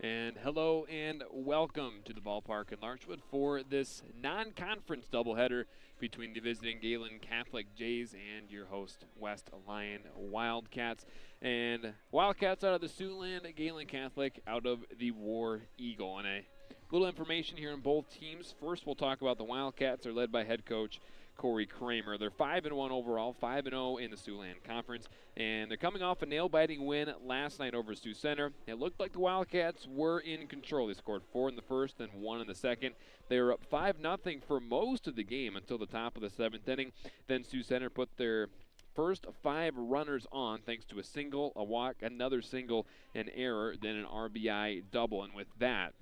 And hello and welcome to the ballpark in Larchwood for this non-conference doubleheader between the visiting Gehlen Catholic Jays and your host West Lyon Wildcats. And Wildcats out of the Siouxland, Gehlen Catholic out of the War Eagle. And a little information here on both teams. First, we'll talk about the Wildcats. They're led by head coach Corey Kramer. They're 5-1 overall, 5-0 in the Siouxland Conference, and they're coming off a nail-biting win last night over Sioux Center. It looked like the Wildcats were in control. They scored 4 in the first, then 1 in the second. They were up 5-0 for most of the game until the top of the 7th inning. Then Sioux Center put their first 5 runners on thanks to a single, a walk, another single, an error, then an RBI double, and with that,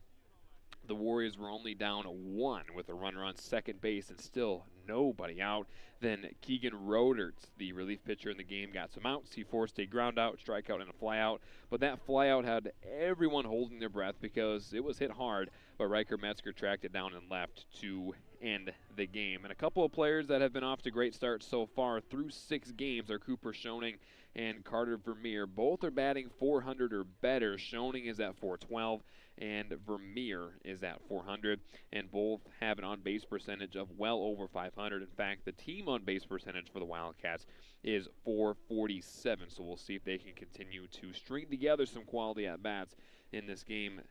the Warriors were only down 1 with a runner on second base and still nobody out. Then Keegan Roderts, the relief pitcher in the game, got some outs. He forced a ground out, strikeout, and a flyout. But that flyout had everyone holding their breath because it was hit hard. But Riker Metzger tracked it down and left to end the game. And a couple of players that have been off to great starts so far through 6 games are Cooper Schoening and Carter Vermeer. Both are batting .400 or better. Schoening is at .412 and Vermeer is at .400, and both have an on-base percentage of well over .500. In fact, the team on-base percentage for the Wildcats is .447, so we'll see if they can continue to string together some quality at-bats in this game,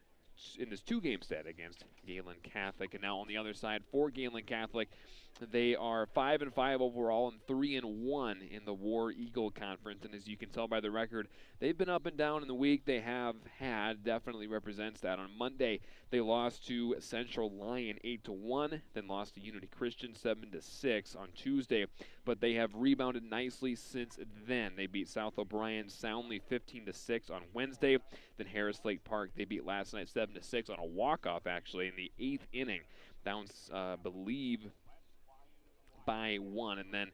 in this 2-game set against Gehlen Catholic. And now on the other side for Gehlen Catholic, they are 5-5 overall and 3-1 in the War Eagle Conference. And as you can tell by the record, they've been up and down in the week. They have had, definitely represents that. On Monday, they lost to Central Lyon 8-1, then lost to Unity Christian 7-6 on Tuesday. But they have rebounded nicely since then. They beat South O'Brien soundly 15-6 on Wednesday. Then Harris Lake Park, they beat last night 7-6 on a walk-off, actually, in the 8th inning. Down, believe, by 1, and then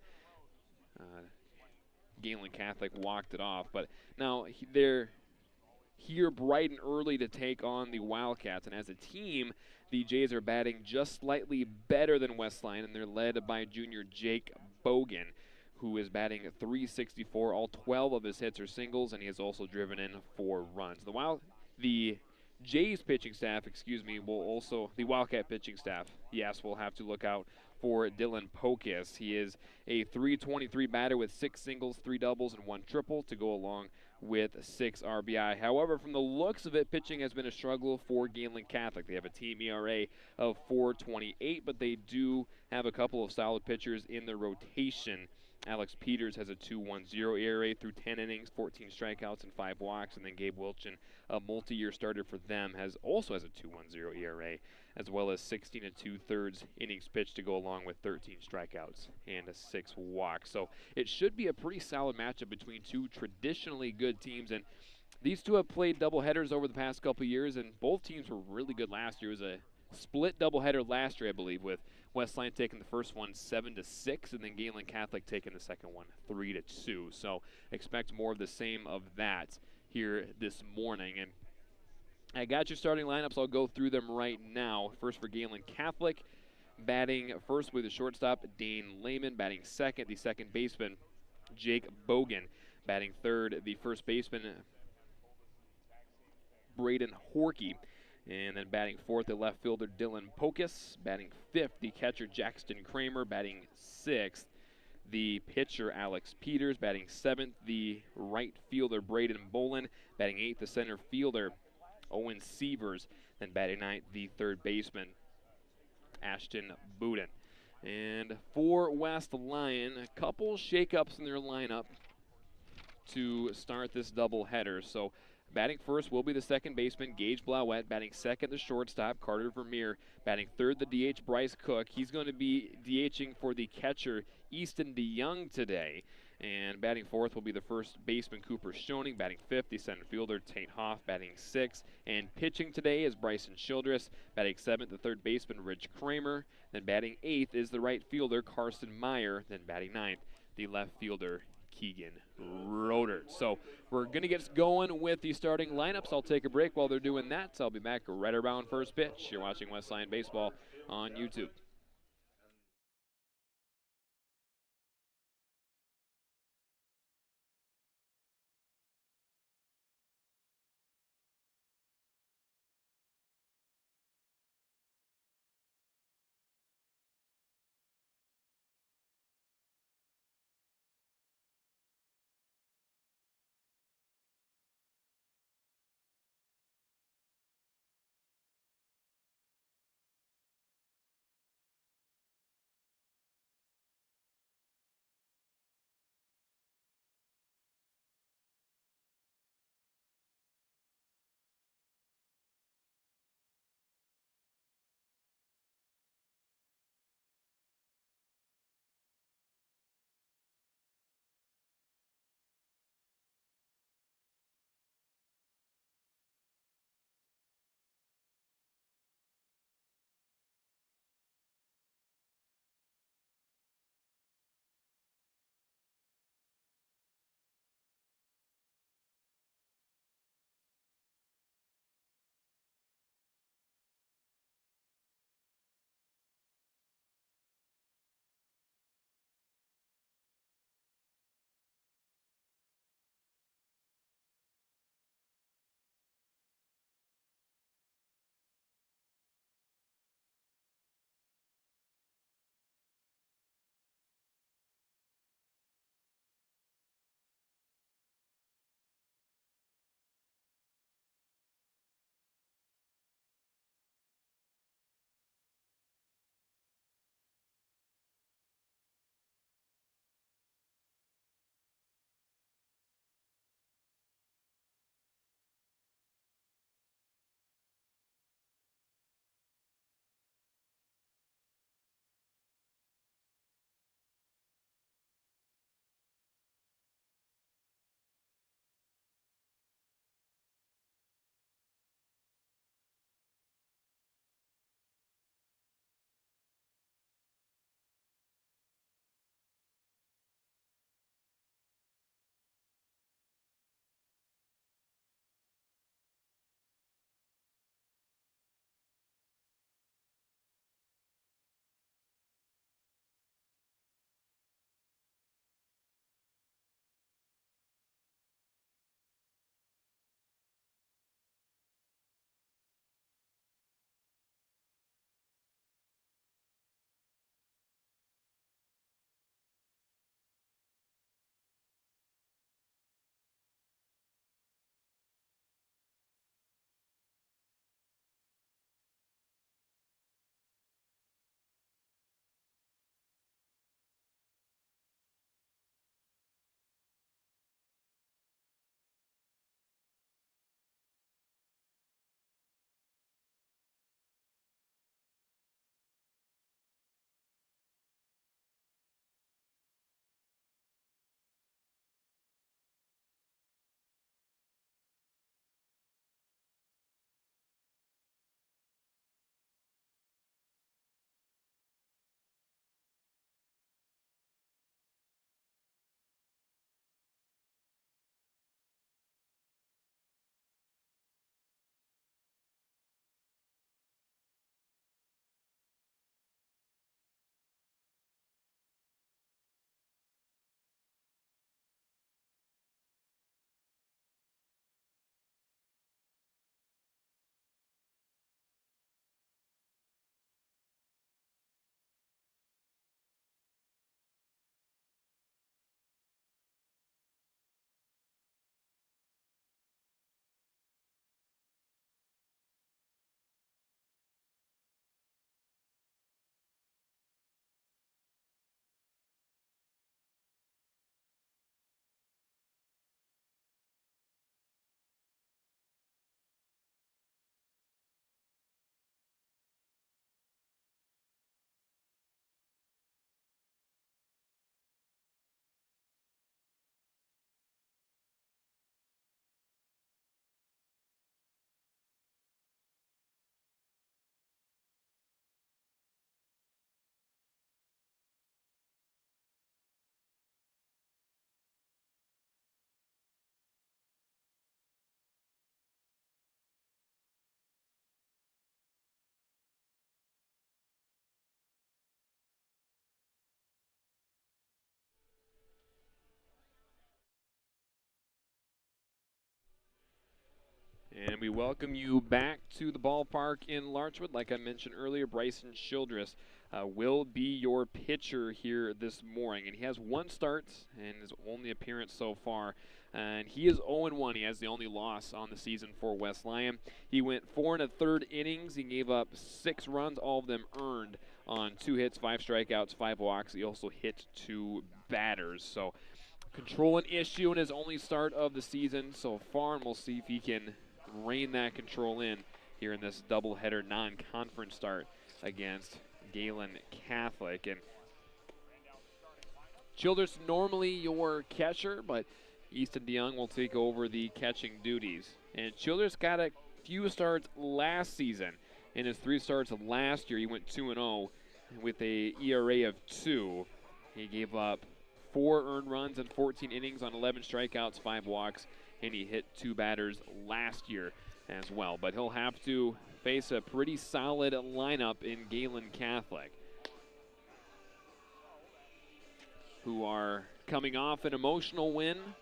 Gehlen Catholic walked it off. But now they're here bright and early to take on the Wildcats, and as a team, the Jays are batting just slightly better than West Lyon, and they're led by junior Jake Bogan, who is batting at .364. All 12 of his hits are singles, and he has also driven in 4 runs. The Jays pitching staff, the Wildcat pitching staff, yes, will have to look out for Dylan Pocus. He is a .323 batter with 6 singles, 3 doubles, and 1 triple to go along with 6 RBI. However, from the looks of it, pitching has been a struggle for Gehlen Catholic. They have a team ERA of .428, but they do have a couple of solid pitchers in the rotation. Alex Peters has a .210 ERA through 10 innings, 14 strikeouts, and 5 walks. And then Gabe Wilchin, a multi-year starter for them, also has a .210 ERA, as well as 16 2/3 innings pitched to go along with 13 strikeouts and 6 walks. So it should be a pretty solid matchup between two traditionally good teams. And these two have played doubleheaders over the past couple of years, and both teams were really good last year. It was a split doubleheader last year, I believe, with West Lyon taking the first one 7-6, and then Gehlen Catholic taking the second one 3-2. So expect more of the same of that here this morning. And I got your starting lineups. I'll go through them right now. First for Gehlen Catholic, batting first with the shortstop Dane Lehman, batting second the second baseman Jake Bogan, batting third the first baseman Braden Horkey. And then batting fourth, the left fielder Dylan Pocus. Batting fifth, the catcher Jackson Kramer. Batting sixth, the pitcher Alex Peters. Batting seventh, the right fielder Braden Bolin. Batting eighth, the center fielder Owen Sievers. Then batting ninth, the third baseman Ashton Budin. And for West Lyon, a couple shakeups in their lineup to start this doubleheader. So batting first will be the second baseman, Gage Blauette. Batting second, the shortstop, Carter Vermeer. Batting third, the DH, Bryce Cook. He's going to be DHing for the catcher, Easton DeYoung, today. And batting fourth will be the first baseman, Cooper Schoening. Batting fifth, the center fielder, Tate Hoff. Batting sixth. And pitching today is Bryson Childress. Batting seventh, the third baseman, Rich Kramer. Then batting eighth is the right fielder, Carson Meyer. Then batting ninth, the left fielder, Keegan Roder. So we're going to get going with the starting lineups. I'll take a break while they're doing that. So I'll be back right around first pitch. You're watching West Lyon Baseball on YouTube. And we welcome you back to the ballpark in Larchwood. Like I mentioned earlier, Bryson Childress will be your pitcher here this morning. And he has one start and his only appearance so far. And he is 0-1. He has the only loss on the season for West Lyon. He went 4 1/3 innings. He gave up 6 runs, all of them earned on 2 hits, 5 strikeouts, 5 walks. He also hit 2 batters. So control an issue in his only start of the season so far, and we'll see if he can rein that control in here in this doubleheader non-conference start against Gehlen Catholic. And Childress normally your catcher, but Easton DeYoung will take over the catching duties. And Childress got a few starts last season. In his 3 starts of last year, he went 2-0 with a ERA of 2. He gave up 4 earned runs in 14 innings on 11 strikeouts, 5 walks, and he hit 2 batters last year as well. But he'll have to face a pretty solid lineup in Gehlen Catholic, who are coming off an emotional win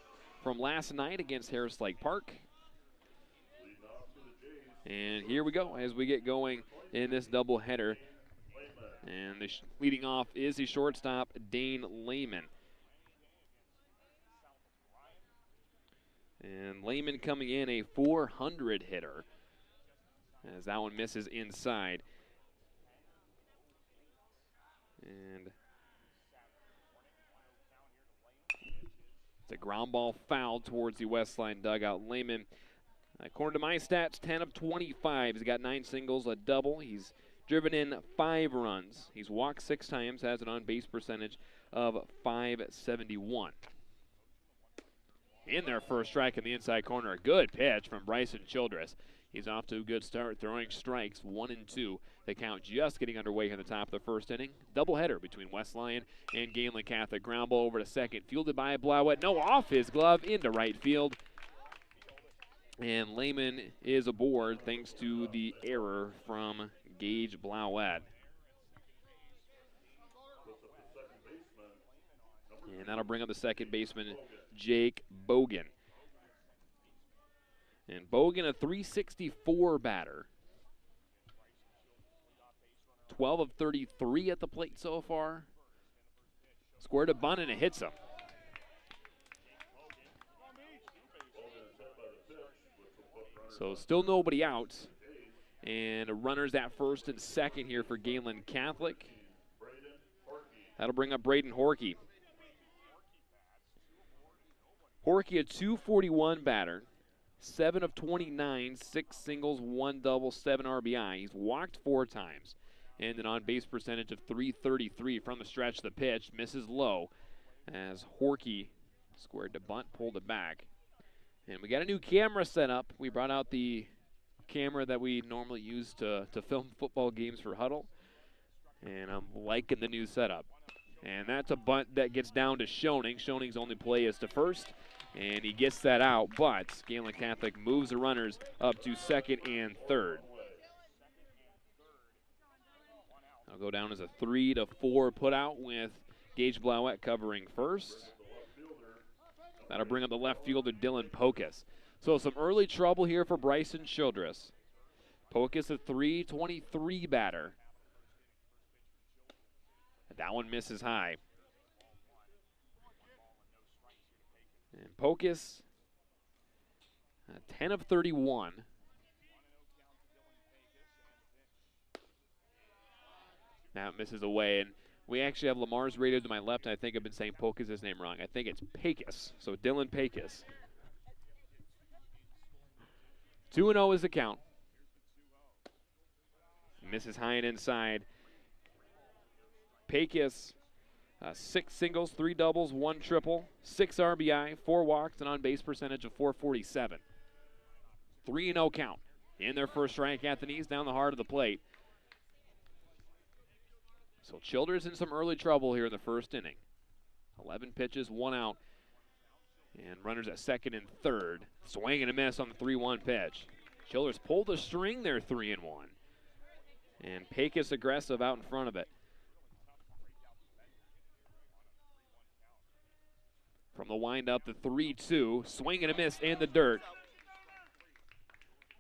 from last night against Harris Lake Park. And here we go as we get going in this doubleheader. And leading off is the shortstop, Dane Lehman. And Lehman coming in a .400 hitter, as that one misses inside. And it's a ground ball foul towards the West Line dugout. Lehman, according to my stats, 10 of 25. He's got 9 singles, a double. He's driven in 5 runs. He's walked 6 times, has an on-base percentage of .571. In their first strike in the inside corner, a good pitch from Bryson Childress. He's off to a good start, throwing strikes 1 and 2. The count just getting underway here in the top of the first inning. Doubleheader between West Lyon and Gehlen Catholic. Ground ball over to second, fielded by Blauett. No, off his glove into right field. And Lehman is aboard thanks to the error from Gage Blauett. And that'll bring up the second baseman, Jake Bogan. And Bogan, a .364 batter. 12 of 33 at the plate so far. Squared a bunt and it hits him. So still nobody out. And runners at first and second here for Gehlen Catholic. That'll bring up Braden Horkey. Horkey, a .241 batter, 7 of 29, 6 singles, 1 double, 7 RBI. He's walked 4 times, and an on-base percentage of .333 from the stretch. The pitch misses low as Horkey squared to bunt, pulled it back. And we got a new camera set up. We brought out the camera that we normally use to film football games for Huddle, and I'm liking the new setup. And that's a bunt that gets down to Schoening. Schoening's only play is to first, and he gets that out, but Gehlen Catholic moves the runners up to second and third. I'll go down as a 3-4 putout with Gage Blauett covering first. That'll bring up the left fielder, Dylan Pocus. So some early trouble here for Bryson Childress. Pocus, a .323 batter. That one misses high. And Pocus, 10 of 31. Now it misses away, and we actually have Lamar's radio to my left, and I think I've been saying Pocus' name wrong. I think it's Pecos, so Dylan Pecos. 2-0 is the count. Misses high and inside. Pecos, 6 singles, 3 doubles, 1 triple, 6 RBI, 4 walks, and on-base percentage of .447. 3-0 count. In their first strike at the knees, down the heart of the plate. So Childress in some early trouble here in the first inning. 11 pitches, 1 out, and runners at second and third. Swing and a miss on the 3-1 pitch. Childress pulled the string there, 3-1. And Pecos aggressive out in front of it. From the windup, the 3-2, swing and a miss in the dirt.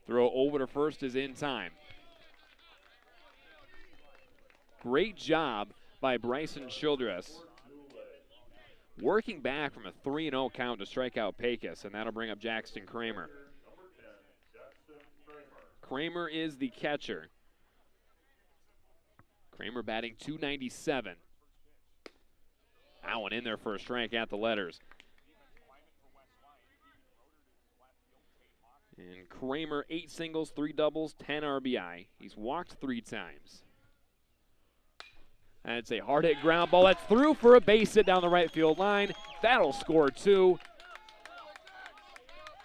Throw over to first is in time. Great job by Bryson Childress, working back from a 3-0 count to strike out Pecos, and that'll bring up Jackson Kramer. Kramer is the catcher. Kramer batting .297. That one in there for a strike at the letters. And Kramer, 8 singles, 3 doubles, 10 RBI. He's walked 3 times. And it's a hard-hit ground ball. That's through for a base hit down the right field line. That'll score 2.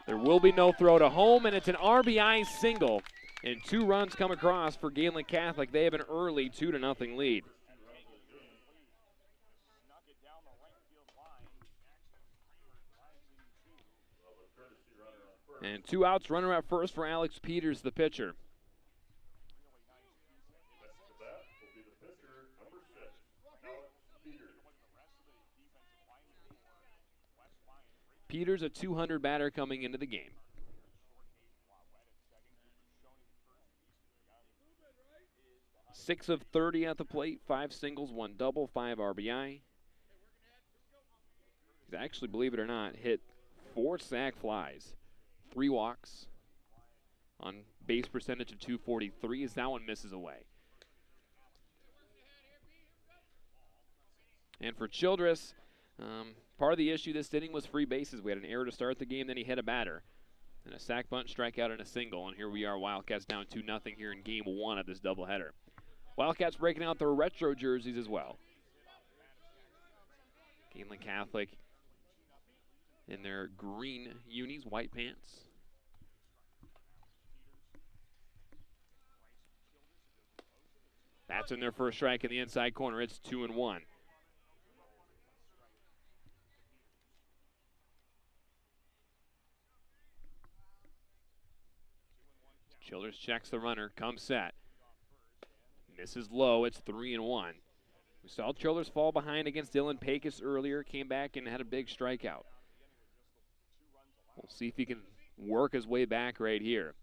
There will be no throw to home, and it's an RBI single. And 2 runs come across for Gehlen Catholic. They have an early 2-0 lead. And 2 outs, runner at first for Alex Peters, the pitcher. Peters, a .200 batter coming into the game. Six of 30 at the plate, 5 singles, 1 double, 5 RBI. He's actually, believe it or not, hit 4 sac flies, 3 walks, on base percentage of .243 as that one misses away. And for Childress, part of the issue this inning was free bases. We had an error to start the game, then he hit a batter. And a sac bunt, strikeout, and a single. And here we are, Wildcats down 2-0 here in game 1 of this doubleheader. Wildcats breaking out their retro jerseys as well. Gehlen Catholic in their green unis, white pants. That's in their first strike in the inside corner. It's 2-1. Childress checks the runner, comes set. Misses low, it's 3-1. We saw Childress fall behind against Dylan Pecos earlier, came back and had a big strikeout. We'll see if he can work his way back right here.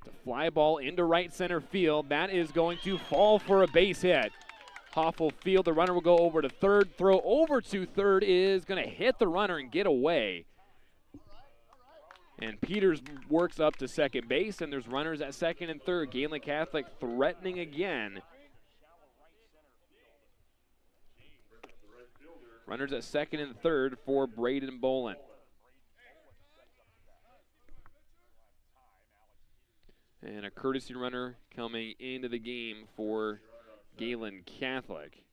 The fly ball into right center field. That is going to fall for a base hit. Hoffel field, the runner will go over to third. Throw over to third is going to hit the runner and get away. And Peters works up to second base, and there's runners at second and third. Gehlen Catholic threatening again. Runners at second and third for Braden Bolin. And a courtesy runner coming into the game for Gehlen Catholic.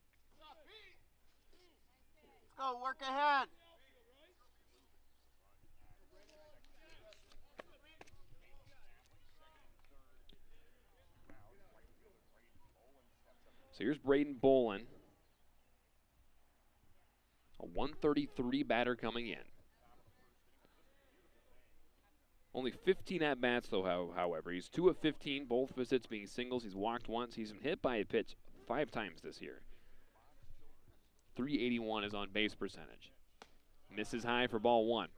Let's go, work ahead. So here's Braden Bolin. A 133 batter coming in. Only 15 at-bats, though, however. He's 2 of 15, both of his hits being singles. He's walked once. He's been hit by a pitch 5 times this year. .381 is on base percentage. Misses high for ball 1.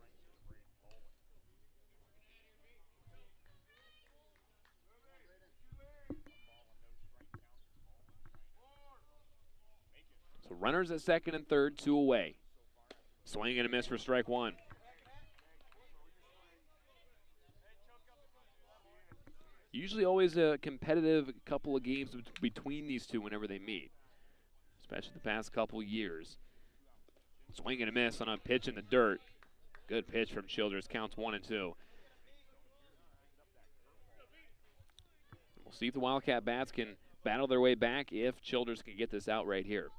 So runners at second and third, 2 away. Swing and a miss for strike 1. Usually always a competitive couple of games between these two whenever they meet, especially the past couple years. Swing and a miss on a pitch in the dirt. Good pitch from Childress, counts 1 and 2. We'll see if the Wildcat bats can battle their way back if Childress can get this out right here.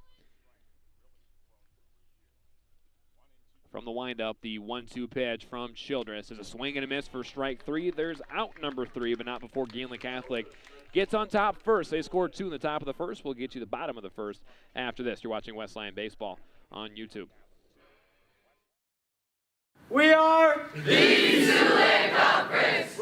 From the windup, the 1-2 pitch from Childress is a swing and a miss for strike 3. There's out number 3, but not before Gehlen Catholic gets on top first. They scored 2 in the top of the first. We'll get you the bottom of the first after this. You're watching Westline Baseball on YouTube. We are the Gehlen Conference.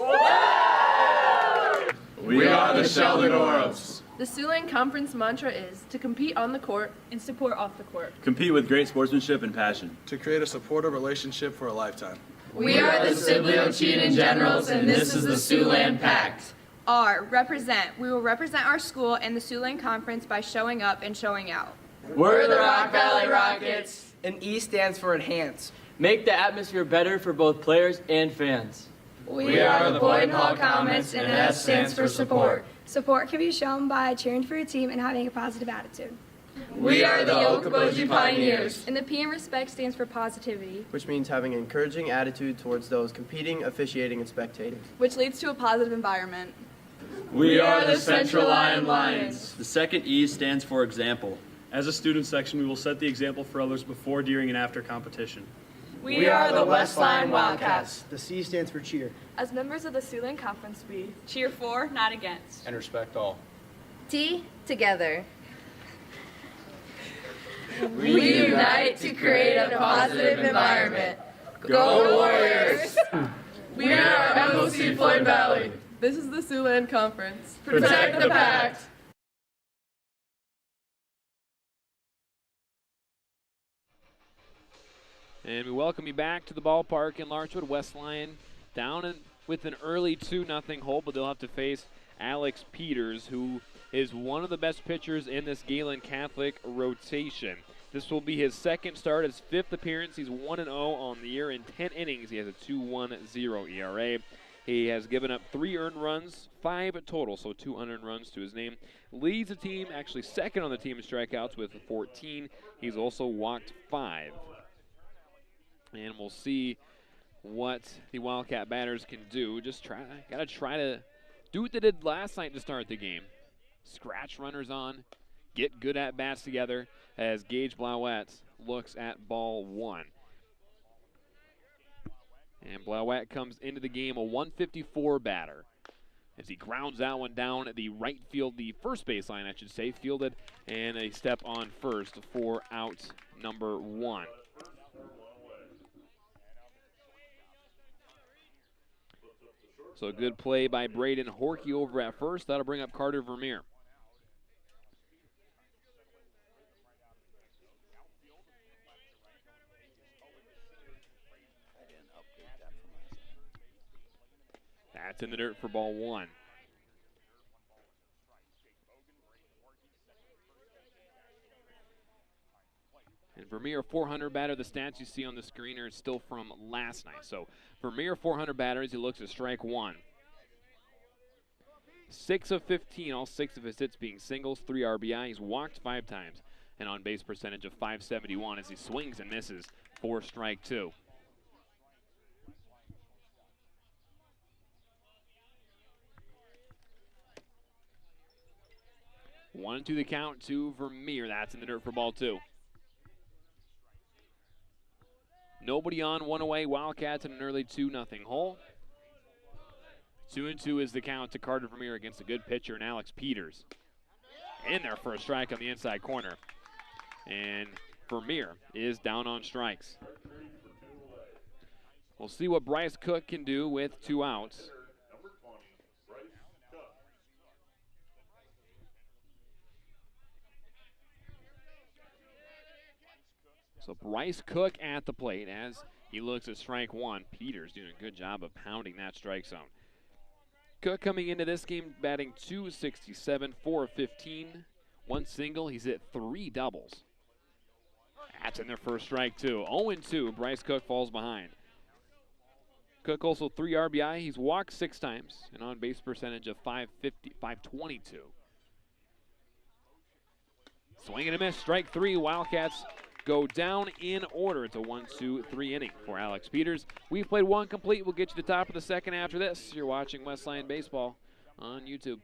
We are the Sheldon Orals. The Siouxland Conference mantra is to compete on the court and support off the court. Compete with great sportsmanship and passion. To create a supportive relationship for a lifetime. We are the Sibley Cheating Generals, and this is the Siouxland Pact. R, represent. We will represent our school and the Siouxland Conference by showing up and showing out. We're the Rock Valley Rockets. And E stands for enhance. Make the atmosphere better for both players and fans. We are the Boyd Hall Comets, and S stands for support. Support can be shown by cheering for your team and having a positive attitude. We are the Okoboji Pioneers. And the P in respect stands for positivity, which means having an encouraging attitude towards those competing, officiating, and spectating, which leads to a positive environment. We are the Central Lyon Lions. The second E stands for example. As a student section, we will set the example for others before, during, and after competition. We are the West Lyon Wildcats. The C stands for cheer. As members of the Siouxland Conference, we cheer for, not against. And respect all. T, together. We unite to create a positive environment. Go Warriors! We are MOC Floyd Valley. This is the Siouxland Conference. Protect the Pact. And we welcome you back to the ballpark in Larchwood. West Lyon down with an early 2-0 hole, but they'll have to face Alex Peters, who is one of the best pitchers in this Gehlen Catholic rotation. This will be his second start, his fifth appearance. He's 1-0 on the year. In 10 innings, he has a 2.10 ERA. He has given up 3 earned runs, 5 total, so 2 unearned runs to his name. Leads the team, actually second on the team in strikeouts with 14. He's also walked 5. And we'll see what the Wildcat batters can do. Gotta try to do what they did last night to start the game. Scratch runners on, get good at-bats together as Gage Blauette looks at ball 1. And Blauette comes into the game a 154 batter as he grounds that one down at the right field, the first baseline, I should say, fielded, and a step on first for out number 1. So a good play by Braden Horkey over at first. That'll bring up Carter Vermeer. That's in the dirt for ball 1. And Vermeer, 400 batter. The stats you see on the screen are still from last night. So Vermeer, 400 batters. He looks at strike 1. 6 of 15, all 6 of his hits being singles, 3 RBI. He's walked 5 times, an on-base percentage of .571 as he swings and misses for strike 2. One to the count to Vermeer. That's in the dirt for ball 2. Nobody on, 1 away. Wildcats in an early 2-0 hole. 2-2 is the count to Carter Vermeer against a good pitcher and Alex Peters. In there for a strike on the inside corner. And Vermeer is down on strikes. We'll see what Bryce Cook can do with 2 outs. So Bryce Cook at the plate as he looks at strike 1. Peters doing a good job of pounding that strike zone. Cook coming into this game batting .267, 4 of 15, 1 single. He's hit 3 doubles. That's in their first strike, too. 0-2, Bryce Cook falls behind. Cook also 3 RBI. He's walked 6 times, an on-base percentage of .522. Swing and a miss, strike 3. Wildcats go down in order. It's a 1-2-3 inning for Alex Peters. We've played 1 complete. We'll get you to the top of the second after this. You're watching West Lyon Baseball on YouTube.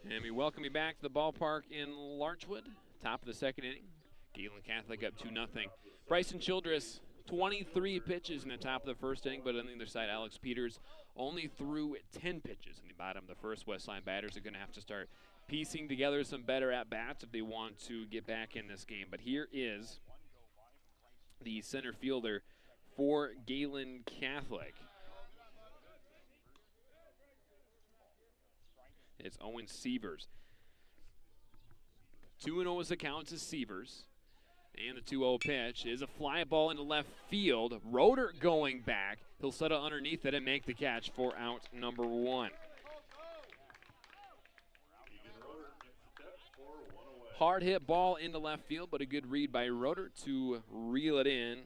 And we welcome you back to the ballpark in Larchwood. Top of the second inning. Gehlen Catholic up 2-0. Bryson Childress, 23 pitches in the top of the first inning, but on the other side, Alex Peters only threw 10 pitches in the bottom of the first. Westline batters are going to have to start piecing together some better at-bats if they want to get back in this game. But here is the center fielder for Gehlen Catholic. It's Owen Sievers. 2-0 is the count to Sievers. And the 2-0 pitch is a fly ball into left field. Roeder going back. He'll settle underneath it and make the catch for out number 1. Hard hit ball into left field, but a good read by Roeder to reel it in.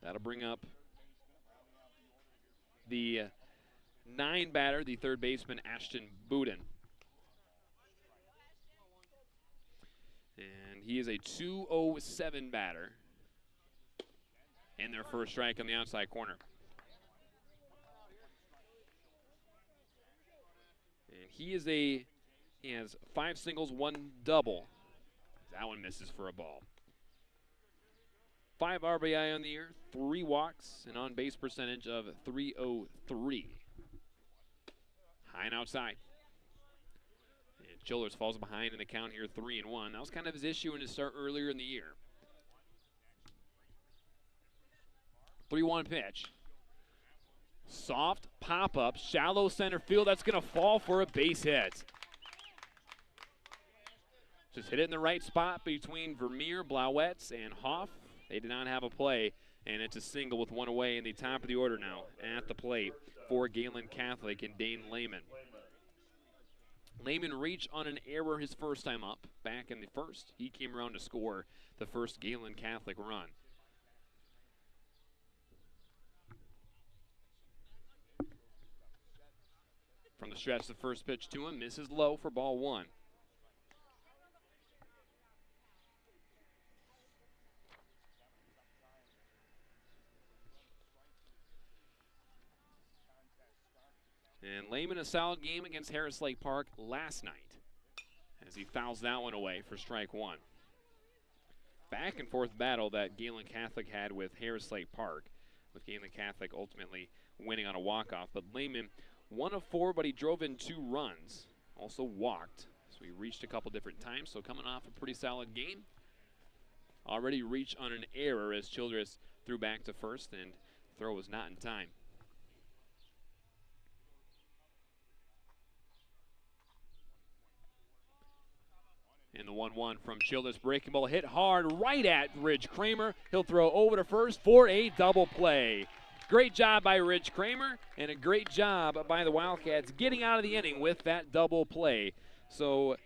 That'll bring up the 9 batter, the third baseman, Ashton Buden. And he is a 207 batter. And their first strike on the outside corner. And he has 5 singles, 1 double. That one misses for a ball. 5 RBI on the year, 3 walks, an on-base percentage of .303. High and outside. And Childress falls behind in the count here, 3-1. That was kind of his issue in his start earlier in the year. 3-1 pitch. Soft pop-up, shallow center field. That's going to fall for a base hit. Just hit it in the right spot between Vermeer, Blauetz, and Hoff. They did not have a play, and it's a single with 1 away in the top of the order now at the plate for Gehlen Catholic and Dane Lehman. Lehman reached on an error his first time up back in the first. He came around to score the first Gehlen Catholic run. From the stretch, the first pitch to him misses low for ball 1. And Lehman a solid game against Harris Lake Park last night as he fouls that one away for strike 1. Back and forth battle that Gehlen Catholic had with Harris Lake Park, with Gehlen Catholic ultimately winning on a walk-off. But Lehman, 1 of 4, but he drove in 2 runs, also walked. So he reached a couple different times, so coming off a pretty solid game. Already reached on an error as Childress threw back to first, and throw was not in time. And the 1-1 from Childress, breaking ball hit hard right at Ridge Kramer. He'll throw over to first for a double play. Great job by Ridge Kramer, and a great job by the Wildcats getting out of the inning with that double play. So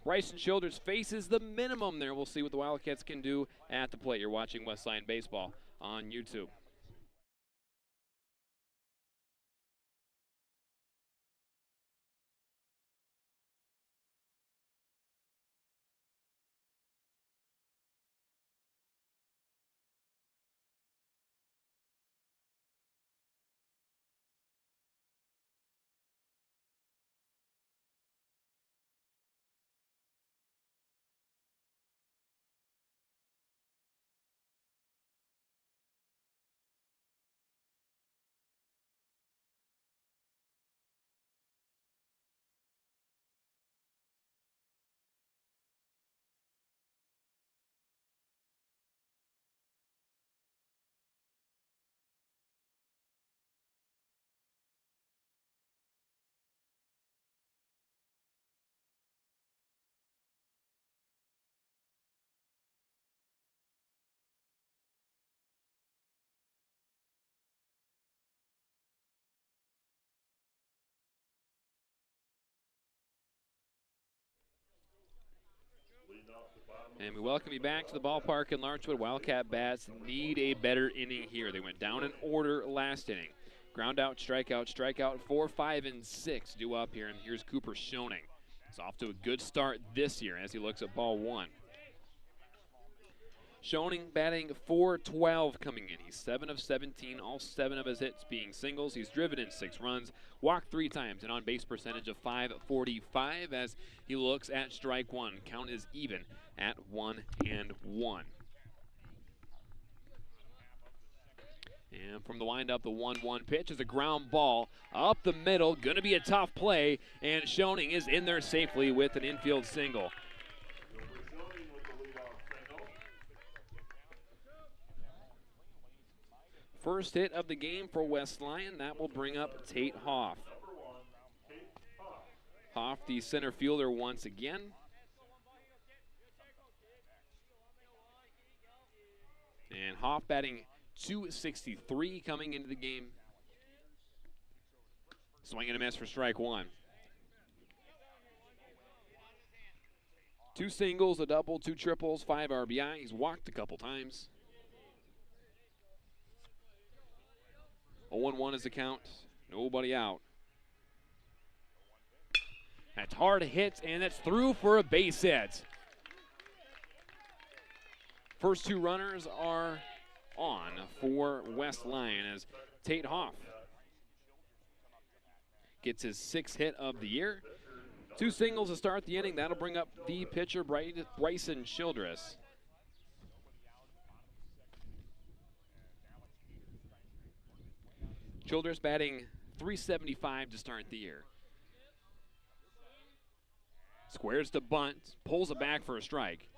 Bryson Childress faces the minimum there. We'll see what the Wildcats can do at the plate. You're watching Westline Baseball on YouTube. And we welcome you back to the ballpark in Larchwood. Wildcat bats need a better inning here. They went down in order last inning. Ground out, strikeout, 4, 5, and 6 due up here. And here's Cooper Schoening. He's off to a good start this year as he looks at ball 1. Schoening batting .412 coming in. He's 7 of 17, all 7 of his hits being singles. He's driven in 6 runs, walked 3 times, and on base percentage of .545 as he looks at strike 1. Count is even at 1-1. And from the windup, the 1-1 pitch is a ground ball up the middle. Going to be a tough play, and Schoening is in there safely with an infield single. First hit of the game for West Lyon. That will bring up Tate Hoff. Hoff, the center fielder once again. And Hoff batting .263 coming into the game. Swing and a miss for strike 1. 2 singles, a double, 2 triples, 5 RBI. He's walked a couple times. 0-1 is the count. Nobody out. That's hard hit, and that's through for a base hit. First 2 runners are on for West Lyon as Tate Hoff gets his 6th hit of the year. 2 singles to start the inning. That'll bring up the pitcher, Bryson Childress. Childress batting .375 to start the year. Squares to bunt, pulls it back for a strike.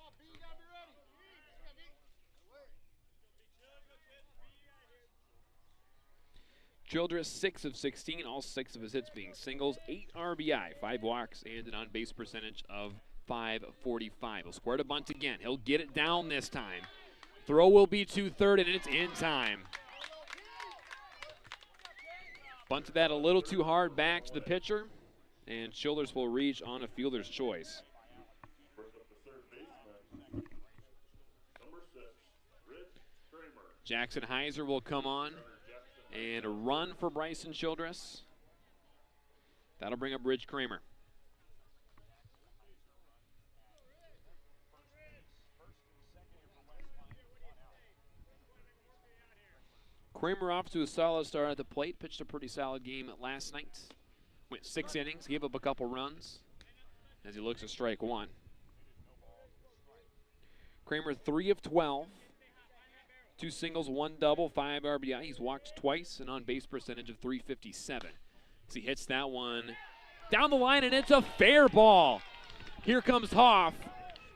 Childress 6 of 16, all 6 of his hits being singles, 8 RBI, 5 walks, and an on-base percentage of .545. He'll square to bunt again. He'll get it down this time. Throw will be to third, and it's in time. Bunted that a little too hard back to the pitcher, and Childress will reach on a fielder's choice. Jackson Heiser will come on and a run for Bryson Childress. That'll bring up Ridge Kramer. Kramer off to a solid start at the plate. Pitched a pretty solid game last night. Went 6 innings, gave up a couple runs as he looks to strike 1. Kramer 3 of 12. 2 singles, 1 double, 5 RBI. He's walked twice, an on-base percentage of .357. As he hits that one down the line, and it's a fair ball. Here comes Hoff,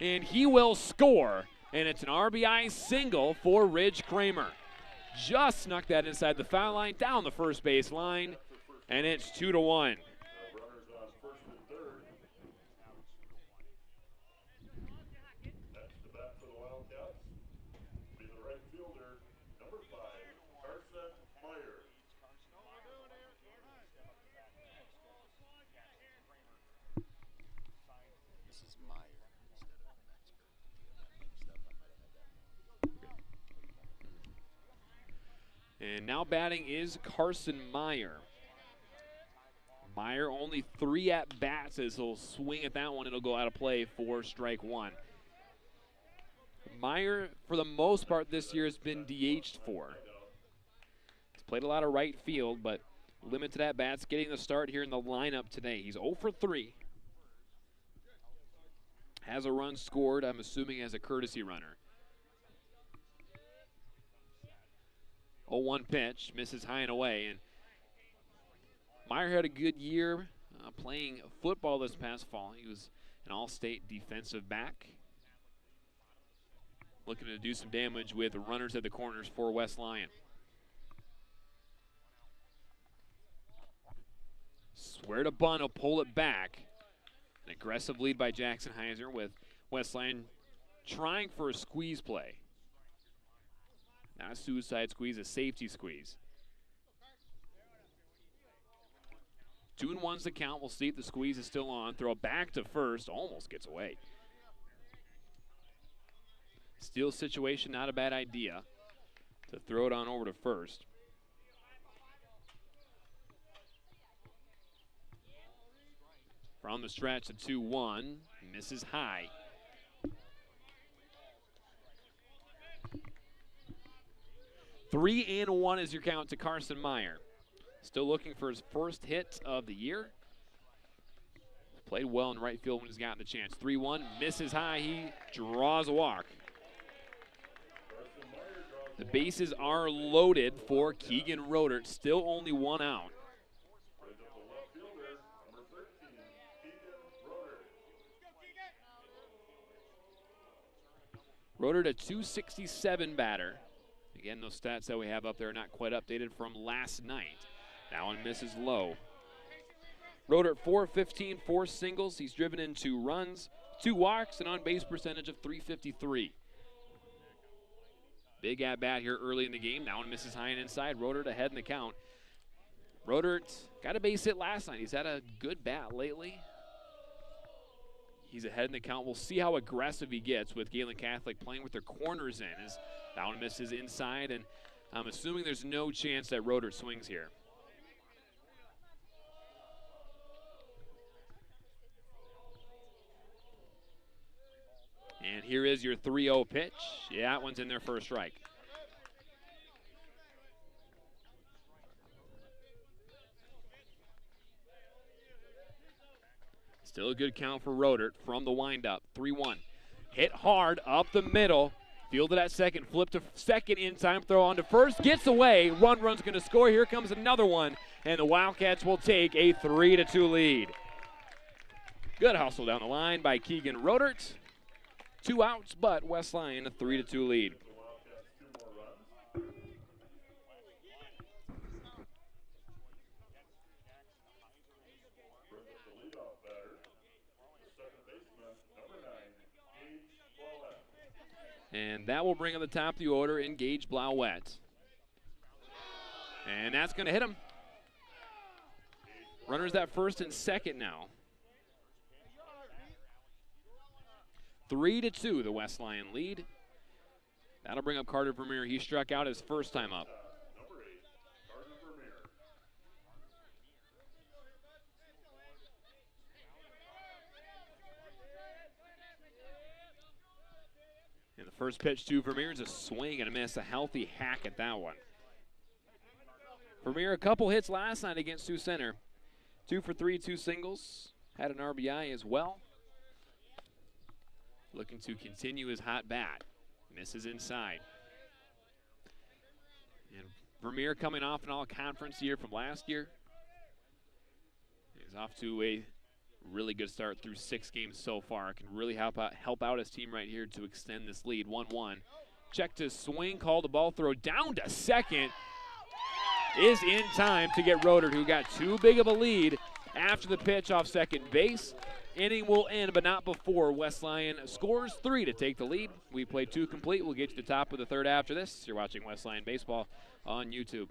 and he will score. And it's an RBI single for Ridge Kramer. Just snuck that inside the foul line, down the first base line, and it's 2-1. And now batting is Carson Meyer. Meyer only 3 at-bats as he'll swing at that one. It'll go out of play for strike 1. Meyer, for the most part this year, has been DH'd for. He's played a lot of right field, but limited at-bats, getting the start here in the lineup today. He's 0 for 3. Has a run scored, I'm assuming as a courtesy runner. 0-1 pitch, misses high and away. And Meyer had a good year playing football this past fall. He was an all-state defensive back. Looking to do some damage with runners at the corners for West Lyon. Square to bunt, will pull it back. An aggressive lead by Jackson Heiser with West Lyon trying for a squeeze play. Not a suicide squeeze, a safety squeeze. 2-1's the count. We'll see if the squeeze is still on. Throw back to first. Almost gets away. Steal situation, not a bad idea to throw it on over to first. From the stretch, a 2-1. Misses high. 3-1 is your count to Carson Meyer. Still looking for his first hit of the year. Played well in right field when he's gotten the chance. 3-1, misses high, he draws a walk. The bases are loaded for Keegan Rodert, still only 1 out. Rodert, a .267 batter. Again, those stats that we have up there are not quite updated from last night. That one misses low. Rodert, 415, 4 singles. He's driven in 2 runs, 2 walks, and on-base percentage of .353. Big at-bat here early in the game. That one misses high and inside. Rodert ahead in the count. Rodert got a base hit last night. He's had a good bat lately. He's ahead in the count. We'll see how aggressive he gets with Gehlen Catholic playing with their corners in. As that one misses inside, and I'm assuming there's no chance that Rodert swings here. And here is your 3-0 pitch. Yeah, that one's in there for a strike. Still a good count for Rodert from the windup. 3-1. Hit hard up the middle. Fielded at second. Flip to second in time. Throw on to first. Gets away. Run's going to score. Here comes another one. And the Wildcats will take a 3-2 lead. Good hustle down the line by Keegan Rodert. 2 outs, but West Lyon a 3-2 lead. And that will bring on the top of the order in Gage Blauwet. And that's going to hit him. Runners at first and second now. 3-2, the West Lyon lead. That'll bring up Carter Vermeer. He struck out his first time up. And the first pitch to Vermeer is a swing and a miss, a healthy hack at that one. Vermeer, a couple hits last night against Sioux Center. 2 for 3, 2 singles. Had an RBI as well. Looking to continue his hot bat. Misses inside. And Vermeer coming off an all-conference year from last year. He's off to a really good start through 6 games so far. Can really help out his team right here to extend this lead. 1-1. Check to swing, call the ball, throw down to second. Is in time to get Rodert, who got too big of a lead after the pitch off second base. Inning will end, but not before West Lyon scores 3 to take the lead. We played 2 complete. We'll get to the top of the third after this. You're watching West Lyon Baseball on YouTube.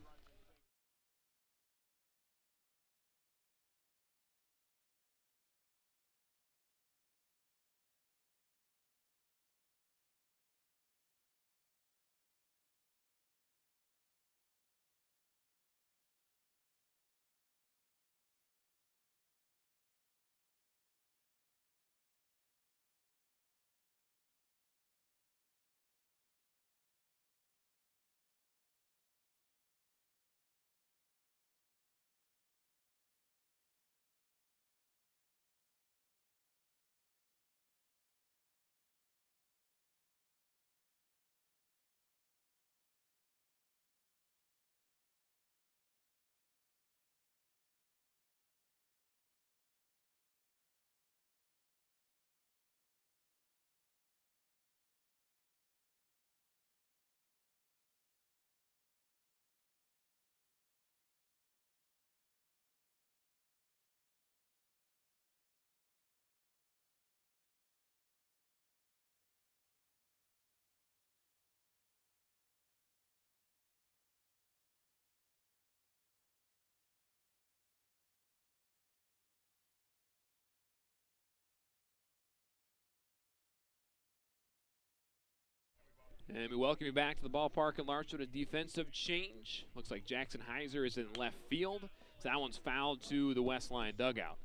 And we welcome you back to the ballpark in Larchwood. A defensive change. Looks like Jackson Heiser is in left field. So that one's fouled to the West Lyon dugout.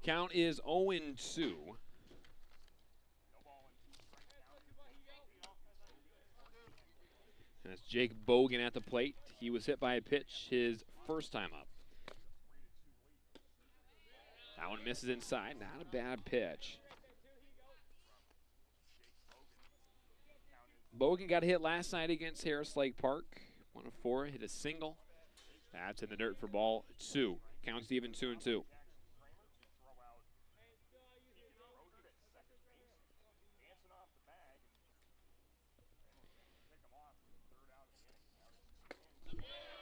Count is 0-2. And it's Jake Bogan at the plate. He was hit by a pitch his first time up. That one misses inside. Not a bad pitch. Bogan got hit last night against Harris Lake Park. 1 of 4, hit a single. That's in the dirt for ball 2. Counts even 2-2.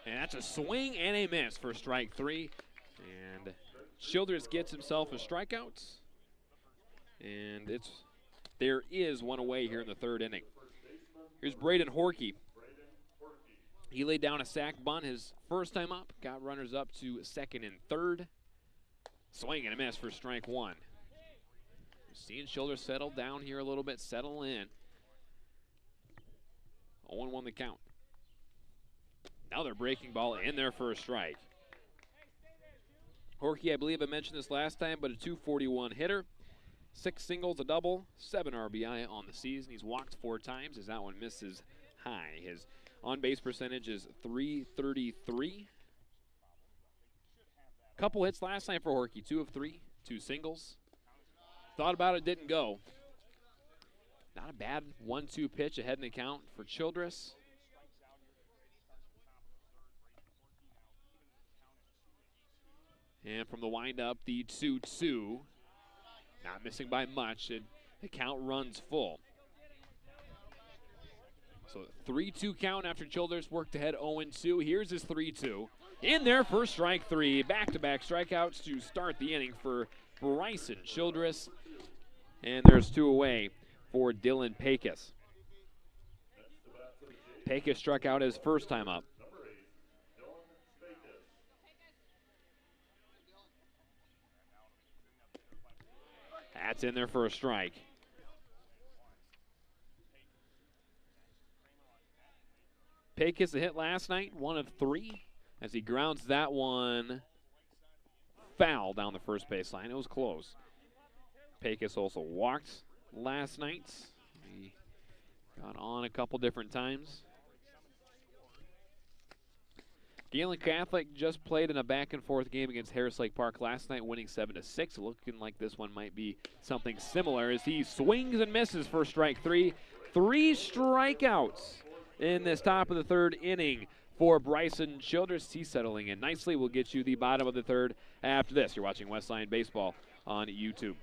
And that's a swing and a miss for strike 3. And Childress gets himself a strikeout. And there is one away here in the 3rd inning. Here's Braden Horkey. He laid down a sac bunt his first time up. Got runners up to 2nd and 3rd. Swing and a miss for strike 1. Seeing Childress settle down here a little bit, settle in. 0-1 the count. Another breaking ball in there for a strike. Horkey, I believe I mentioned this last time, but a .241 hitter. 6 singles, a double, 7 RBI on the season. He's walked 4 times as that one misses high. His on-base percentage is .333. Couple hits last night for Horkey, 2 of 3, 2 singles. Thought about it, didn't go. Not a bad 1-2 pitch ahead in the count for Childress. And from the windup, the 2-2. Not missing by much. The count runs full. So 3-2 count after Childress worked ahead 0-2. Here's his 3-2. In there for strike 3. Back-to-back strikeouts to start the inning for Bryson Childress. And there's 2 away for Dylan Pecos. Pecos struck out his first time up. That's in there for a strike. Pecos a hit last night, 1 of 3, as he grounds that one foul down the first baseline. It was close. Pecos also walked last night. He got on a couple different times. Gehlen Catholic just played in a back-and-forth game against Harris Lake Park last night, winning 7-6. Looking like this one might be something similar as he swings and misses for strike 3. 3 strikeouts in this top of the 3rd inning for Bryson Childress. He's settling in nicely. We'll get you the bottom of the 3rd after this. You're watching Westline Baseball on YouTube.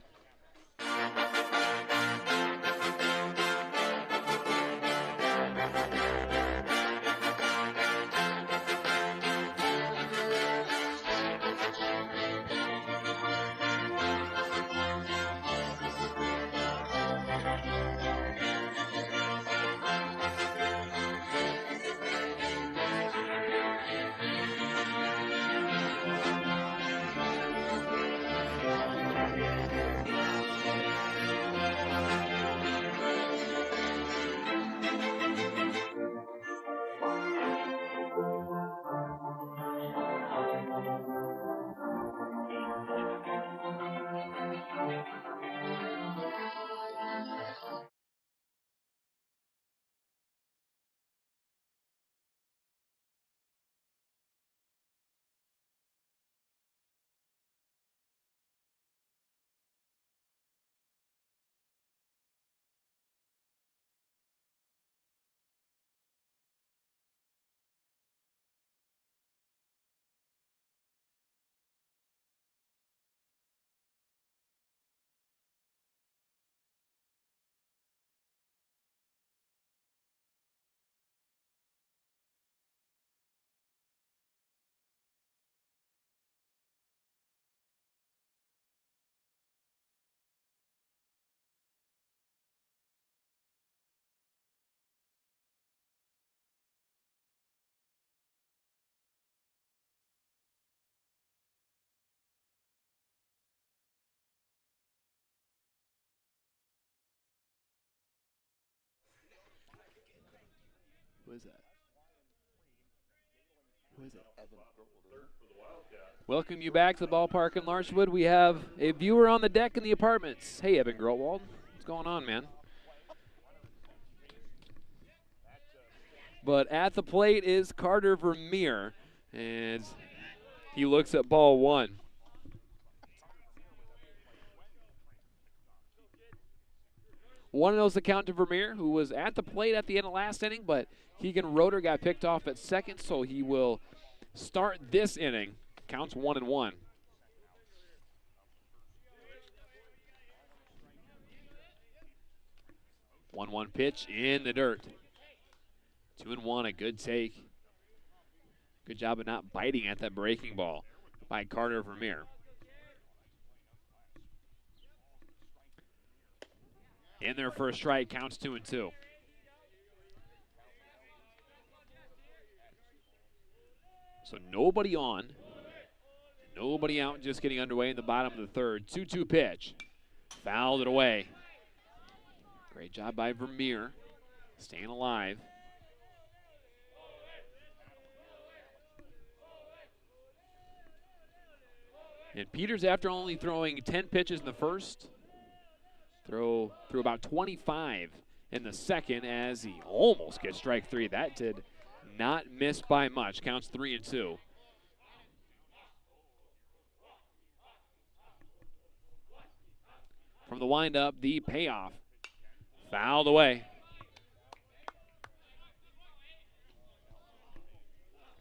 Who is that? Who is it? Welcome you back to the ballpark in Larchwood. We have a viewer on the deck in the apartments. Hey, Evan Grotwald. What's going on, man? But at the plate is Carter Vermeer, and he looks at ball one. One of those to count to Vermeer, who was at the plate at the end of last inning, but Keegan Roeder got picked off at second, so he will start this inning. Counts 1-1. 1-1 pitch in the dirt. 2-1, a good take. Good job of not biting at that breaking ball by Carter Vermeer. In their first strike, counts 2-2. So nobody on, nobody out, just getting underway in the bottom of the third. 2-2 pitch. Fouled it away. Great job by Vermeer, staying alive. And Peters, after only throwing 10 pitches in the first, threw about 25 in the second as he almost gets strike three. That did not miss by much. Counts 3-2. From the windup, the payoff. Fouled away.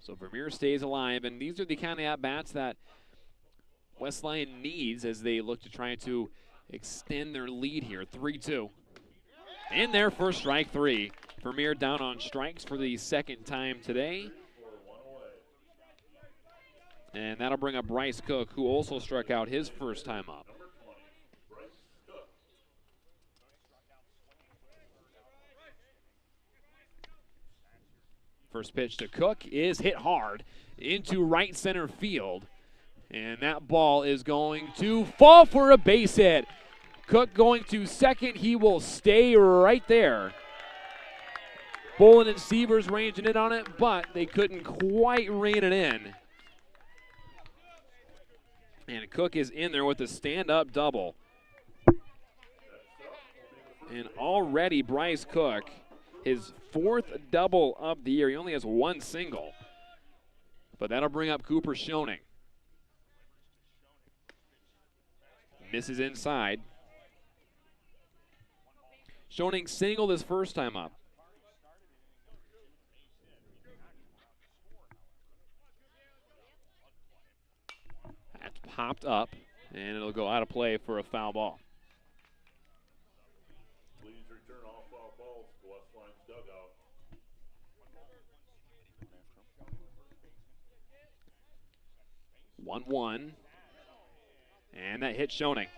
So Vermeer stays alive, and these are the kind of at-bats that West Lyon needs as they look to try to extend their lead here. 3-2. In there for strike three. Vermeer down on strikes for the second time today. And that'll bring up Bryce Cook, who also struck out his first time up. First pitch to Cook is hit hard into right center field. And that ball is going to fall for a base hit. Cook going to second. He will stay right there. Bolin and Sievers ranging in on it, but they couldn't quite rein it in. And Cook is in there with a stand-up double. And already Bryce Cook, his fourth double of the year. He only has one single. But that'll bring up Cooper Schoening. Misses inside. Schoening singled his first time up. That's popped up, and it'll go out of play for a foul ball. Please return all foul balls to West Lyon's dugout. 1-1. And that hit Schoening.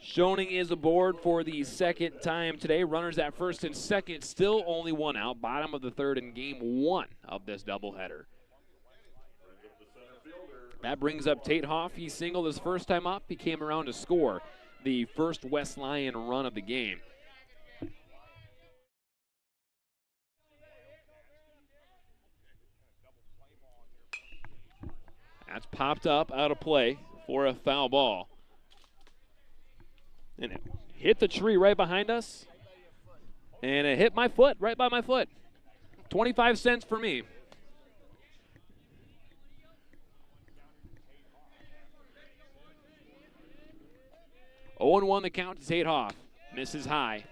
Schoening is aboard for the second time today. Runners at first and second, still only one out. Bottom of the third in game one of this doubleheader. That brings up Tate Hoff. He singled his first time up. He came around to score the first West Lyon run of the game. That's popped up out of play for a foul ball. And it hit the tree right behind us. And it hit my foot, right by my foot. 25 cents for me. Oh, 0-1 the count to Tate Hoff. Misses high.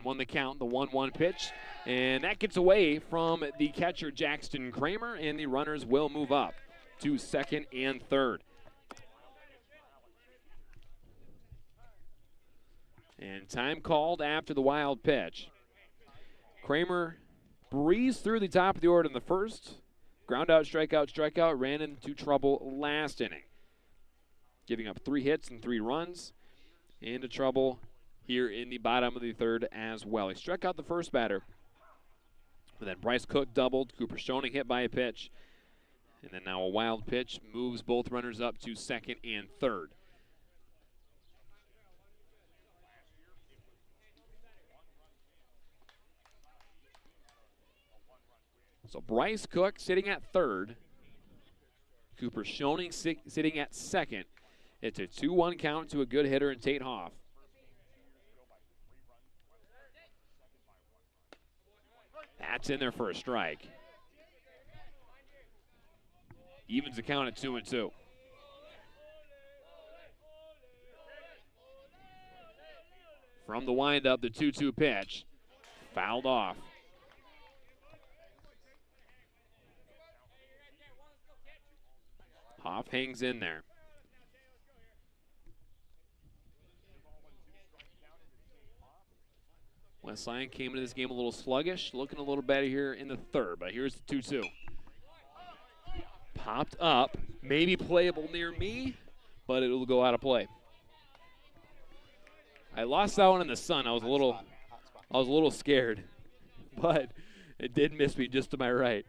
One the count, the 1-1 pitch, and that gets away from the catcher Jackson Kramer, and the runners will move up to second and third. And time called after the wild pitch. Kramer breezed through the top of the order in the first. Ground out, strikeout, ran into trouble last inning. Giving up 3 hits and 3 runs. Into trouble here in the bottom of the third as well. He struck out the first batter. And then Bryce Cook doubled. Cooper Schoening hit by a pitch. And then now a wild pitch moves both runners up to second and third. So Bryce Cook sitting at third Cooper Schoening sitting at second. It's a 2-1 count to a good hitter in Tate Hoff. That's in there for a strike. Evens the count at 2-2. From the windup, the 2-2 pitch. Fouled off. Hoff hangs in there. Westline came into this game a little sluggish, looking a little better here in the third, but here's the 2-2. Popped up, maybe playable near me, but it'll go out of play. I lost that one in the sun. I was a little scared, but it did miss me just to my right.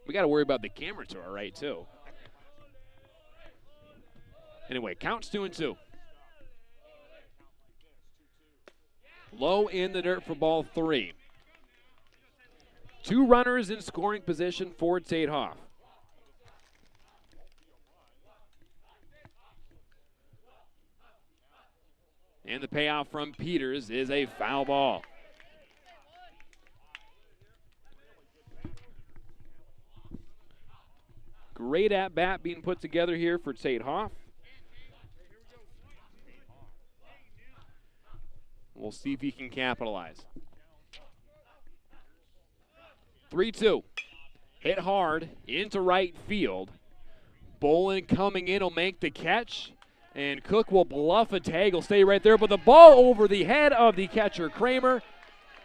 We got to worry about the camera to our right, too. Anyway, counts 2-2. Low in the dirt for ball 3. 2 runners in scoring position for Tate Hoff. And the payoff from Peters is a foul ball. Great at-bat being put together here for Tate Hoff. We'll see if he can capitalize. 3-2. Hit hard into right field. Bolin coming in will make the catch. And Cook will bluff a tag. Will stay right there. But the ball over the head of the catcher, Kramer.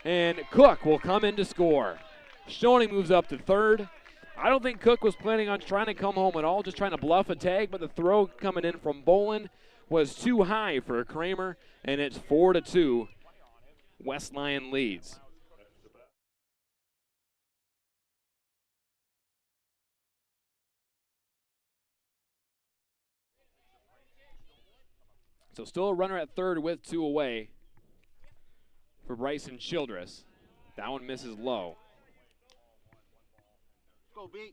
And Cook will come in to score. Schoening moves up to third. I don't think Cook was planning on trying to come home at all, just trying to bluff a tag. But the throw coming in from Bolin was too high for Kramer. And it's 4-2. West Lyon leads. So still a runner at third with 2 away for Bryson Childress. That one misses low. Go, B.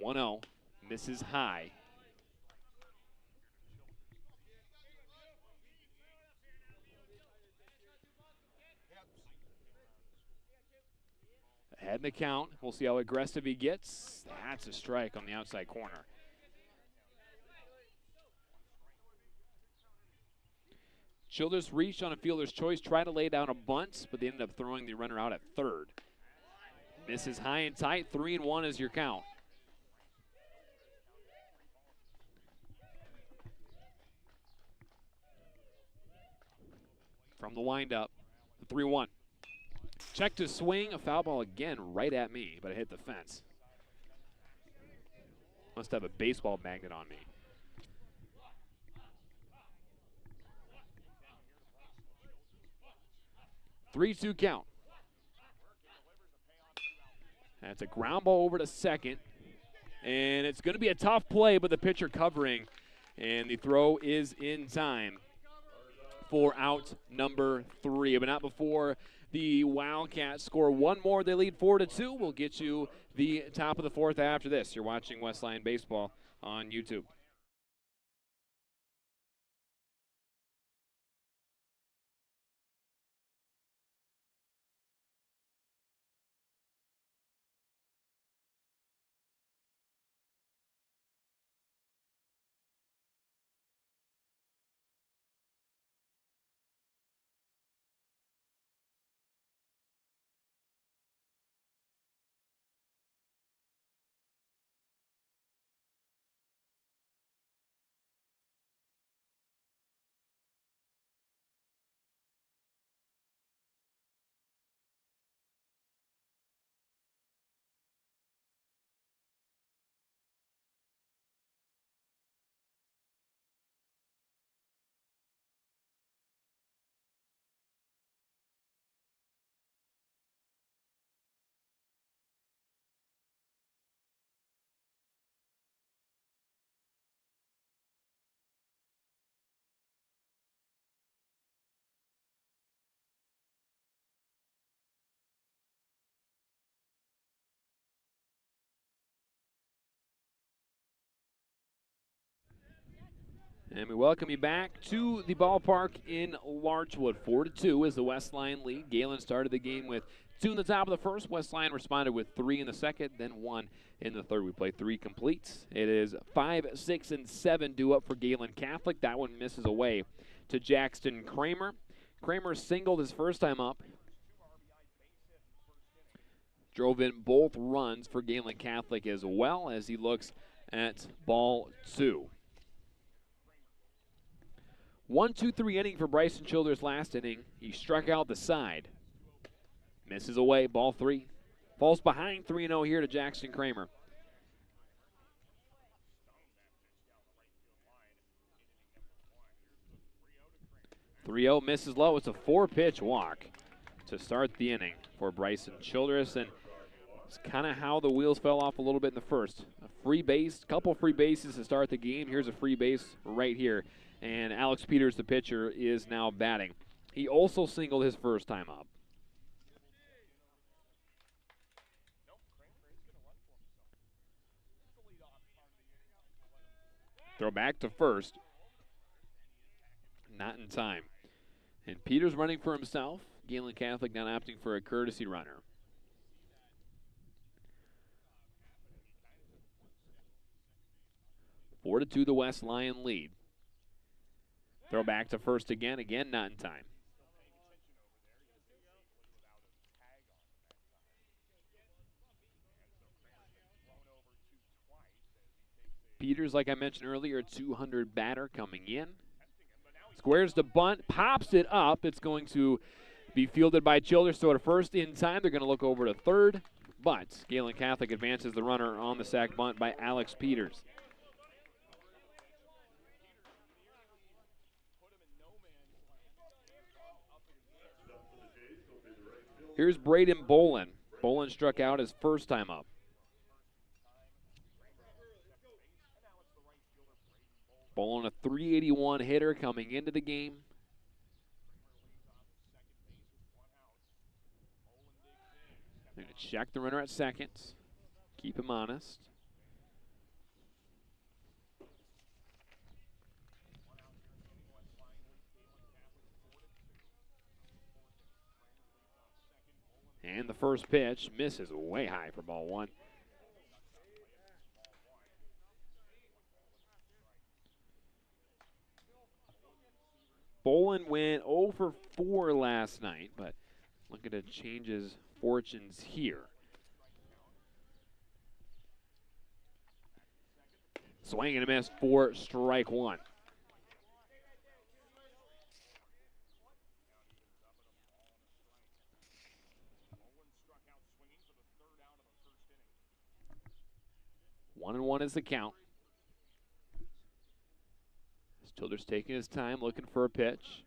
1-0, misses high. Ahead in the count. We'll see how aggressive he gets. That's a strike on the outside corner. Childress reached on a fielder's choice, tried to lay down a bunt, but they ended up throwing the runner out at third. Misses high and tight. 3-1 is your count. From the windup, the 3-1. Check to swing, a foul ball again right at me, but it hit the fence. Must have a baseball magnet on me. Three-two count. That's a ground ball over to second. And it's going to be a tough play, but the pitcher covering. And the throw is in time for out number 3. But not before the Wildcats score one more. They lead 4-2. We'll get you the top of the 4th after this. You're watching West Lyon Baseball on YouTube. And we welcome you back to the ballpark in Larchwood. 4-2 is the West Line lead. Gehlen started the game with 2 in the top of the first. West Line responded with 3 in the second, then 1 in the third. We played 3 completes. It is 5, 6, and 7 due up for Gehlen Catholic. That one misses away to Jackson Kramer. Kramer singled his first time up. Drove in both runs for Gehlen Catholic as well as he looks at ball 2. 1-2-3 inning for Bryson Childers last inning. He struck out the side. Misses away, ball 3. Falls behind 3-0 here to Jackson Kramer. 3-0 misses low. It's a 4-pitch walk to start the inning for Bryson Childress, and it's kind of how the wheels fell off a little bit in the first. A free base, couple free bases to start the game. Here's a free base right here, and Alex Peters, the pitcher, is now batting. He also singled his first time up. Throw back to first. Not in time. And Peters running for himself. Gehlen Catholic now opting for a courtesy runner. Four to 2, the West Lion lead. Throw back to first again not in time. Peters, like I mentioned earlier, a 200 batter coming in. Squares the bunt, pops it up. It's going to be fielded by Childers, so at first in time. They're going to look over to third, but Gehlen Catholic advances the runner on the sac bunt by Alex Peters. Here's Braden Bolin. Bolin struck out his first time up. Bolin, a 381 hitter coming into the game. They're going to check the runner at second. Keep him honest. And the first pitch misses way high for ball 1. Bolin went 0 for 4 last night, but looking to change his fortunes here. Swing and a miss for strike 1. One and one is the count. Childers taking his time, looking for a pitch.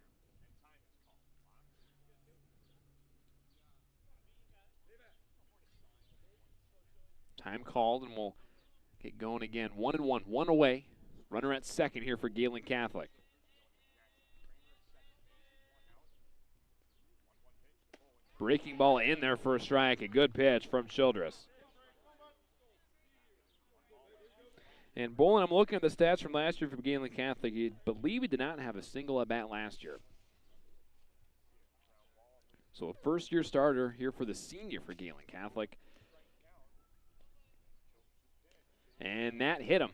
Time called, and we'll get going again. 1 and 1, 1 away. Runner at second here for Gehlen Catholic. Breaking ball in there for a strike. A good pitch from Childress. And Bolin, I'm looking at the stats from last year for Gehlen Catholic. I believe he did not have a single at-bat last year. So a first-year starter here for the senior for Gehlen Catholic. And that hit him.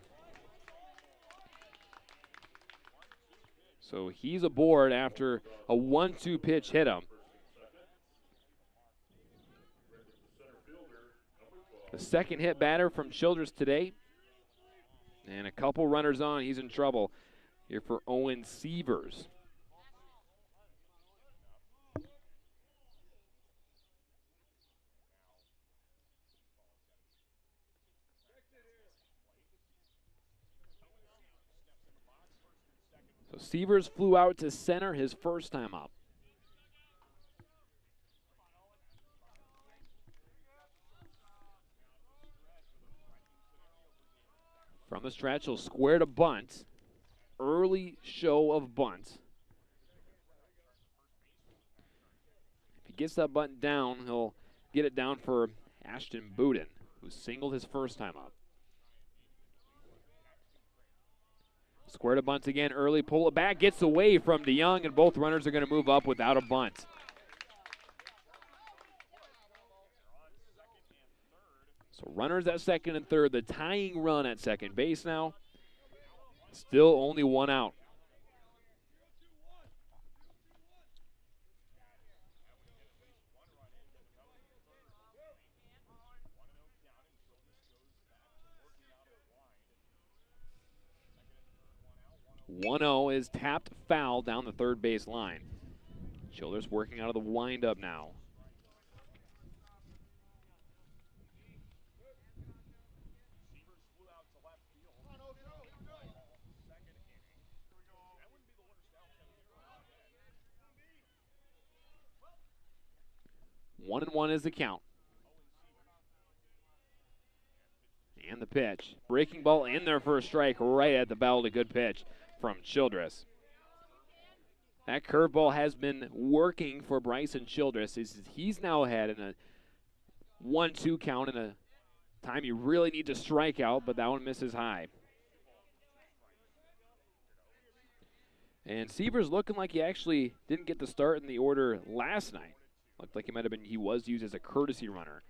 So he's aboard after a 1-2 pitch hit him. The second hit batter from Childress today. And a couple runners on, he's in trouble here for Owen Sievers. So Sievers flew out to center his first time up. From the stretch, he'll square to bunt. Early show of bunt. If he gets that bunt down, he'll get it down for Ashton Budin, who singled his first time up. Square to bunt again early, pull it back, gets away from DeYoung, and both runners are going to move up without a bunt. So runners at second and third, the tying run at second base now. Still only one out. One-0 is tapped foul down the third base line. Childress working out of the windup now. One and one is the count. And the pitch. Breaking ball in there for a strike right at the bell. A good pitch from Childress. That curveball has been working for Bryson Childress. He's now ahead in a 1-2 count in a time you really need to strike out, but that one misses high. And Seaver's looking like he actually didn't get the start in the order last night. Looked like he was used as a courtesy runner.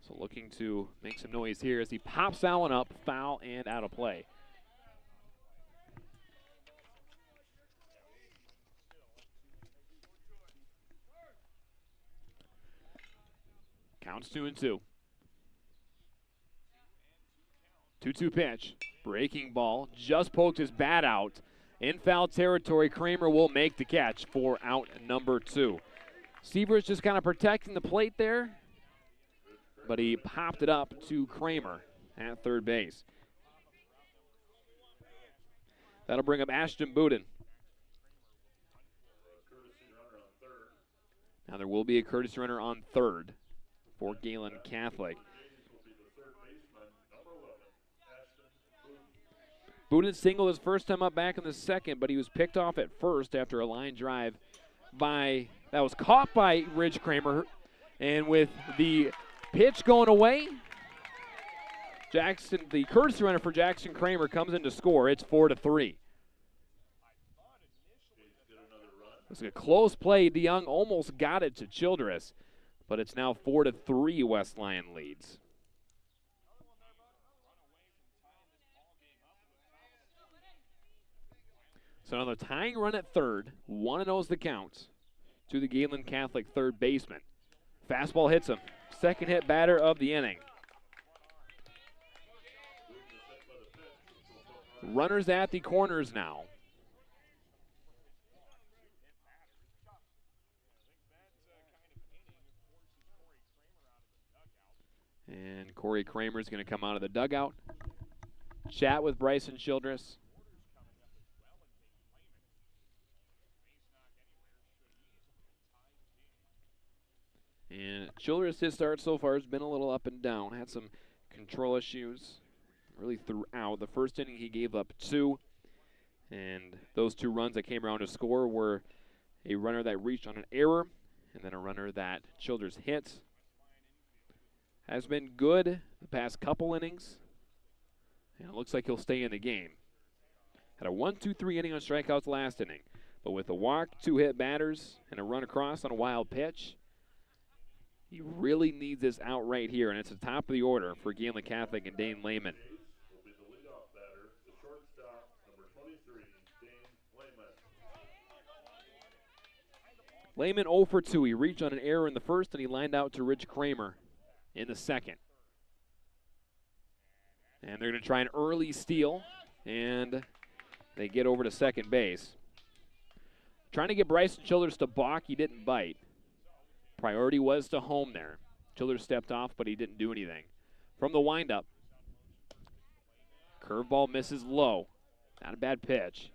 So looking to make some noise here as he pops that one up, foul and out of play. Counts 2-2. 2-2 pitch. Breaking ball. Just poked his bat out. In foul territory, Kramer will make the catch for out number 2. Seaver's just kind of protecting the plate there, but he popped it up to Kramer at third base. That'll bring up Ashton Budin. Now there will be a courtesy runner on third for Gehlen Catholic. Budin singled his first time up back in the second, but he was picked off at first after a line drive that was caught by Ridge Kramer. And with the pitch going away, the courtesy runner for Jackson Kramer comes in to score. It's 4-3. It was a close play. DeYoung almost got it to Childress, but it's now 4-3 West Lyon leads. So another tying run at third. 1-0 is the count to the Gehlen Catholic third baseman. Fastball hits him. Second hit batter of the inning. Runners at the corners now. And Corey Kramer is going to come out of the dugout. Chat with Bryson Childress. And Childress, his start so far has been a little up and down. Had some control issues really throughout. The first inning he gave up 2. And those 2 runs that came around to score were a runner that reached on an error and then a runner that Childress hit. Has been good the past couple innings. And it looks like he'll stay in the game. Had a 1-2-3 inning on strikeouts last inning. But with a walk, 2 hit batters, and a run across on a wild pitch, he really needs this out right here, and it's the top of the order for Gehlen Catholic and Dane Lehman. Lehman 0 for 2. He reached on an error in the first, and he lined out to Ridge Kramer in the second. And they're going to try an early steal, and they get over to second base. Trying to get Bryson Childress to balk. He didn't bite. Priority was to home there. Childress stepped off, but he didn't do anything. From the windup, curveball misses low. Not a bad pitch.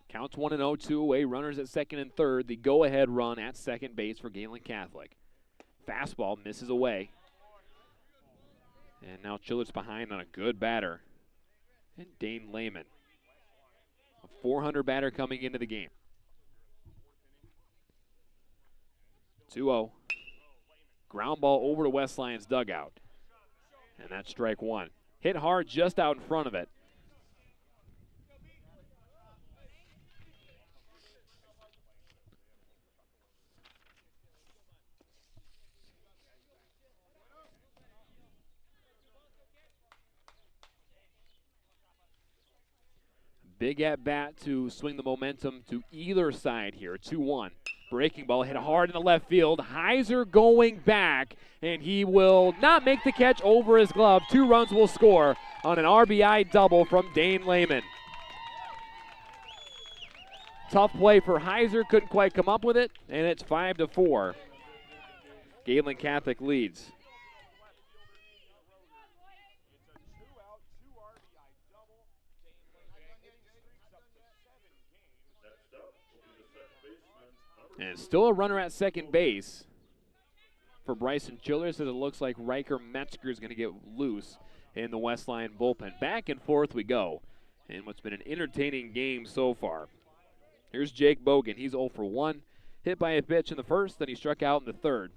Counts 1-0, 2 away. Runners at second and third. The go-ahead run at second base for Gehlen Catholic. Fastball misses away. And now Childress behind on a good batter. And Dane Lehman. A 400 batter coming into the game. 2-0. Ground ball over to West Lyon's dugout. And that's strike one. Hit hard just out in front of it. Big at bat to swing the momentum to either side here. 2-1. Breaking ball hit hard in the left field. Heiser going back, and he will not make the catch over his glove. 2 runs will score on an RBI double from Dane Lehman. Tough play for Heiser, couldn't quite come up with it, and it's 5-4. Gehlen Catholic leads. And still a runner at second base for Bryson Childress, as it looks like Riker Metzger is going to get loose in the West Lyon bullpen. Back and forth we go in what's been an entertaining game so far. Here's Jake Bogan. He's 0 for 1. Hit by a pitch in the first, then he struck out in the third.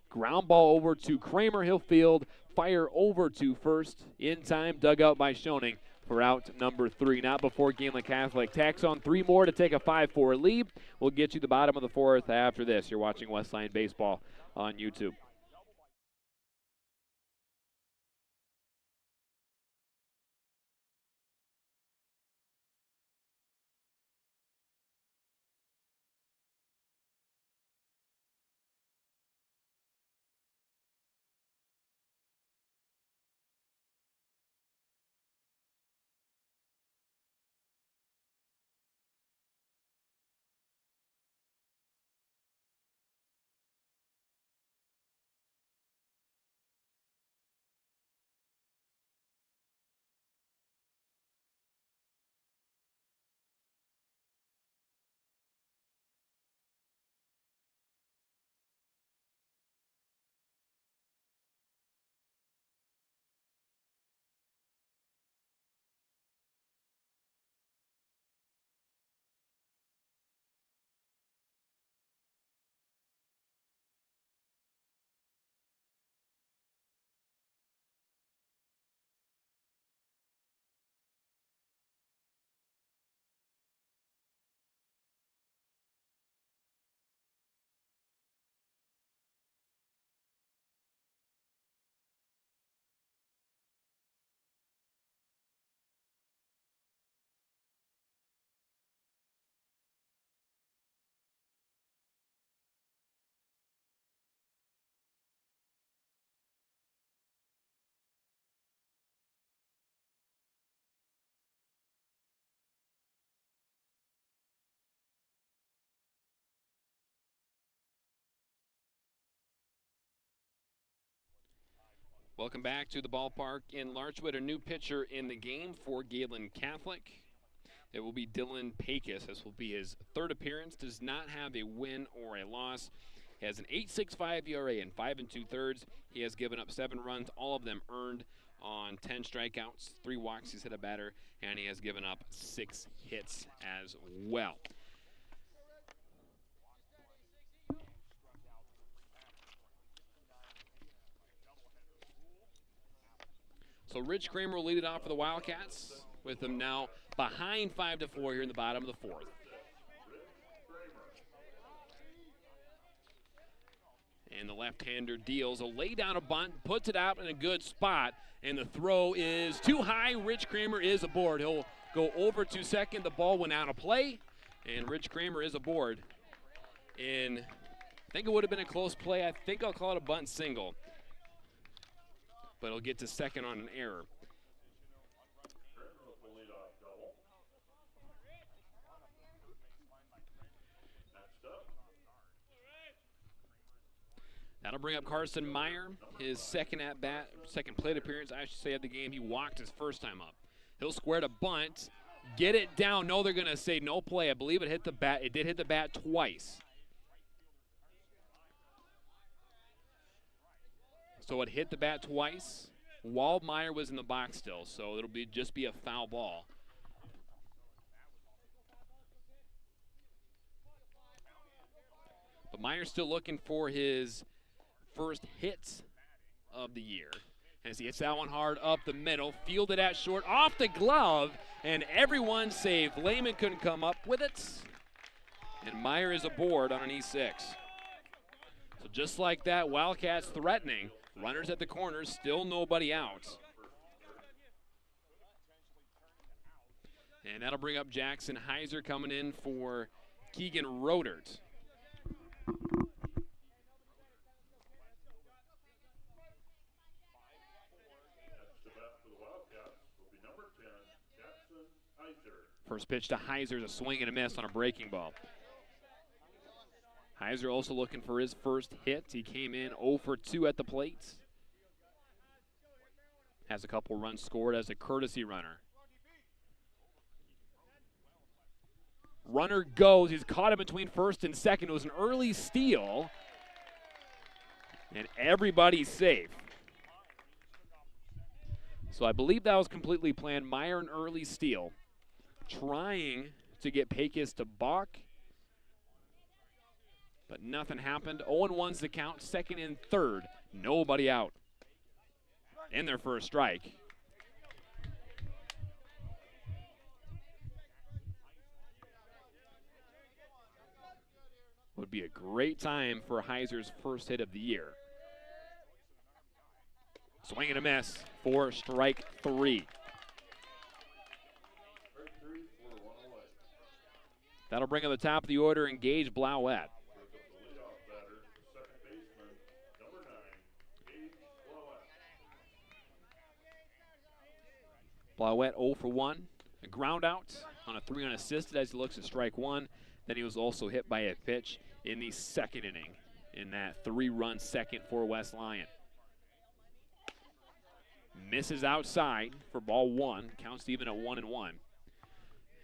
Ground ball over to Kramer. He'll field. Fire over to first. In time, dug out by Schoening for out number 3. Not before Gehlen Catholic tacks on 3 more to take a 5-4 lead. We'll get you the bottom of the 4th after this. You're watching West Lyon Baseball on YouTube. Welcome back to the ballpark in Larchwood. A new pitcher in the game for Gehlen Catholic. It will be Dylan Pecos. This will be his 3rd appearance. Does not have a win or a loss. He has an 8.65 ERA and 5 2/3. He has given up 7 runs, all of them earned on 10 strikeouts, 3 walks. He's hit a batter, and he has given up 6 hits as well. So Rich Kramer will lead it off for the Wildcats, with them now behind 5-4 here in the bottom of the 4th. And the left-hander deals a lay down a bunt, puts it out in a good spot, and the throw is too high. Rich Kramer is aboard. He'll go over to second. The ball went out of play, and Rich Kramer is aboard. I think it would have been a close play. I think I'll call it a bunt single, but he'll get to second on an error. That'll bring up Carson Meyer, his second at-bat, second plate appearance, I should say, of the game. He walked his first time up. He'll square to bunt, get it down. No, they're going to say no play. I believe it hit the bat. It did hit the bat twice. So it hit the bat twice. Waldmeyer was in the box still, so it'll just be a foul ball. But Meyer's still looking for his first hit of the year. As he hits that one hard up the middle, fielded at short, off the glove, and everyone safe. Lehman couldn't come up with it, and Meyer is aboard on an E6. So just like that, Wildcats threatening. Runners at the corners, still nobody out. And that'll bring up Jackson Heiser coming in for Keegan Rodert. First pitch to Heiser is a swing and a miss on a breaking ball. Heiser also looking for his first hit. He came in 0 for 2 at the plate. Has a couple runs scored as a courtesy runner. Runner goes. He's caught in between first and second. It was an early steal. And everybody's safe. So I believe that was completely planned. Meyer an early steal. Trying to get Pecos to balk. But nothing happened. 0-1's the count. Second and third. Nobody out. In their first strike. Would be a great time for Heiser's first hit of the year. Swing and a miss for strike 3. That'll bring up the top of the order and Gage Blauette. Blauette 0 for 1. A ground out on a 3 unassisted as he looks at strike 1. Then he was also hit by a pitch in the second inning in that 3-run second for West Lyon. Misses outside for ball 1. Counts even at 1-1.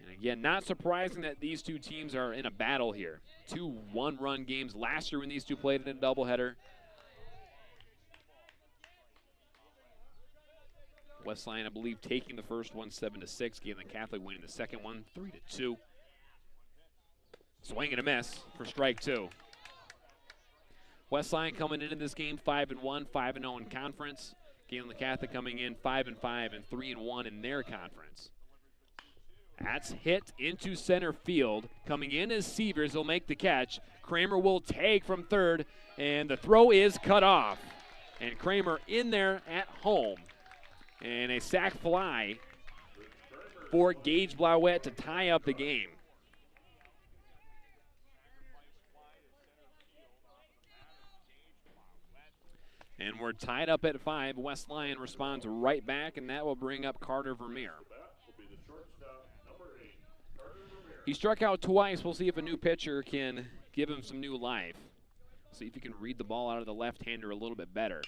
And again, not surprising that these two teams are in a battle here. 2 one-run games last year when these two played in a doubleheader. West Lyon, I believe, taking the first one 7-6. Gehlen Catholic winning the second one 3-2. Swing and a miss for strike 2. West Lyon coming into this game 5-1, 5-0 in conference. Gehlen Catholic coming in 5-5 and 3-1 in their conference. That's hit into center field. Coming in is Severs. He'll make the catch. Kramer will take from third, and the throw is cut off. And Kramer in there at home. And a sac fly for Gage Blauette to tie up the game. And we're tied up at 5. West Lyon responds right back, and that will bring up Carter Vermeer. He struck out twice. We'll see if a new pitcher can give him some new life. See if he can read the ball out of the left-hander a little bit better.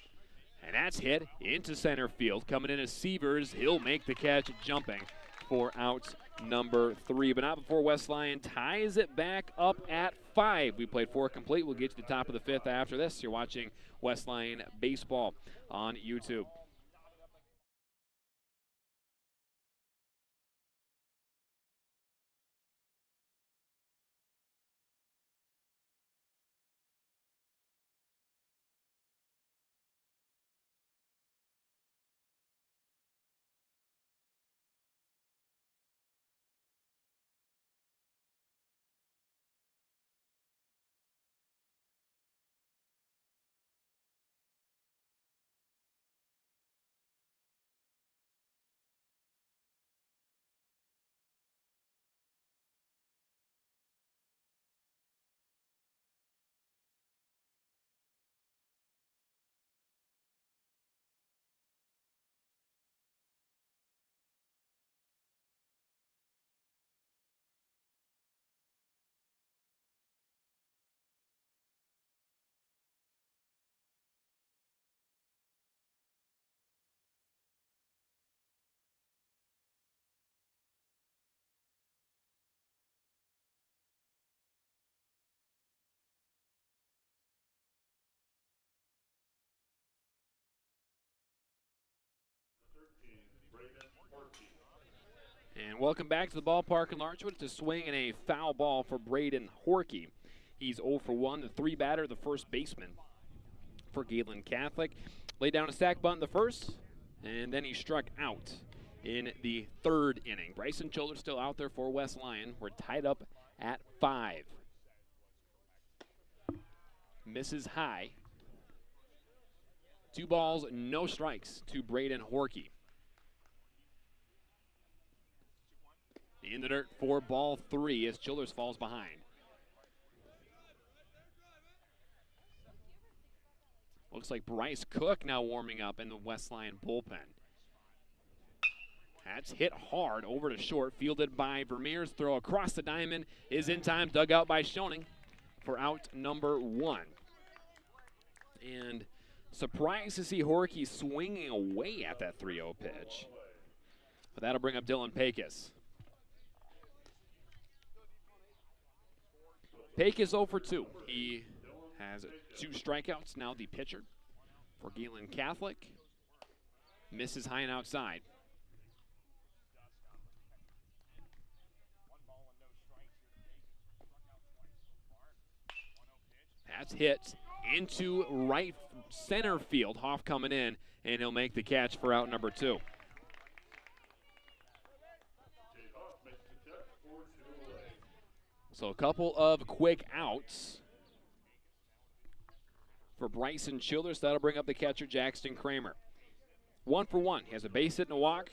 And that's hit into center field. Coming in as Severs. He'll make the catch, jumping for out number 3. But not before West Lyon ties it back up at 5. We played 4 complete. We'll get to the top of the 5th after this. You're watching West Lyon Baseball on YouTube. And welcome back to the ballpark in Larchwood. It's a swing and a foul ball for Braden Horkey. He's 0 for 1, the 3 batter, the first baseman for Gehlen Catholic. Laid down a sac bunt in the first, and then he struck out in the 3rd inning. Bryson Childers still out there for West Lyon. We're tied up at 5. Misses high. 2 balls, no strikes to Braden Horkey. In the dirt for ball 3 as Childers falls behind. Looks like Bryce Cook now warming up in the West Lyon bullpen. That's hit hard over to short, fielded by Vermeer's throw across the diamond is in time, dug out by Schoening for out number 1. And surprised to see Horkey swinging away at that 3-0 pitch. But that'll bring up Dylan Pecos. Pecos 0 for 2. He has 2 strikeouts, now the pitcher for Gehlen Catholic. Misses high and outside. That's hit into right center field. Hoff coming in, and he'll make the catch for out number 2. So a couple of quick outs for Bryson Childers. That'll bring up the catcher, Jackson Kramer. 1 for 1. He has a base hit and a walk.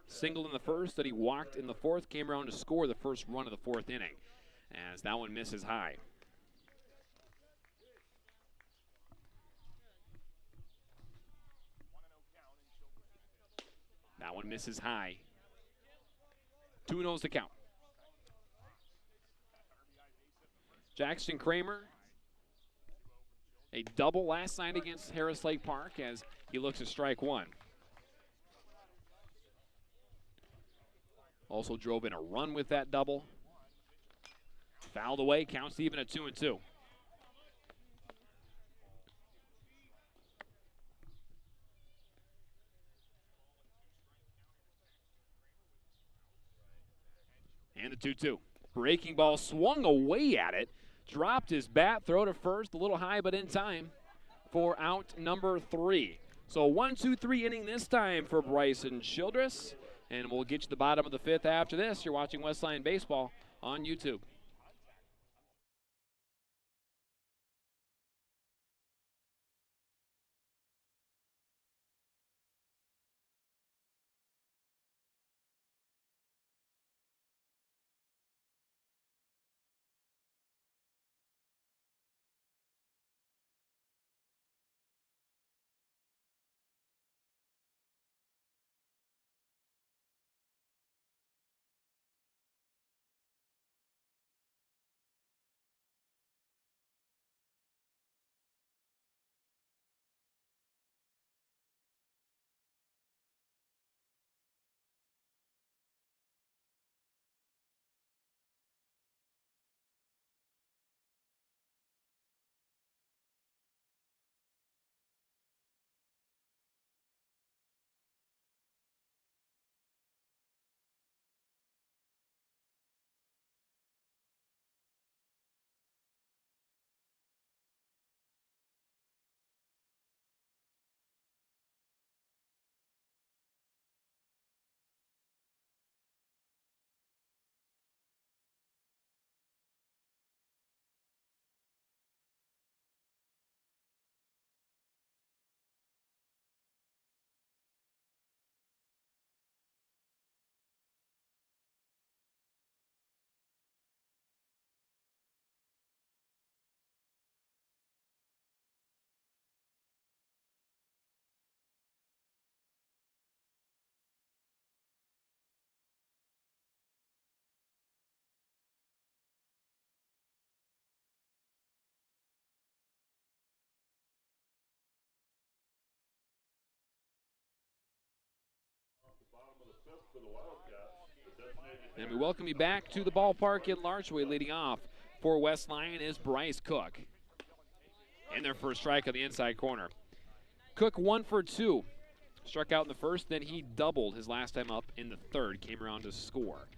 Singled in the first, that he walked in the 4th. Came around to score the first run of the 4th inning, as that one misses high. That one misses high. 2-0's the count. Jackson Kramer, a double last night against Harris Lake Park as he looks at strike 1. Also drove in a run with that double. Fouled away, counts even at 2-2. And the 2-2. Breaking ball, swung away at it. Dropped his bat, throw to first, a little high but in time for out number 3. So 1-2-3 inning this time for Bryson Childress. And we'll get you to the bottom of the 5th after this. You're watching West Lyon Baseball on YouTube. And we welcome you back to the ballpark in Larchway. Leading off for West Lyon is Bryce Cook. In their first strike on the inside corner. Cook 1 for 2. Struck out in the first, then he doubled his last time up in the 3rd. Came around to score.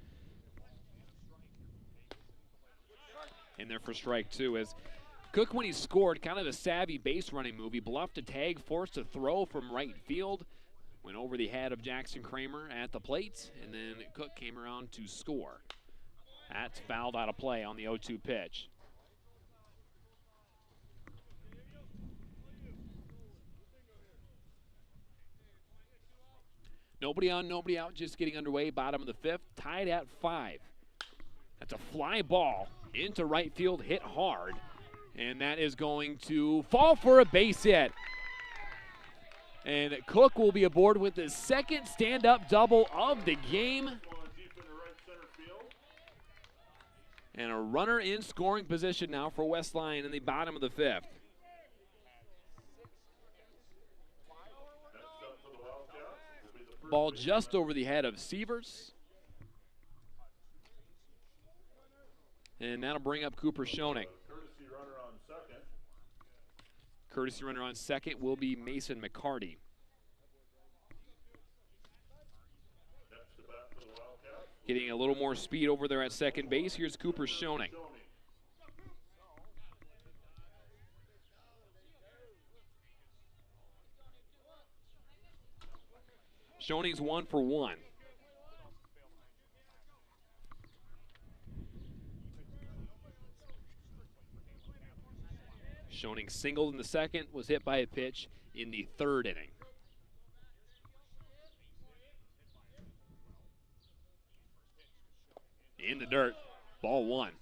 in there for strike two. As Cook, when he scored, kind of a savvy base running move. He bluffed a tag, forced a throw from right field, went over the head of Jackson Kramer at the plate, and then Cook came around to score. That's fouled out of play on the 0-2 pitch. Nobody on, nobody out, just getting underway, bottom of the fifth, tied at 5. That's a fly ball into right field, hit hard, and that is going to fall for a base hit. And Cook will be aboard with his second stand-up double of the game. And a runner in scoring position now for Westline in the bottom of the fifth. Ball just over the head of Sievers. And that'll bring up Cooper Schoening. Courtesy runner on second will be Mason McCarty. Getting a little more speed over there at second base. Here's Cooper Schoening. Schoening's 1 for 1. Schoening singled in the second, was hit by a pitch in the third inning. In the dirt, ball 1.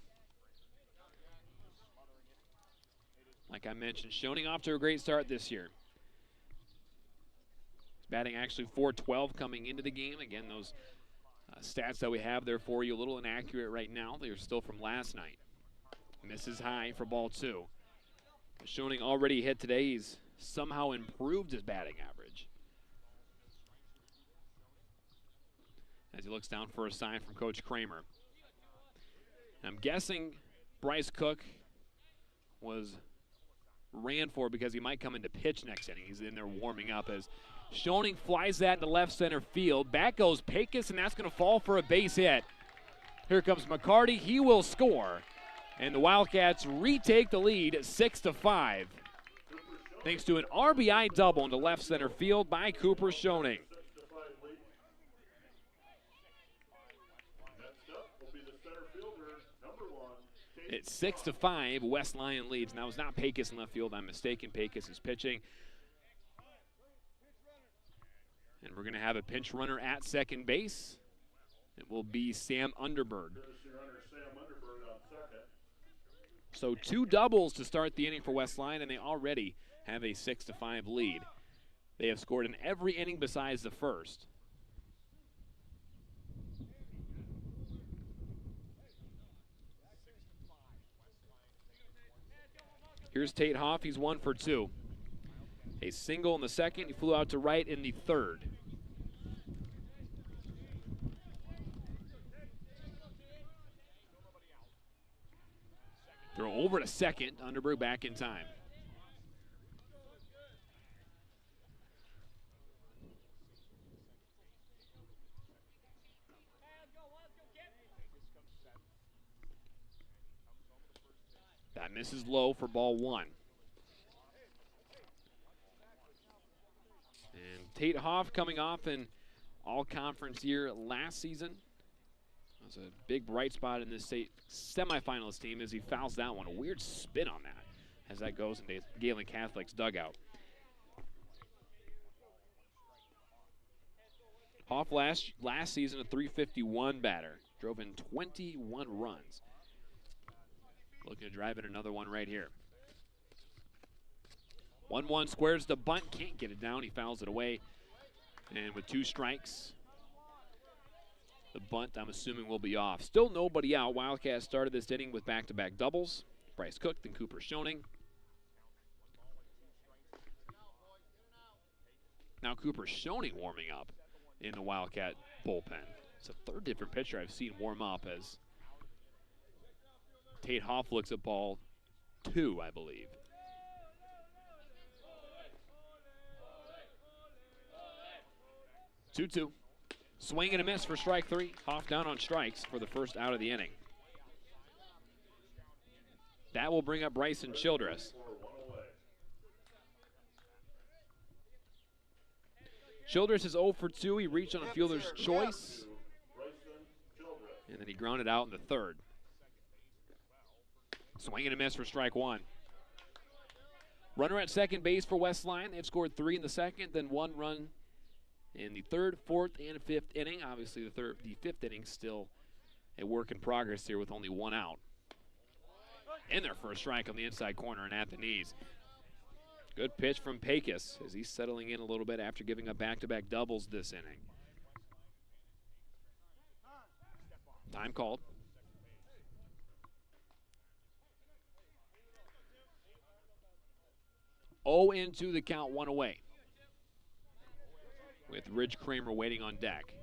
Like I mentioned, Schoening off to a great start this year. Batting actually .412 coming into the game. Again, those stats that we have there for you, a little inaccurate right now. They are still from last night. Misses high for ball 2. Schoening already hit today. He's somehow improved his batting average. As he looks down for a sign from Coach Kramer. I'm guessing Bryce Cook ran for because he might come into pitch next inning. He's in there warming up as Schoening flies that into left center field. Back goes Pecos, and that's going to fall for a base hit. Here comes McCarty. He will score. And the Wildcats retake the lead 6-5. Thanks to an RBI double into left center field by Cooper Schoening. It's 6-5. West Lyon leads. Now it's not Pecos in left field. I'm mistaken. Pecos is pitching. And we're going to have a pinch runner at second base. It will be Sam Underberg. So 2 doubles to start the inning for West Lyon, and they already have a 6-5 lead. They have scored in every inning besides the first. Here's Tate Hoff. He's 1 for 2. A single in the second. He flew out to right in the third. Throw over to second. Underberg back in time. That misses low for ball 1. And Tate Hoff coming off an all-conference year last season. That was a big bright spot in this state semifinalist team as he fouls that one. A weird spin on that as that goes into Gehlen Catholic's dugout. Hoff last season a .351 batter. Drove in 21 runs. Looking to drive in another one right here. 1-1 squares the bunt. Can't get it down. He fouls it away. And with 2 strikes, the bunt, I'm assuming, will be off. Still nobody out. Wildcats started this inning with back-to-back doubles. Bryce Cook, then Cooper Schoening. Now Cooper Schoening warming up in the Wildcat bullpen. It's the 3rd different pitcher I've seen warm up as Tate Hoff looks at ball 2, I believe. Two. Swing and a miss for strike 3. Hoff down on strikes for the first out of the inning. That will bring up Bryson Childress. Childress is 0 for 2. He reached on a fielder's choice. And then he grounded out in the third. Swing and a miss for strike one. Runner at second base for Westline. They've scored 3 in the second, then 1 run in the third, fourth, and fifth inning. Obviously, the fifth inning still a work in progress here with only 1 out. In there for a strike on the inside corner and at the knees. Good pitch from Pecos as he's settling in a little bit after giving up back-to-back doubles this inning. Time called. Oh, into the count, 1 away. With Ridge Kramer waiting on deck.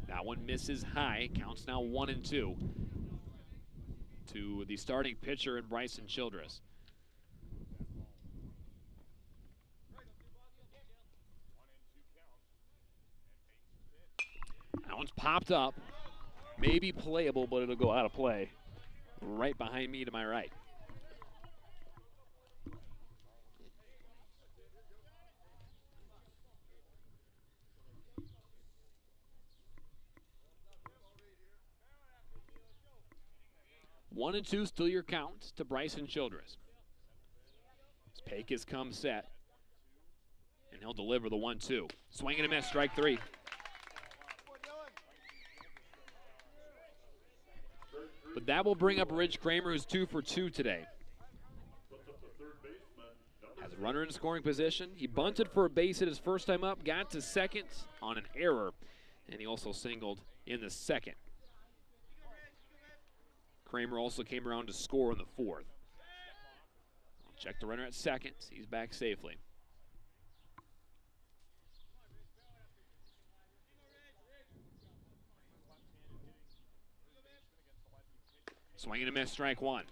That one misses high. Counts now 1-2 to the starting pitcher and Bryson Childress. That one's popped up. Maybe playable, but it'll go out of play. Right behind me to my right. One and two, still your count to Bryson Childress. As Pecos comes set, and he'll deliver the 1-2. Swing and a miss, strike 3. But that will bring up Ridge Kramer, who's 2 for 2 today. Has a runner in scoring position. He bunted for a base hit his first time up, got to second on an error, and he also singled in the second. Kramer also came around to score in the fourth. Check the runner at second. He's back safely. Swing and a miss, strike 1.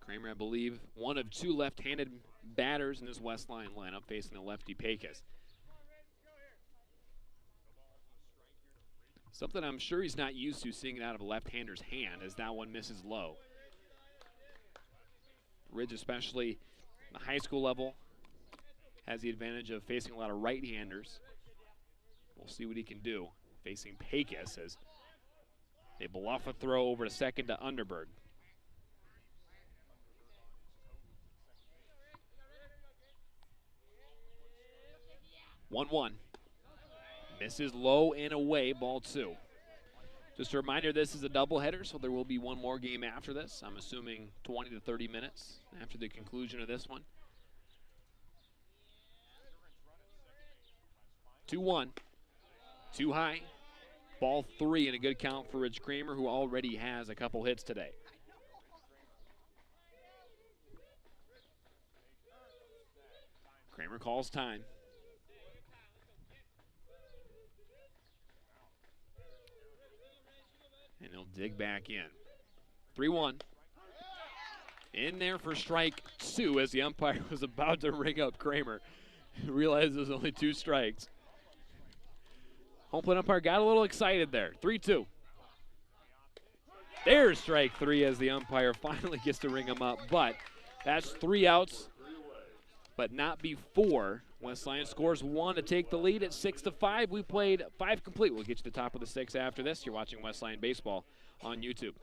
Kramer, I believe, one of 2 left-handed batters in this Westline lineup facing the lefty Pecos. Something I'm sure he's not used to, seeing it out of a left-hander's hand, as that one misses low. Ridge, especially the high school level, has the advantage of facing a lot of right-handers. We'll see what he can do facing Pecos as they bluff a throw over to second to Underberg. 1-1. Misses low and away, ball 2. Just a reminder, this is a doubleheader, so there will be one more game after this. I'm assuming 20 to 30 minutes after the conclusion of this one. 2-1. Too high. Ball 3 and a good count for Ridge Kramer, who already has a couple hits today. Kramer calls time. And he'll dig back in. 3-1. In there for strike 2 as the umpire was about to ring up Kramer. Realized there's only 2 strikes. Home plate umpire got a little excited there. 3-2. There's strike 3 as the umpire finally gets to ring him up. But that's 3 outs, but not before Westline scores 1 to take the lead at 6-5. We played 5 complete. We'll get you to the top of the 6 after this. You're watching Westline Baseball on YouTube.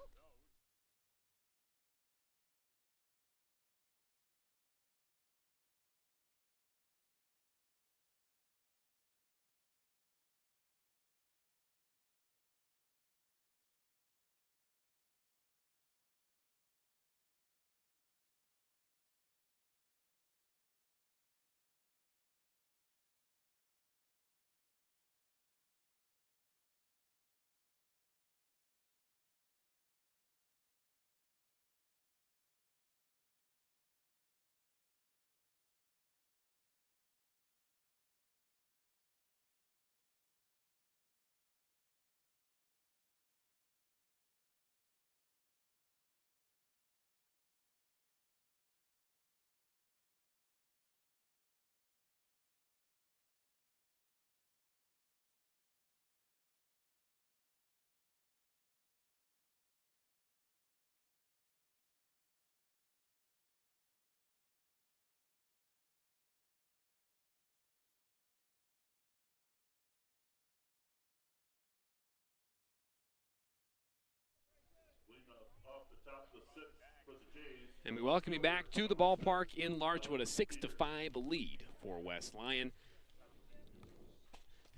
And we welcome you back to the ballpark in Larchwood, a 6-5 lead for West Lyon.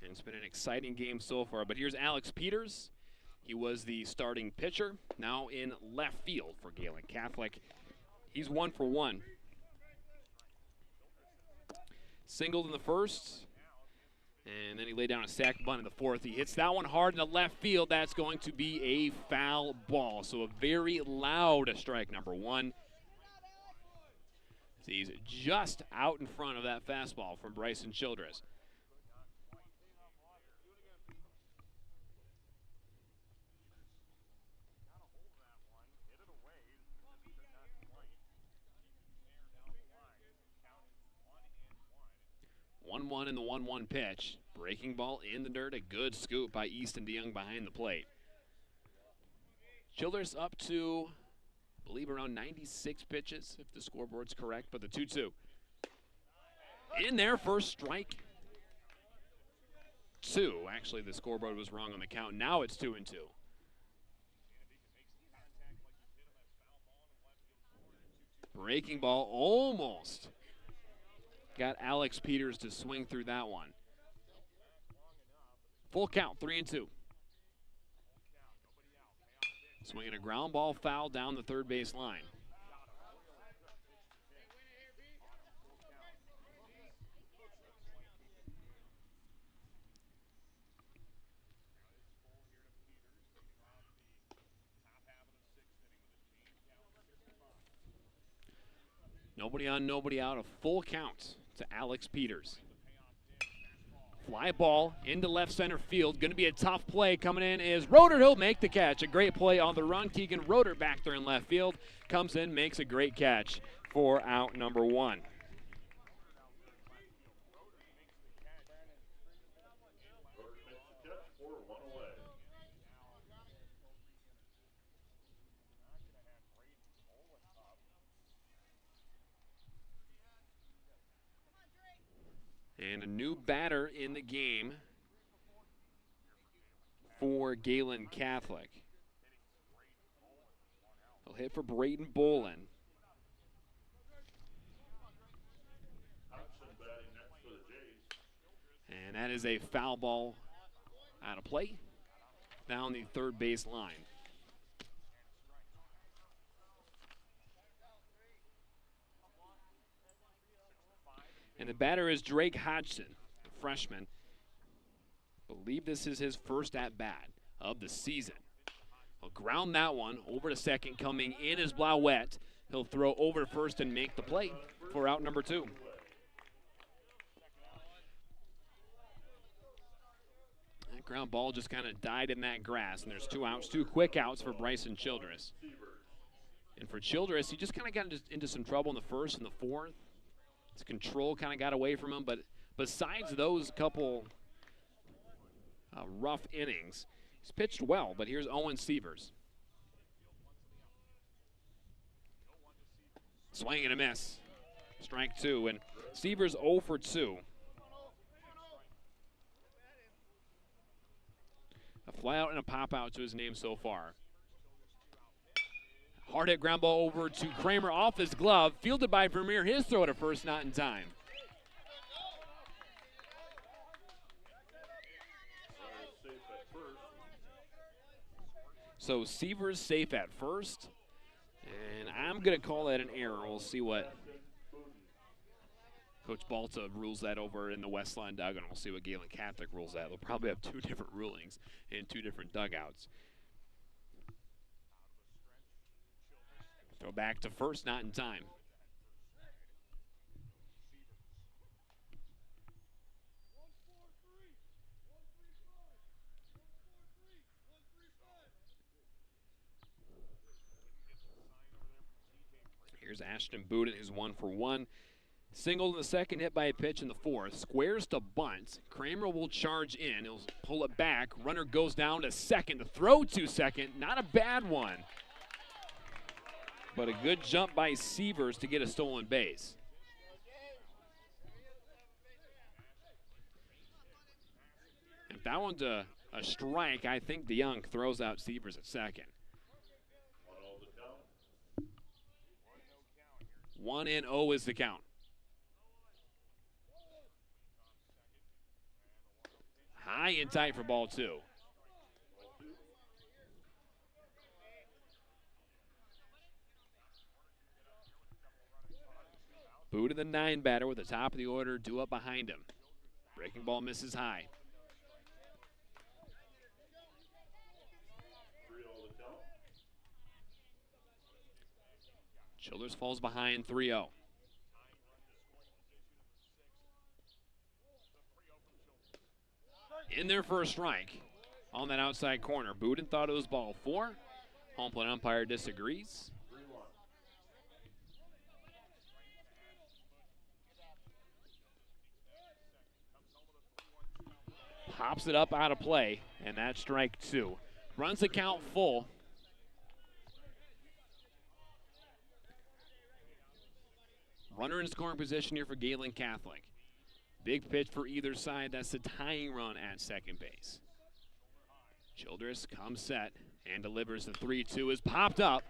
And it's been an exciting game so far, but here's Alex Peters. He was the starting pitcher, now in left field for Gehlen Catholic. He's 1 for 1. Singled in the first, and then he laid down a sac bunt in the fourth. He hits that one hard in the left field. That's going to be a foul ball. So a very loud strike number 1. He's just out in front of that fastball from Bryson Childress. One in the 1-1 pitch. Breaking ball in the dirt. A good scoop by Easton DeYoung behind the plate. Childress up to, I believe, around 96 pitches, if the scoreboard's correct, but the 2-2. In there, first strike. 2. Actually, the scoreboard was wrong on the count. Now it's 2-2. Breaking ball almost got Alex Peters to swing through that one. Full count, 3-2. Swinging a ground ball foul down the third base line. Nobody on, nobody out, a full count to Alex Peters. Fly ball into left center field. Going to be a tough play. Coming in is Roeder. He'll make the catch. A great play on the run. Keegan Roeder back there in left field. Comes in, makes a great catch for out number 1. And a new batter in the game for Gehlen Catholic. He'll hit for Braden Bolin. And that is a foul ball out of play down the third base line. And the batter is Drake Hodgson, freshman. Believe this is his first at-bat of the season. He'll ground that one over to second. Coming in is Blauette. He'll throw over to first and make the play for out number 2. That ground ball just kind of died in that grass, and there's 2 outs, 2 quick outs for Bryson Childress. And for Childress, he just kind of got into some trouble in the first and the fourth. His control kind of got away from him, but besides those couple rough innings, he's pitched well. But here's Owen Sievers. Swing and a miss. Strike 2, and Sievers 0 for 2. A fly out and a pop out to his name so far. Hard hit ground ball over to Kramer off his glove. Fielded by Vermeer. His throw to first, not in time. So Sievers safe at first. And I'm going to call that an error. We'll see what Coach Balta rules that over in the West Line dugout. We'll see what Gehlen Catholic rules that. They'll probably have 2 different rulings in 2 different dugouts. Throw back to first, not in time. Here's Ashton Buden, who's 1 for 1. Singled in the second, hit by a pitch in the fourth. Squares to bunt. Kramer will charge in. He'll pull it back. Runner goes down to second. The throw to second, not a bad one. But a good jump by Sievers to get a stolen base. If that one's a strike, I think DeYoung throws out Sievers at second. 1-0 is the count. High and tight for ball 2. Boo to the 9 batter with the top of the order due up behind him. Breaking ball misses high. Childers falls behind 3-0. In there for a strike on that outside corner. Booten thought it was ball 4. Home plate umpire disagrees. Pops it up out of play, and that's strike 2. Runs the count full. Runner in scoring position here for Gehlen Catholic. Big pitch for either side. That's the tying run at second base. Childress comes set and delivers. The 3-2 is popped up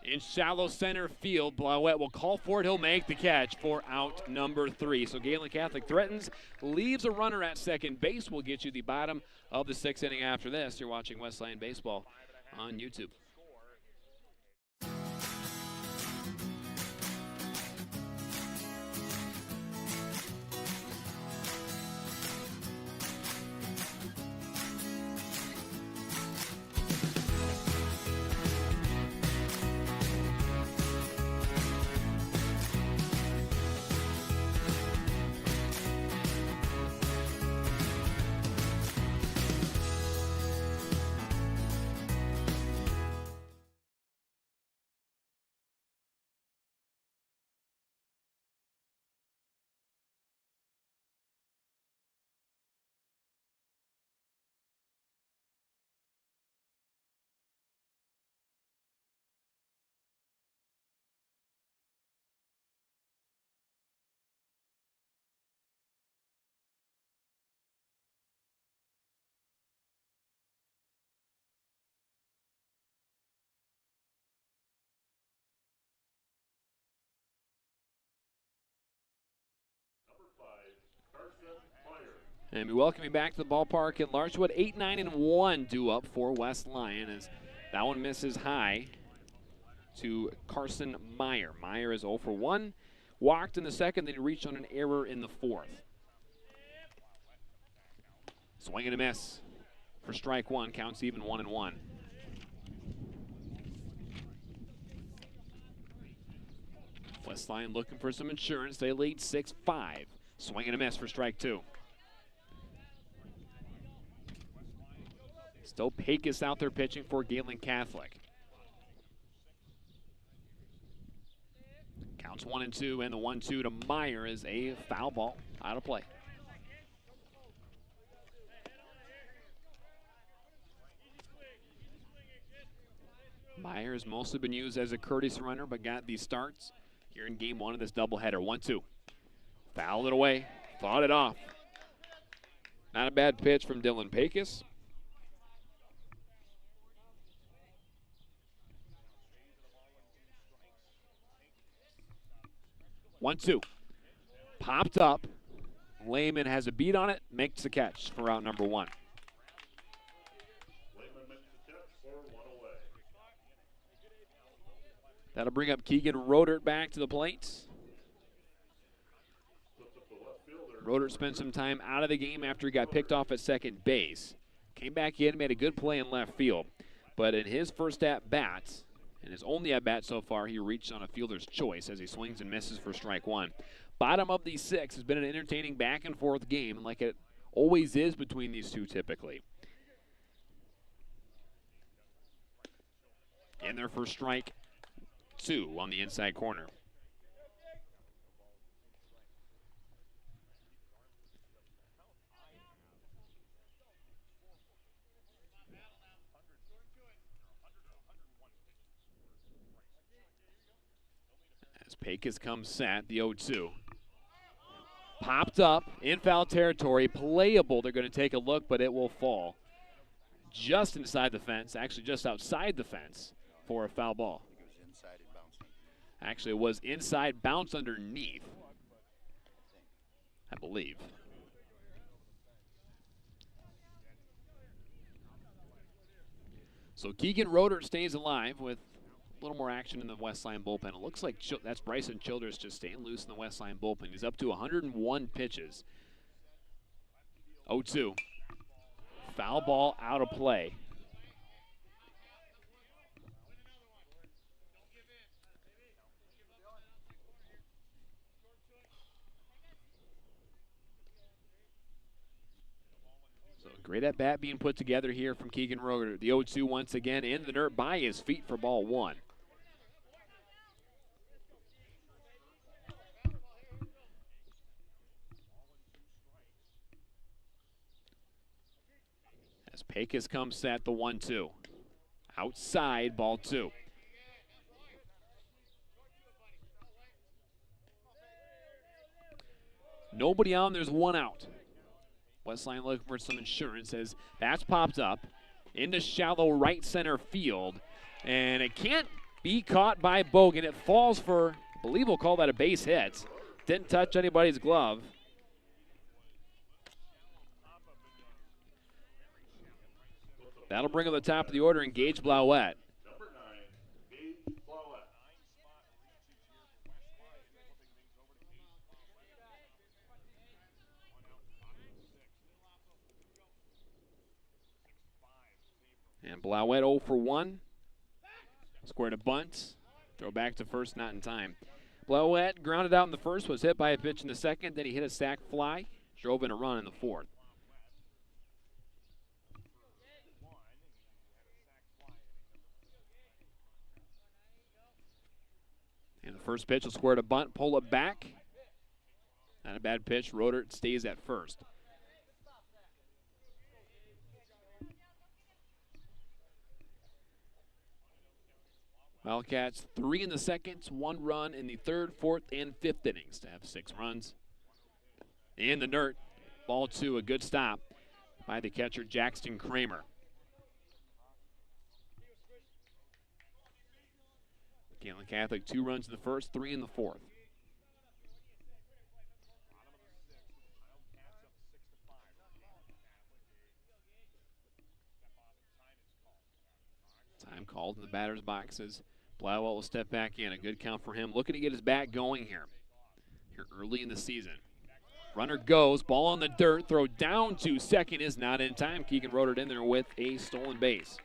in shallow center field. Blauette will call for it. He'll make the catch for out number 3. So Gehlen Catholic threatens, leaves a runner at second base. We'll get you the bottom of the 6th inning after this. You're watching Westline Baseball on YouTube. And we welcome you back to the ballpark in Larchwood. 8-9-1 due up for West Lyon as that one misses high to Carson Meyer. Meyer is 0 for 1. Walked in the second, then he reached on an error in the 4th. Swing and a miss for strike 1. Counts even 1-1. West Lyon looking for some insurance. They lead 6-5. Swing and a miss for strike 2. Still Pecos out there pitching for Gehlen Catholic. Counts 1-2, and the 1-2 to Meyer is a foul ball out of play. Meyer has mostly been used as a courtesy runner, but got these starts here in game 1 of this doubleheader. 1-2. Fouled it away, fought it off. Not a bad pitch from Dylan Pecos. One, two. Popped up. Lehman has a beat on it, makes the catch for out number 1. That'll bring up Keegan Rodert back to the plate. Rodert spent some time out of the game after he got picked off at second base. Came back in, made a good play in left field. But in his first at-bat, and his only at-bat so far, he reached on a fielder's choice as he swings and misses for strike 1. Bottom of the 6 has been an entertaining back-and-forth game, like it always is between these two typically. In there for strike 2 on the inside corner. As Pecos comes set, the 0-2. Popped up in foul territory, playable. They're going to take a look, but it will fall just inside the fence, actually just outside the fence for a foul ball. Actually, it was inside, bounced underneath, I believe. So Keegan Roeder stays alive with a little more action in the West Line bullpen. It looks like that's Bryson Childress just staying loose in the West Line bullpen. He's up to 101 pitches. 0-2. Foul ball out of play. So great at bat being put together here from Keegan Roeder. The 0-2 once again in the dirt by his feet for ball one. As Pecos comes set, the 1-2. Outside, ball two. Nobody on, there's one out. Westline looking for some insurance as that's popped up into shallow right center field. And it can't be caught by Bogan. It falls for, I believe we'll call that a base hit. Didn't touch anybody's glove. That'll bring up the top of the order and Gage Blauette. Number 9, Gage Blauette. And Blauette 0 for 1. Squared a bunt. Throw back to first, not in time. Blauette grounded out in the first, was hit by a pitch in the second, then he hit a sac fly, drove in a run in the fourth. And the first pitch will square to bunt, pull it back. Not a bad pitch. Roeder stays at first. Wildcats 3 in the second, 1 run in the third, fourth, and fifth innings to have 6 runs. In the dirt, ball 2, a good stop by the catcher Jackson Kramer. Gehlen Catholic 2 runs in the first, 3 in the fourth. Time called in the batter's boxes. Blauwell will step back in. A good count for him. Looking to get his bat going here early in the season. Runner goes. Ball on the dirt. Throw down to second is not in time. Keegan Roeder in there with a stolen base.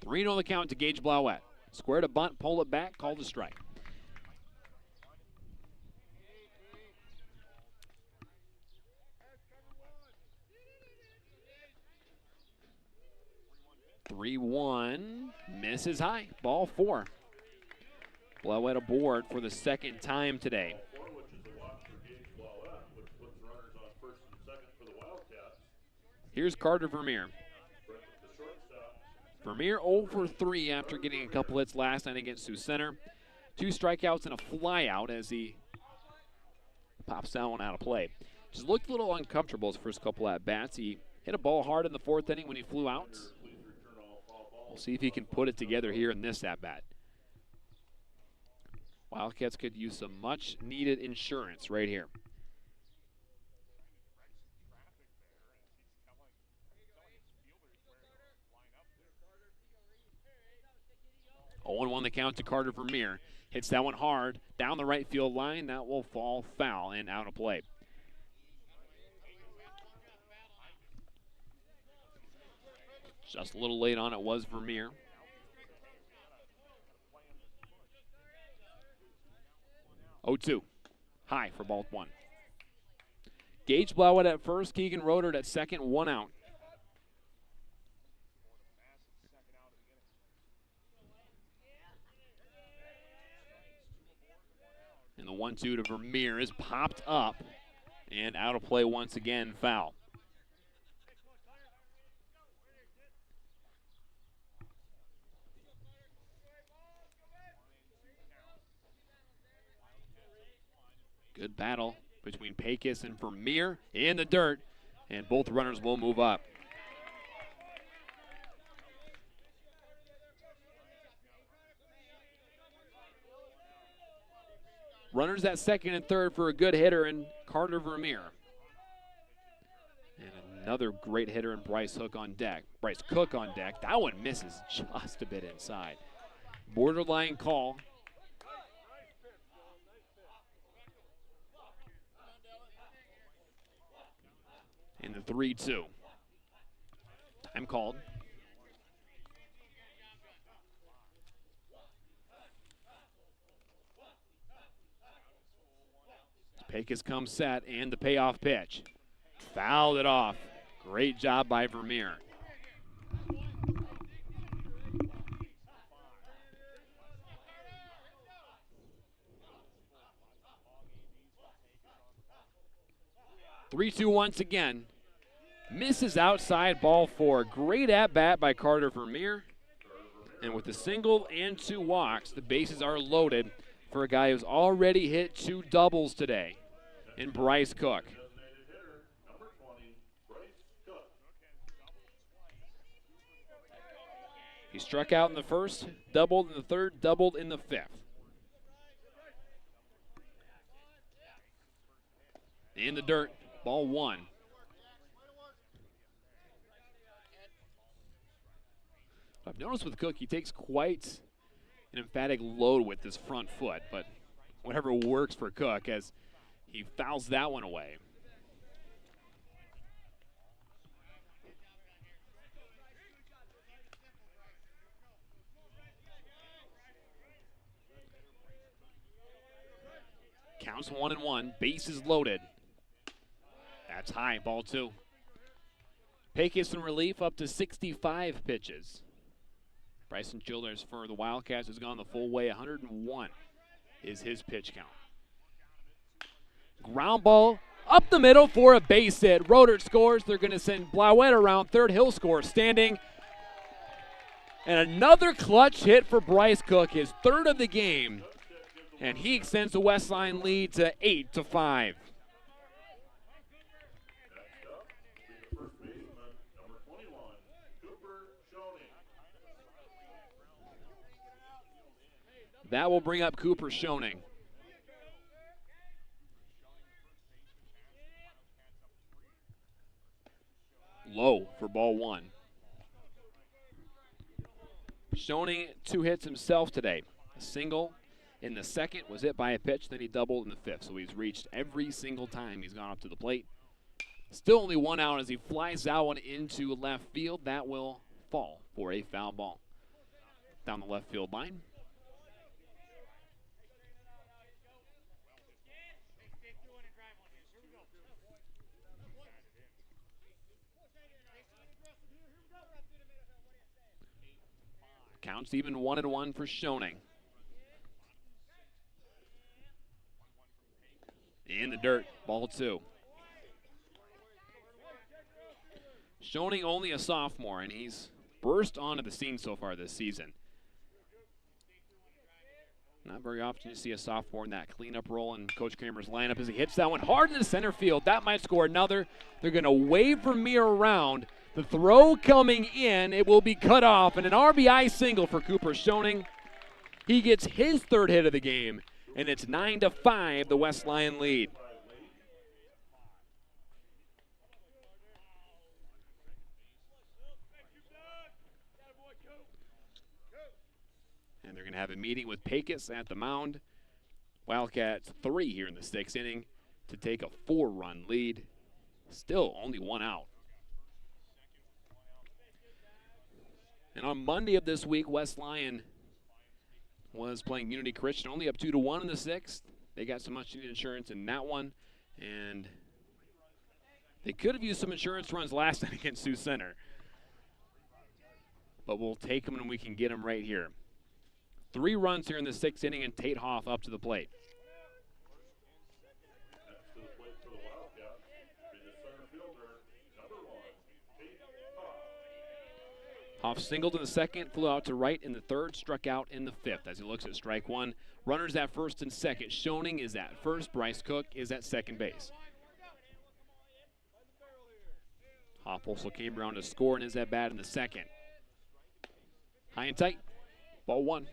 Three on the count to Gage Blauette. Square to bunt, pull it back, call the strike. Three-one, misses high, ball 4. Blauette aboard for the second time today. Which is a walk for Gage Blauette, which puts runners on first and second for the Wildcats. Here's Carter Vermeer. The shortstop. Vermeer 0 for 3 after getting a couple hits last night against Sioux Center. 2 strikeouts and a flyout as he pops that one out of play. Just looked a little uncomfortable his first couple at-bats. He hit a ball hard in the fourth inning when he flew out. We'll see if he can put it together here in this at-bat. Wildcats could use some much-needed insurance right here. Oh, 0-1 the count to Carter Vermeer. Hits that one hard down the right field line. That will fall foul and out of play. Just a little late on it was Vermeer. Oh, 2. High for ball 1. Gage Blauette at first, Keegan Roeder at second, 1 out. And the 1-2 to Vermeer is popped up and out of play once again, foul. Good battle between Pecos and Vermeer in the dirt, and both runners will move up. Runners at second and third for a good hitter in Carter Vermeer. And another great hitter in Bryce Cook on deck. That one misses just a bit inside. Borderline call. And the 3-2. Time called. Pecos comes set, and the payoff pitch. Fouled it off. Great job by Vermeer. Three-two once again. Misses outside, ball four. Great at-bat by Carter Vermeer. And with a single and 2 walks, the bases are loaded for a guy who's already hit 2 doubles today in Bryce Cook. He struck out in the first, doubled in the third, doubled in the fifth. In the dirt, ball 1. I've noticed with Cook, he takes quite an emphatic load with his front foot, but whatever works for Cook as he fouls that one away. Counts 1-1, bases loaded. That's high, ball 2. Pecos in relief up to 65 pitches. Bryson Childers for the Wildcats has gone the full way. 101 is his pitch count. Ground ball up the middle for a base hit. Roeder scores. They're going to send Blauett around third. He'll score standing. And another clutch hit for Bryce Cook, his third of the game. And he extends the Westline lead to 8-5. That will bring up Cooper Schoening. Low for ball 1. Schoening 2 hits himself today. A single in the second was hit by a pitch, then he doubled in the fifth. So he's reached every single time he's gone up to the plate. Still only 1 out as he flies that one into left field. That will fall for a foul ball. Down the left field line. Counts even 1-1 for Schoening. In the dirt, ball 2. Schoening only a sophomore, and he's burst onto the scene so far this season. Not very often you see a sophomore in that cleanup role in Coach Kramer's lineup as he hits that one hard into center field. That might score another. They're going to wave Vermeer around. The throw coming in, it will be cut off, and an RBI single for Cooper Schoening. He gets his 3rd hit of the game, and it's 9-5, the West Lion lead. And they're going to have a meeting with Pecos at the mound. Wildcats 3 here in the 6th inning to take a 4-run lead. Still only 1 out. And on Monday of this week, West Lion was playing Unity Christian, only up 2-1 in the 6th. They got some much-needed insurance in that one, and they could have used some insurance runs last night against Sioux Center. But we'll take them and we can get them right here. 3 runs here in the 6th inning, and Tate Hoff up to the plate. Hoff singled in the second, flew out to right in the third, struck out in the fifth as he looks at strike one. Runners at first and second. Schoening is at first. Bryce Cook is at second base. Hoff also came around to score and is at bat in the second. High and tight. Ball one.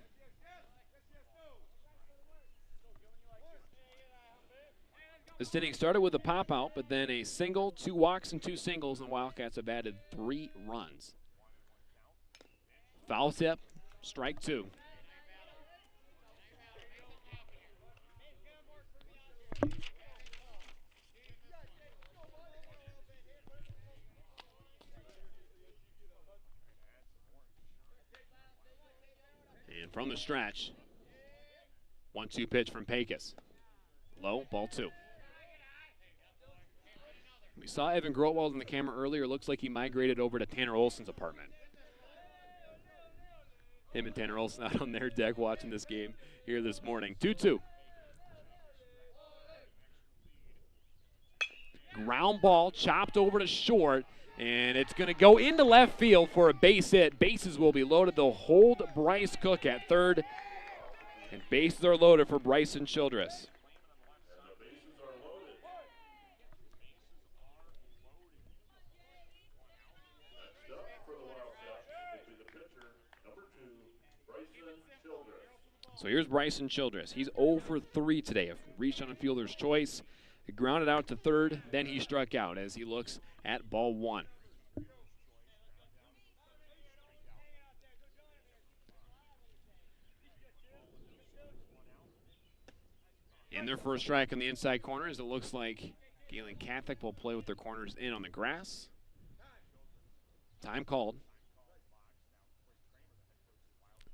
This inning started with a pop out, but then a single, 2 walks, and 2 singles, and Wildcats have added 3 runs. Foul tip, strike 2. And from the stretch, 1-2 pitch from Pecos. Low, ball 2. We saw Evan Grotwald in the camera earlier. Looks like he migrated over to Tanner Olson's apartment. Him and Tanner Olson out on their deck watching this game here this morning. 2-2. Ground ball chopped over to short, and it's going to go into left field for a base hit. Bases will be loaded. They'll hold Bryce Cook at third, and bases are loaded for Bryson Childress. So here's Bryson Childress. He's 0 for 3 today. Reached on a fielder's choice. He grounded out to third, then he struck out as he looks at ball 1. In their first strike on the inside corners, it looks like Gehlen Catholic will play with their corners in on the grass. Time called.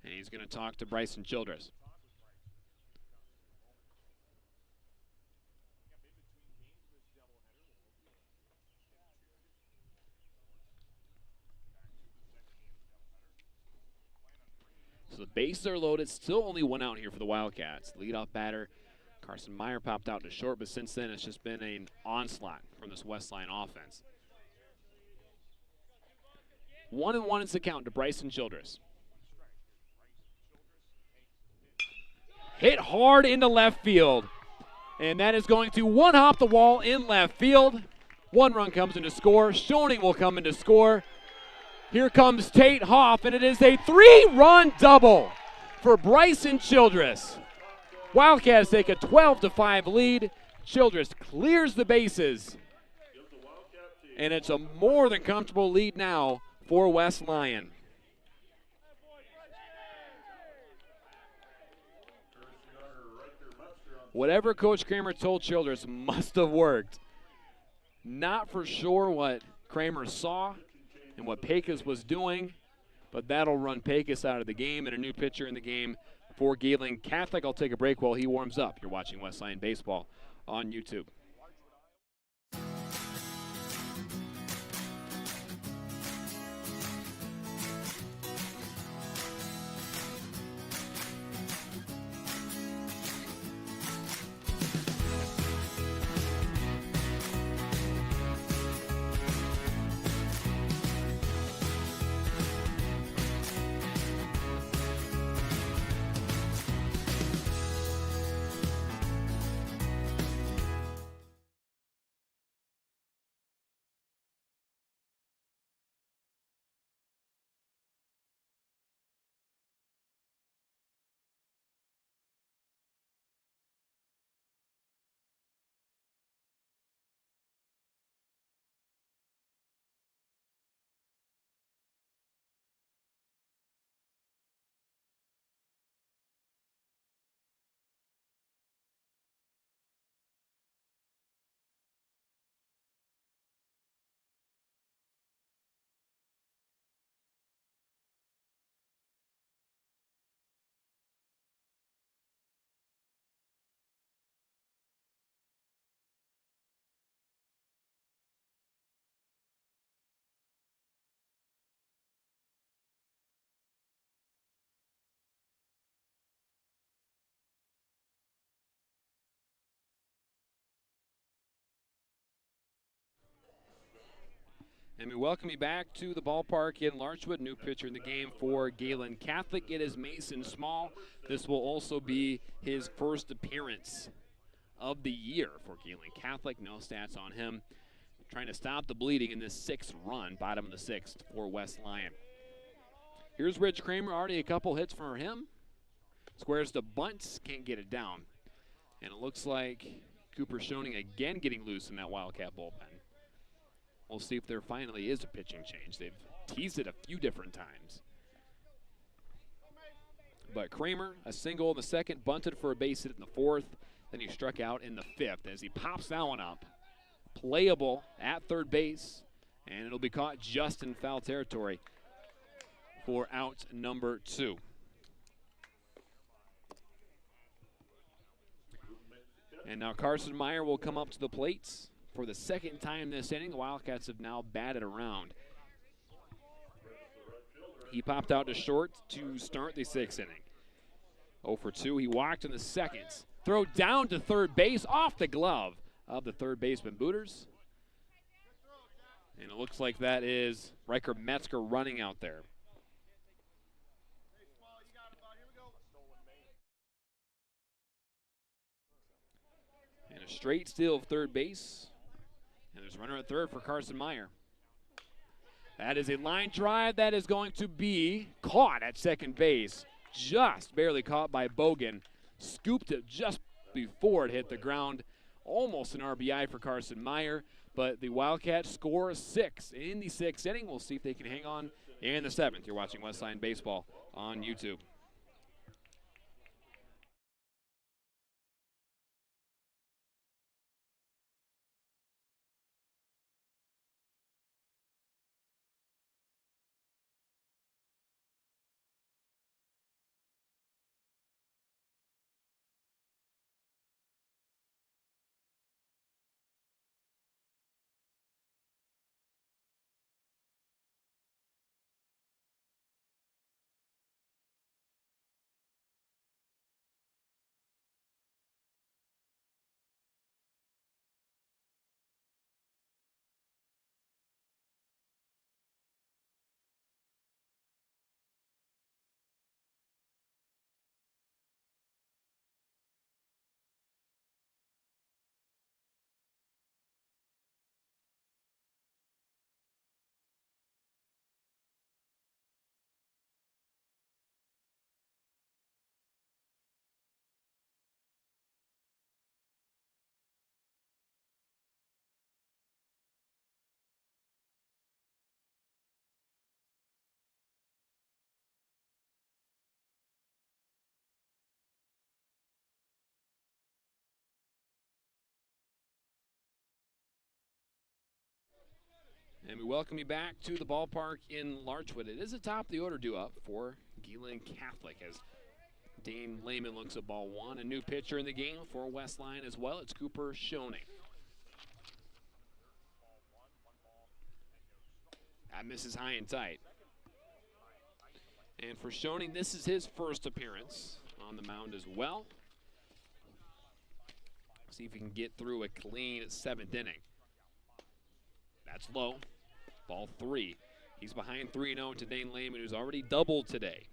And he's going to talk to Bryson Childress. So the bases are loaded. Still only 1 out here for the Wildcats. Leadoff batter Carson Meyer popped out to short, but since then it's just been an onslaught from this Westline offense. 1-1 is the count to Bryson Childress. Hit hard into left field. And that is going to one hop the wall in left field. 1 run comes in to score. Schoening will come in to score. Here comes Tate Hoff, and it is a 3-run double for Bryson Childress. Wildcats take a 12-5 lead. Childress clears the bases. And it's a more than comfortable lead now for West Lyon. Whatever Coach Kramer told Childress must have worked. Not for sure what Kramer saw and what Pecos was doing, but that'll run Pecos out of the game, and a new pitcher in the game for Gehlen Catholic. I'll take a break while he warms up. You're watching West Lyon Baseball on YouTube. And we welcome you back to the ballpark in Larchwood. New pitcher in the game for Gehlen Catholic. It is Mason Small. This will also be his first appearance of the year for Gehlen Catholic. No stats on him. Trying to stop the bleeding in this 6th run, bottom of the 6th for West Lyon. Here's Rich Kramer, already a couple hits for him. Squares to bunts, can't get it down. And it looks like Cooper Schoening again getting loose in that Wildcat bullpen. We'll see if there finally is a pitching change. They've teased it a few different times. But Kramer, a single in the 2nd, bunted for a base hit in the 4th. Then he struck out in the 5th as he pops that one up. Playable at 3rd base, and it'll be caught just in foul territory for out number 2. And now Carson Meyer will come up to the plate for the 2nd time this inning. The Wildcats have now batted around. He popped out to short to start the 6th inning. 0 for 2. He walked in the 2nd. Throw down to 3rd base off the glove of the 3rd baseman Booters. And it looks like that is Riker Metzger running out there. And a straight steal of 3rd base. And there's a runner at 3rd for Carson Meyer. That is a line drive that is going to be caught at 2nd base. Just barely caught by Bogan. Scooped it just before it hit the ground. Almost an RBI for Carson Meyer, but the Wildcats score 6 in the 6th inning. We'll see if they can hang on in the 7th. You're watching West Lyon Baseball on YouTube. And we welcome you back to the ballpark in Larchwood. It is a top of the order due up for Gehlen Catholic as Dane Lehman looks at ball 1. A new pitcher in the game for West Lyon as well. It's Cooper Schoening. That misses high and tight. And for Schoening, this is his first appearance on the mound as well. See if he can get through a clean 7th inning. That's low. Ball 3. He's behind 3-0 to Dane Lehman, who's already doubled today.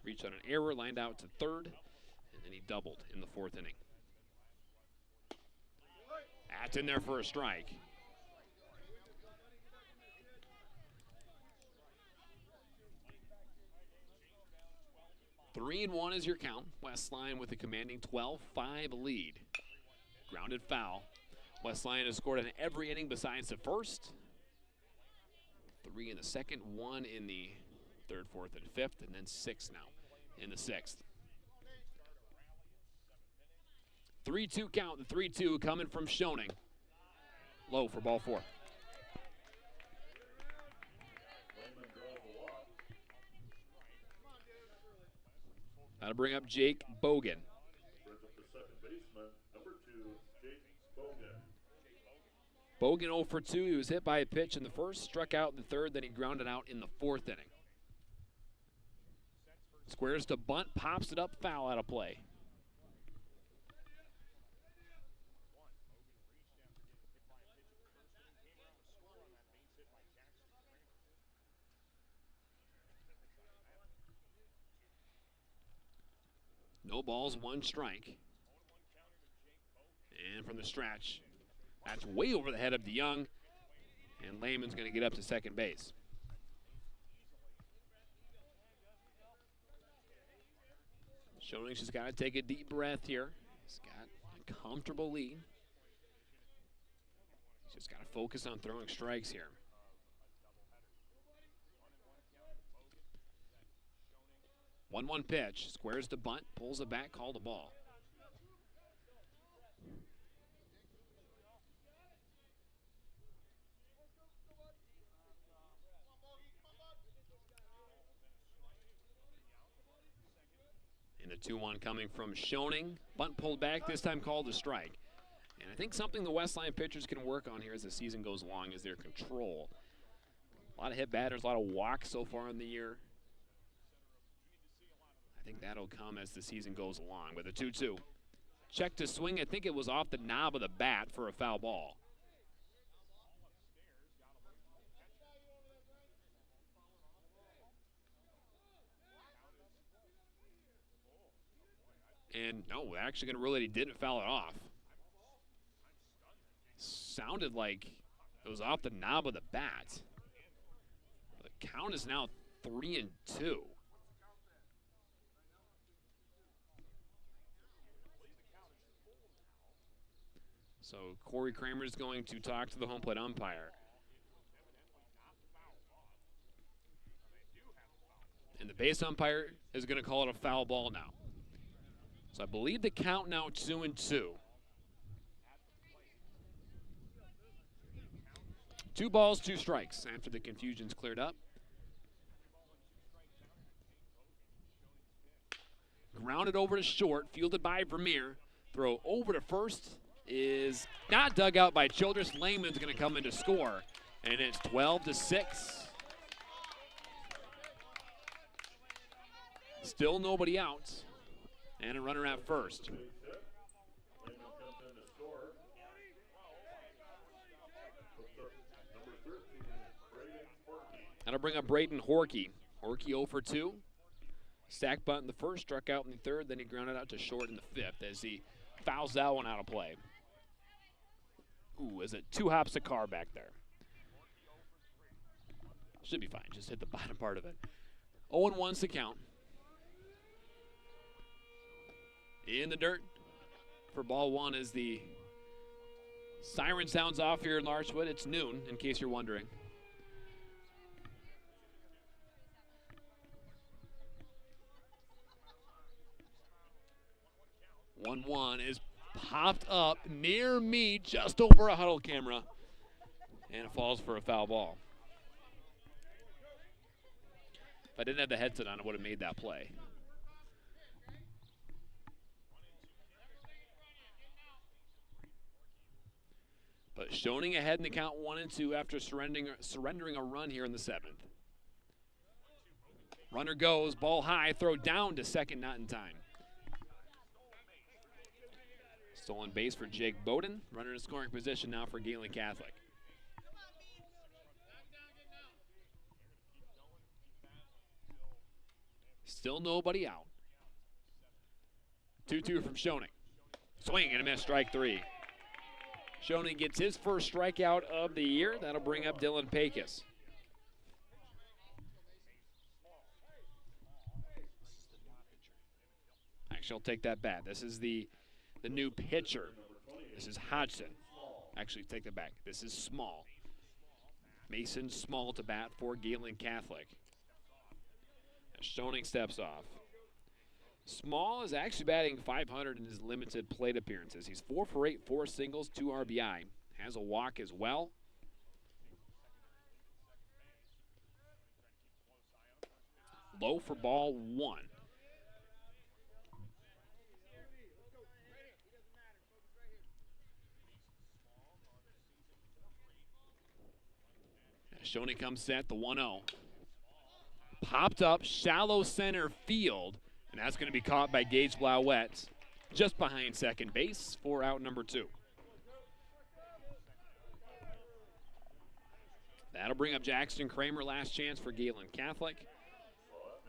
Reached on an error, lined out to 3rd, and then he doubled in the 4th inning. That's in there for a strike. Three and 1 is your count. West Lyon with a commanding 12-5 lead. Grounded foul. West Lyon has scored in every inning besides the 1st. 3 in the 2nd, 1 in the 3rd, 4th, and 5th, and then 6 now in the 6th. 3-2 count, the 3-2 coming from Schoening. Low for ball 4. That'll bring up Jake Bogan. Brings up the 2nd baseman, number 2, Jake Bogan. Bogan 0 for 2. He was hit by a pitch in the 1st, struck out in the 3rd, then he grounded out in the 4th inning. Squares to bunt, pops it up, foul out of play. No balls, 1 strike. And from the stretch, that's way over the head of DeYoung. And Lehman's going to get up to second base. Schoening's just got to take a deep breath here. He's got a comfortable lead. He's just got to focus on throwing strikes here. 1-1 pitch, squares the bunt, pulls it back, called a ball. And the 2-1 coming from Schoening. Bunt pulled back, this time called a strike. And I think something the West Line pitchers can work on here as the season goes along is their control. A lot of hit batters, a lot of walks so far in the year. I think that'll come as the season goes along with a 2-2. Check to swing. I think it was off the knob of the bat for a foul ball. And no, actually going to rule that he didn't foul it off. Sounded like it was off the knob of the bat. The count is now 3-2. So Corey Kramer is going to talk to the home plate umpire. And the base umpire is going to call it a foul ball now. So I believe the count now 2-2. 2 balls, 2 strikes after the confusion's cleared up. Grounded over to short, fielded by Vermeer. Throw over to first is not dug out by Childress. Lehman's going to come in to score, and it's 12-6. Still nobody out, and a runner at first. That'll bring up Braden Horkey. Horkey 0 for 2. Stack bunt in the first, struck out in the third, then he grounded out to short in the fifth as he fouls that one out of play. Ooh, is it 2 hops a car back there? Should be fine, just hit the bottom part of it. 0-1's the count. In the dirt for ball 1 as the siren sounds off here in Larchwood. It's noon, in case you're wondering. One is popped up near me, just over a huddle camera, and it falls for a foul ball. If I didn't have the headset on, I would have made that play. But Schoening ahead in the count 1-2 after surrendering a run here in the 7th. Runner goes, ball high, throw down to second, not in time. Stolen base for Jake Bowden. Runner in scoring position now for Gehlen Catholic. Still nobody out. 2-2 from Schoening. Swing and a miss, strike 3. Schoening gets his first strikeout of the year. That'll bring up Dylan Pecos. Actually, I'll take that back. This is the new pitcher. This is Hodgson. Actually, take that back. This is Small. Mason Small to bat for Gehlen Catholic. As Schoening steps off. Small is actually batting .500 in his limited plate appearances. He's 4 for 8, 4 singles, 2 RBI. Has a walk as well. Low for ball 1. Schoening comes set, the 1-0. Popped up, shallow center field, and that's going to be caught by Gage Blauette just behind second base for out number 2. That'll bring up Jackson Kramer, last chance for Gehlen Catholic.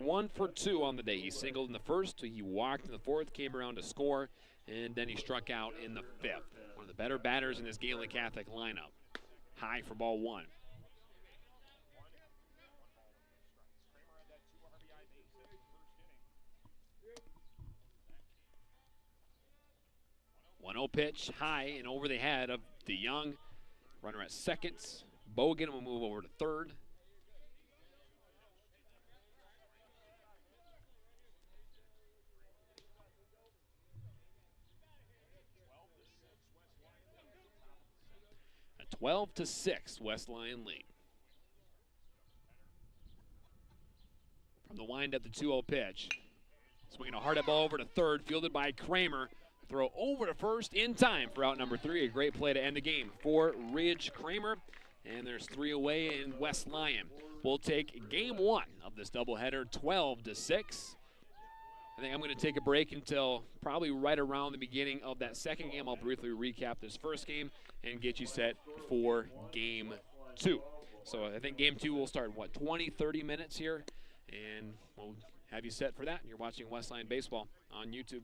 1 for 2 on the day. He singled in the first, he walked in the fourth, came around to score, and then he struck out in the fifth. One of the better batters in this Gehlen Catholic lineup. High for ball 1. One-zero pitch, high and over the head of DeYoung. Runner at second. Bogan will move over to third. A 12-6 West Lyon lead. From the windup, the 2-0 pitch. Swinging a hard hit ball over to third, fielded by Kramer. Throw over to first in time for out number 3. A great play to end the game for Ridge Kramer. And there's 3 away in West Lyon. We'll take game 1 of this doubleheader, 12-6. I think I'm going to take a break until probably right around the beginning of that second game. I'll briefly recap this first game and get you set for game 2. So I think game 2 will start, what, 20, 30 minutes here? And we'll have you set for that. You're watching West Lyon Baseball on YouTube.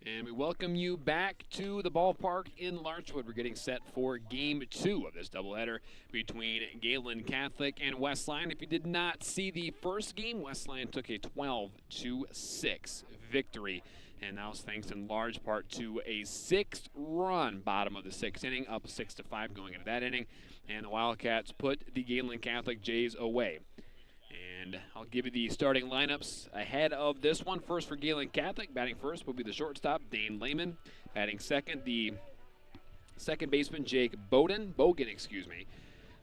And we welcome you back to the ballpark in Larchwood. We're getting set for Game 2 of this doubleheader between Gehlen Catholic and West Lyon. If you did not see the first game, West Lyon took a 12-6 victory. And that was thanks in large part to a 6-run bottom of the 6th inning, up 6-5 going into that inning. And the Wildcats put the Gehlen Catholic Jays away. And I'll give you the starting lineups ahead of this one. First for Gehlen Catholic, batting first will be the shortstop, Dane Lehman. Batting second, the second baseman, Jake Bogan.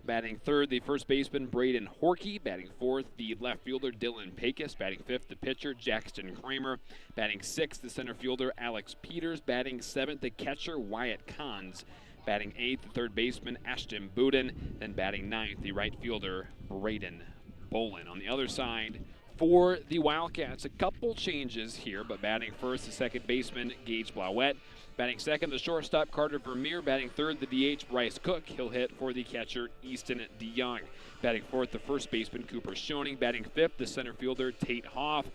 Batting third, the first baseman, Braden Horkey. Batting fourth, the left fielder, Dylan Pecos. Batting fifth, the pitcher, Jackson Kramer. Batting sixth, the center fielder, Alex Peters. Batting seventh, the catcher, Wyatt Kahns. Batting eighth, the third baseman, Ashton Budin. Then batting ninth, the right fielder, Braden Bolin. On the other side, for the Wildcats, a couple changes here, but batting first, the second baseman, Gage Blauette. Batting second, the shortstop, Carter Vermeer. Batting third, the DH, Bryce Cook. He'll hit for the catcher, Easton DeYoung. Batting fourth, the first baseman, Cooper Schoening. Batting fifth, the center fielder, Tate Hoff.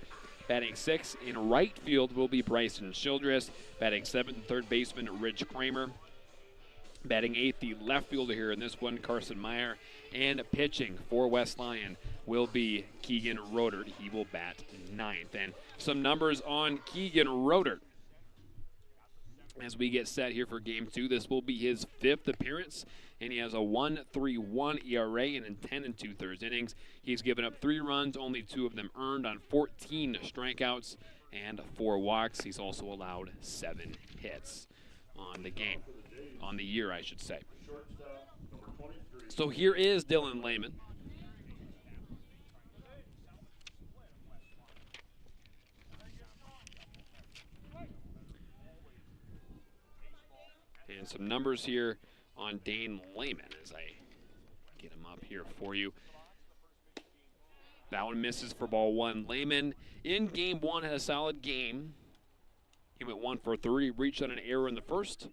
Batting sixth in right field will be Bryson Childress. Batting seventh, the third baseman, Rich Kramer. Batting eighth, the left fielder here in this one, Carson Meyer. And pitching for West Lyon will be Keegan Rodert. He will bat ninth. And some numbers on Keegan Rodert as we get set here for Game 2. This will be his fifth appearance, and he has a 1.31 ERA and in 10 2/3 innings. He's given up 3 runs, only 2 of them earned on 14 strikeouts and 4 walks. He's also allowed 7 hits on the game, on the year, I should say. So here is Dylan Lehman. And some numbers here on Dane Lehman as I get him up here for you. That one misses for ball 1. Lehman in Game 1 had a solid game. He went 1 for 3, reached on an error in the first,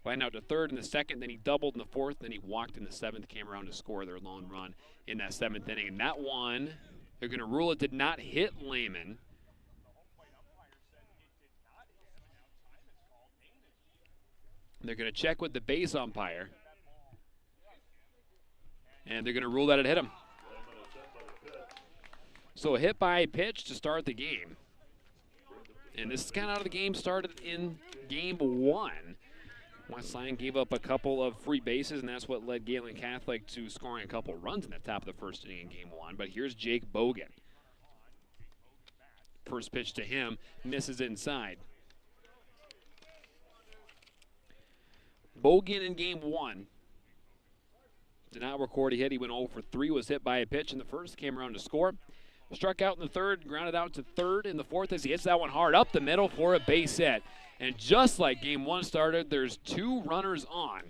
lined out to third in the second, then he doubled in the fourth, then he walked in the seventh, came around to score their lone run in that 7th inning. And that one, they're going to rule it did not hit Lehman. They're going to check with the base umpire, and they're going to rule that it hit him. So a hit by pitch to start the game. And this is kind of how the game started in Game 1. West Lyon gave up a couple of free bases, and that's what led Gehlen Catholic to scoring a couple runs in the top of the first inning in Game 1. But here's Jake Bogan. First pitch to him, misses inside. Bogan in Game 1 did not record a hit. He went 0 for 3, was hit by a pitch in the first, came around to score. Struck out in the third, grounded out to third in the fourth as he hits that one hard up the middle for a base hit. And just like Game 1 started, there's 2 runners on.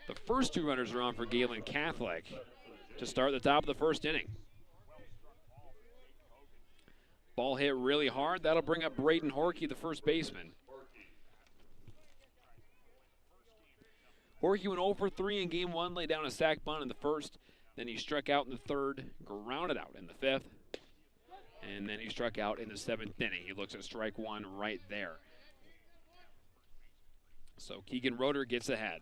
The first 2 runners are on for Gehlen Catholic to start the top of the first inning. Ball hit really hard. That'll bring up Braden Horkey, the first baseman. Horkey went 0 for 3 in Game 1, laid down a sac bunt in the first. Then he struck out in the third, grounded out in the fifth. And then he struck out in the 7th inning. He looks at strike 1 right there. So Keegan Rodert gets ahead.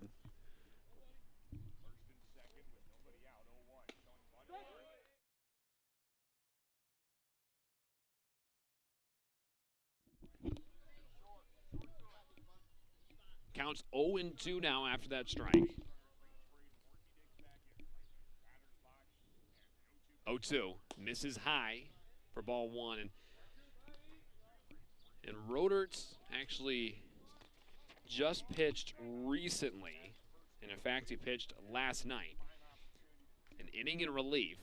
Counts 0-2 now after that strike. 0-2, misses high for ball 1. And Rodert's actually just pitched recently. And in fact, he pitched last night. An inning in relief.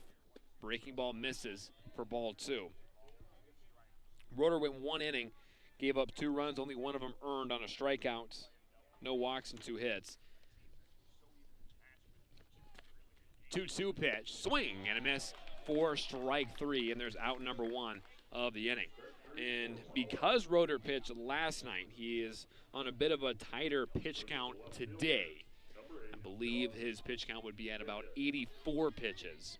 Breaking ball misses for ball 2. Rodert went 1 inning, gave up 2 runs, only 1 of them earned on a strikeout. No walks and 2 hits. 2-2 pitch, swing and a miss for strike 3, and there's out number 1 of the inning. And because Rodert pitched last night, he is on a bit of a tighter pitch count today. I believe his pitch count would be at about 84 pitches.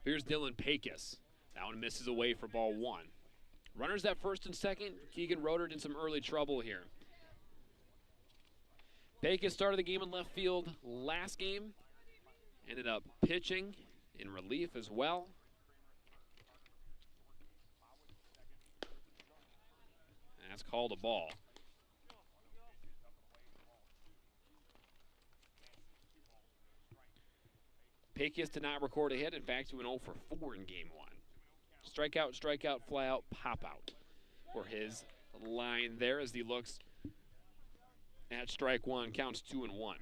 Here's Dylan Pecos. That one misses away for ball 1. Runners at first and second. Keegan Rodert in some early trouble here. Pecos started the game in left field last game. Ended up pitching in relief as well. And that's called a ball. Pecos did not record a hit. In fact, he went 0 for 4 in game 1. Strikeout, strikeout, fly out, pop out for his line there as he looks at strike 1, counts 2-1.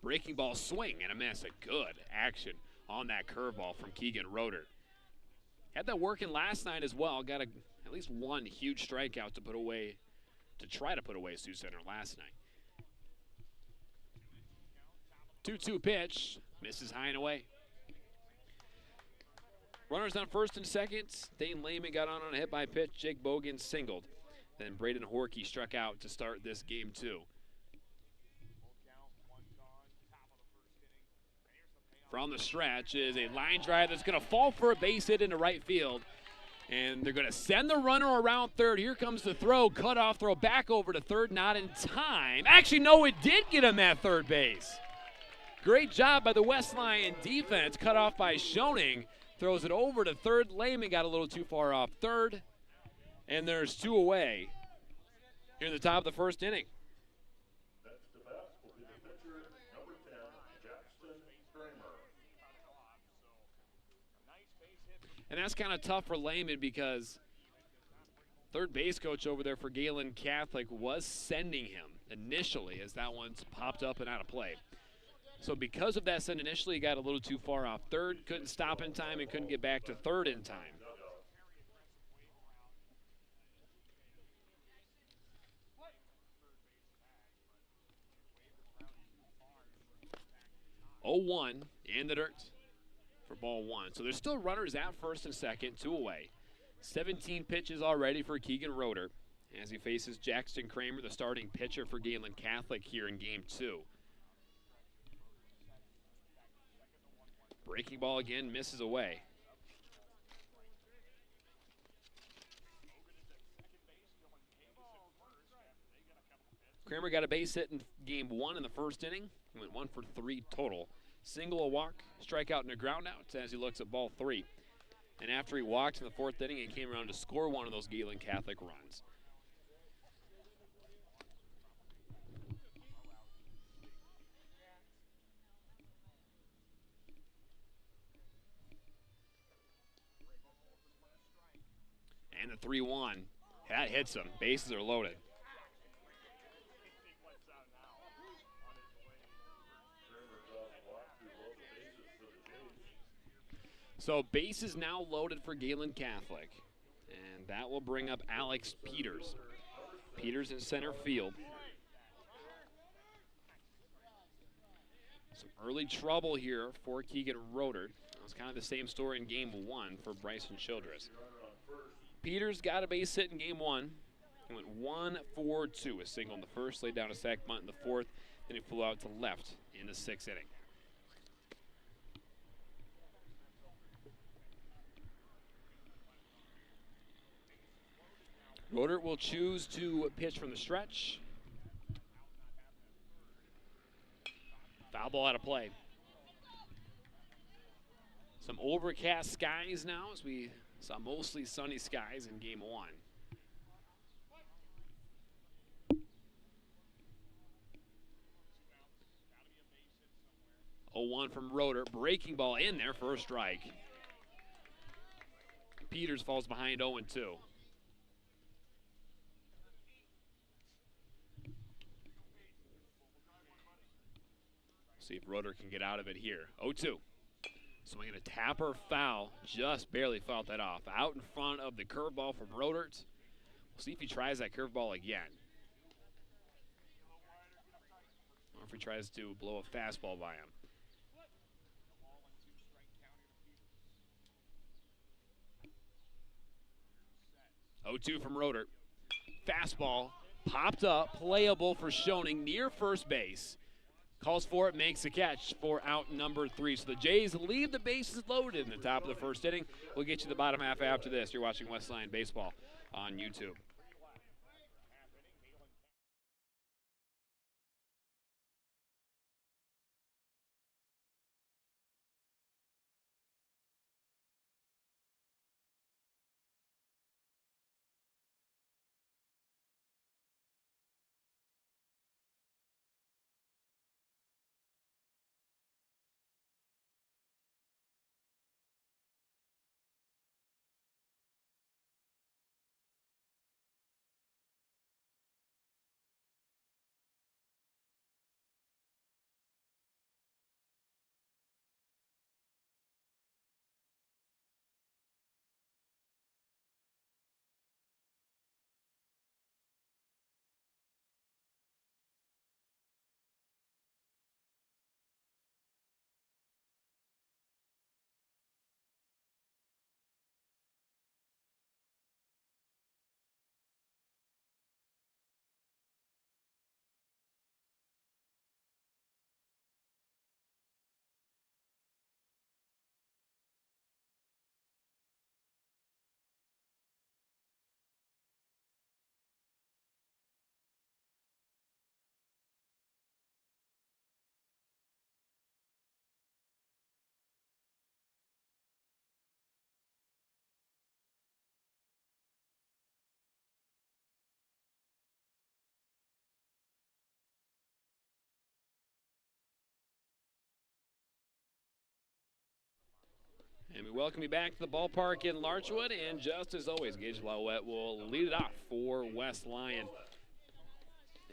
Breaking ball swing and a miss. A good action on that curveball from Keegan Rodert. Had that working last night as well. Got at least one huge strikeout to try to put away Sioux Center last night. 2-2 pitch, misses high and away. Runners on first and second. Dane Lehman got on a hit by pitch. Jake Bogan singled. Then Braden Horkey struck out to start this game 2. From the stretch is a line drive that's going to fall for a base hit into right field. And they're going to send the runner around third. Here comes the throw. Cut off throw back over to third. Not in time. Actually, no, it did get him at third base. Great job by the West Lyon defense. Cut off by Schoening. Throws it over to third. Lehman got a little too far off third. And there's 2 away here in the top of the first inning. Next to bat will be the pitcher, number 10, Jackson Kramer. And that's kind of tough for Lehman because third base coach over there for Gehlen Catholic was sending him initially as that one's popped up and out of play. So because of that send initially, he got a little too far off third, couldn't stop in time, and couldn't get back to third in time. Oh, 1 in the dirt for ball 1. So there's still runners at first and second, 2 away. 17 pitches already for Keegan Rodert as he faces Jackson Kramer, the starting pitcher for Gehlen Catholic here in game 2. Breaking ball again, misses away. Kramer got a base hit in game 1 in the first inning. He went 1 for 3 total. Single, a walk, strikeout, and a ground out as he looks at ball 3. And after he walked in the 4th inning, he came around to score one of those Gehlen Catholic runs. And the 3-1. That hits him. Bases are loaded. So bases now loaded for Gehlen Catholic. And that will bring up Alex Peters. Peters in center field. Some early trouble here for Keegan Rodert. It was kind of the same story in game 1 for Bryson Childress. Peters got a base hit in game 1. He went 1 for 2. A single in the first, laid down a sac bunt in the 4th. Then he flew out to left in the 6th inning. Rodert will choose to pitch from the stretch. Foul ball out of play. Some overcast skies now as we saw mostly sunny skies in game 1. Oh, 1 from Rodert. Breaking ball in there for a strike. Peters falls behind 0-2. See if Rodert can get out of it here. 0-2. Swinging a tapper foul. Just barely fought that off. Out in front of the curveball from Rodert. We'll see if he tries that curveball again. Or if he tries to blow a fastball by him. Oh, 2 from Rodert. Fastball popped up, playable for Schoening near first base. calls for it, makes a catch for out number 3. So the Jays leave the bases loaded in the top of the first inning. We'll get you the bottom half after this. You're watching West Lyon Baseball on YouTube. And we welcome you back to the ballpark in Larchwood, and just as always, Gage Blauette will lead it off for West Lyon.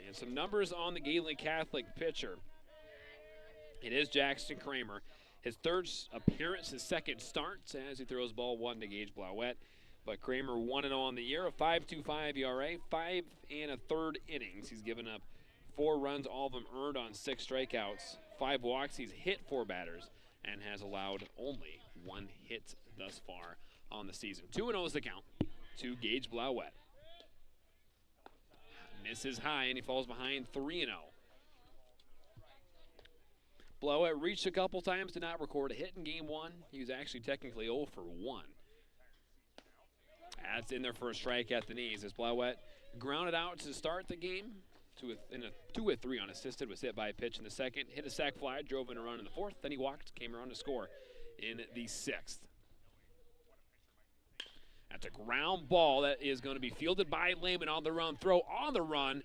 And some numbers on the Gehlen Catholic pitcher. It is Jackson Kramer. His third appearance, his second start, as he throws ball 1 to Gage Blauette. But Kramer 1-0 on the year, a 5.25 ERA, 5 1/3 innings. He's given up 4 runs, all of them earned on 6 strikeouts, 5 walks. He's hit 4 batters and has allowed only 1 hit thus far on the season. 2-0 is the count to Gage Blauette. Misses high, and he falls behind 3-0. Blauette reached a couple times, did not record a hit in game 1. He was actually technically 0 for 1. That's in there for a strike at the knees as Blauette grounded out to start the game. In a 2-3 unassisted, was hit by a pitch in the second, hit a sac fly, drove in a run in the 4th, then he walked, came around to score in the 6th. That's a ground ball that is going to be fielded by Lehman on the run. Throw on the run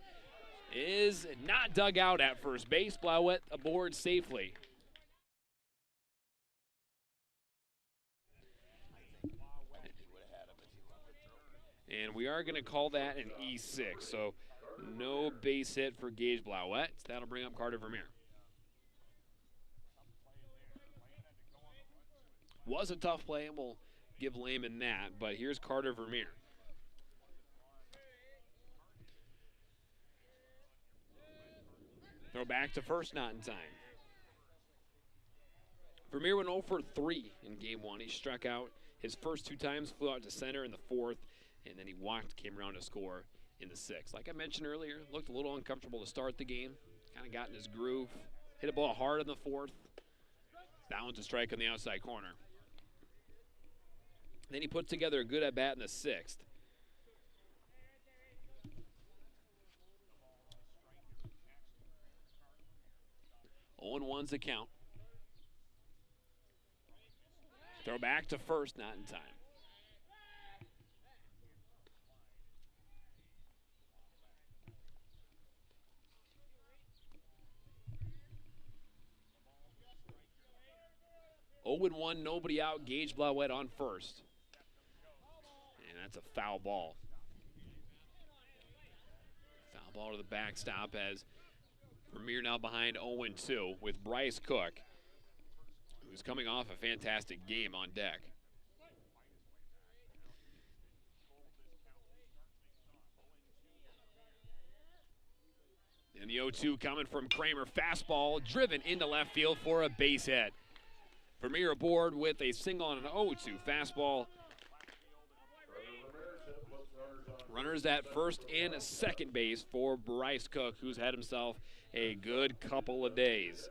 is not dug out at first base. Blauette aboard safely. And we are going to call that an E6. So no base hit for Gage Blauette. That'll bring up Carter Vermeer. Was a tough play, and we'll give Lehman that, but here's Carter Vermeer. Throw back to first, not in time. Vermeer went 0 for 3 in game 1. He struck out his first 2 times, flew out to center in the 4th, and then he walked, came around to score in the 6th. Like I mentioned earlier, looked a little uncomfortable to start the game. Kind of got in his groove. Hit a ball hard in the 4th. That one's a strike on the outside corner. Then he put together a good at-bat in the 6th. Oh, 0-1's the count. Throw back to first, not in time. Oh, 0-1, nobody out. Gage Blauette on first. And that's a foul ball. Foul ball to the backstop as Vermeer now behind 0-2 with Bryce Cook, who's coming off a fantastic game on deck. And the 0-2 coming from Kramer. Fastball driven into left field for a base hit. Vermeer aboard with a single on an 0-2 fastball. Runners at first and second base for Bryce Cook, who's had himself a good couple of days.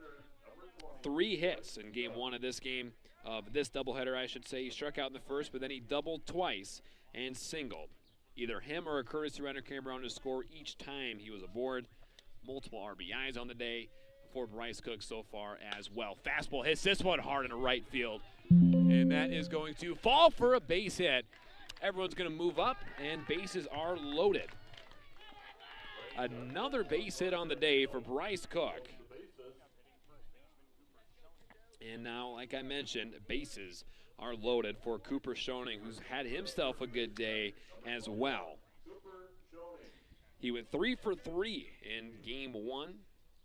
3 hits in game 1 of this game, of this doubleheader, I should say. He struck out in the first, but then he doubled twice and singled. Either him or a courtesy runner came around to score each time he was aboard. Multiple RBIs on the day for Bryce Cook so far as well. Fastball hits this one hard in the right field, and that is going to fall for a base hit. Everyone's going to move up, and bases are loaded. Another base hit on the day for Bryce Cook. And now, like I mentioned, bases are loaded for Cooper Schoening, who's had himself a good day as well. He went 3 for 3 in game 1.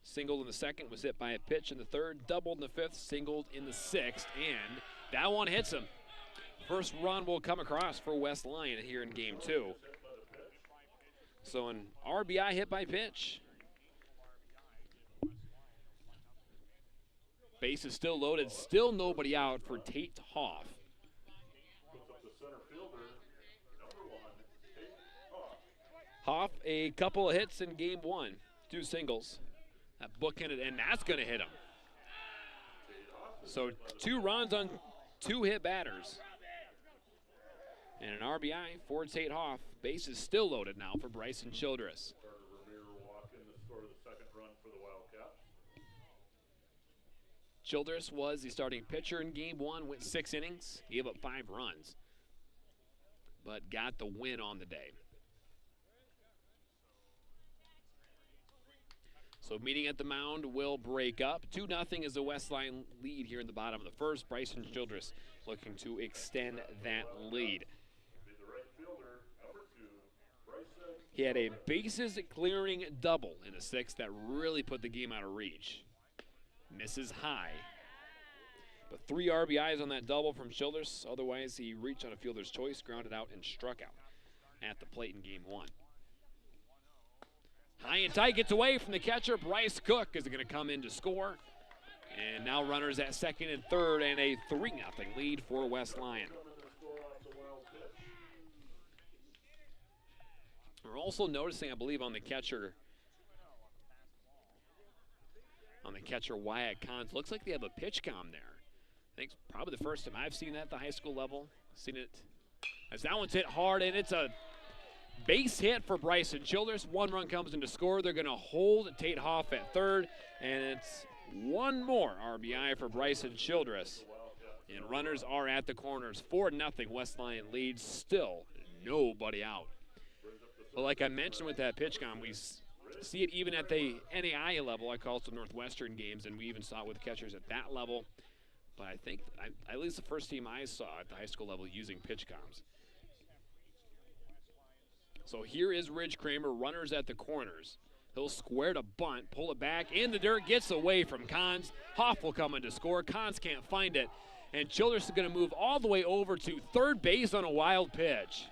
Singled in the second, was hit by a pitch in the third, doubled in the fifth, singled in the sixth, and that one hits him. First run will come across for West Lyon here in game 2. So an RBI hit by pitch. Base is still loaded, still nobody out for Tate Hoff. Hoff, a couple of hits in game 1, 2 singles. That bookended, and that's going to hit him. So 2 runs on 2 hit batters. And an RBI for Tate Hoff. Base is still loaded now for Bryson Childress. Childress was the starting pitcher in game 1, went 6 innings, gave up 5 runs, but got the win on the day. So meeting at the mound will break up. 2-0 is the West Lyon lead here in the bottom of the first. Bryson Childress looking to extend that lead. He had a bases clearing double in the 6th that really put the game out of reach. Misses high. But 3 RBIs on that double from Childress. Otherwise, he reached on a fielder's choice, grounded out, and struck out at the plate in game 1. High and tight, gets away from the catcher. Bryce Cook is going to come in to score. And now runners at second and third, and a 3-0 lead for West Lyon. We're also noticing, I believe, on the catcher Wyatt Kahns, looks like they have a pitch com there. I think it's probably the first time I've seen that at the high school level. Seen it as that one's hit hard, and it's a base hit for Bryson Childress. 1 run comes in to score. They're going to hold Tate Hoff at third, and it's 1 more RBI for Bryson Childress. And runners are at the corners. 4-0 West Lyon leads. Still nobody out. But like I mentioned with that pitch com, we see it even at the NAIA level. I call it some Northwestern games, and we even saw it with catchers at that level. But I think at least the first team I saw at the high school level using pitch comms. So here is Ridge Kramer, runners at the corners. He'll square to bunt, pull it back in the dirt, gets away from Kahns. Hoff will come in to score. Kahns can't find it. And Childress is going to move all the way over to third base on a wild pitch.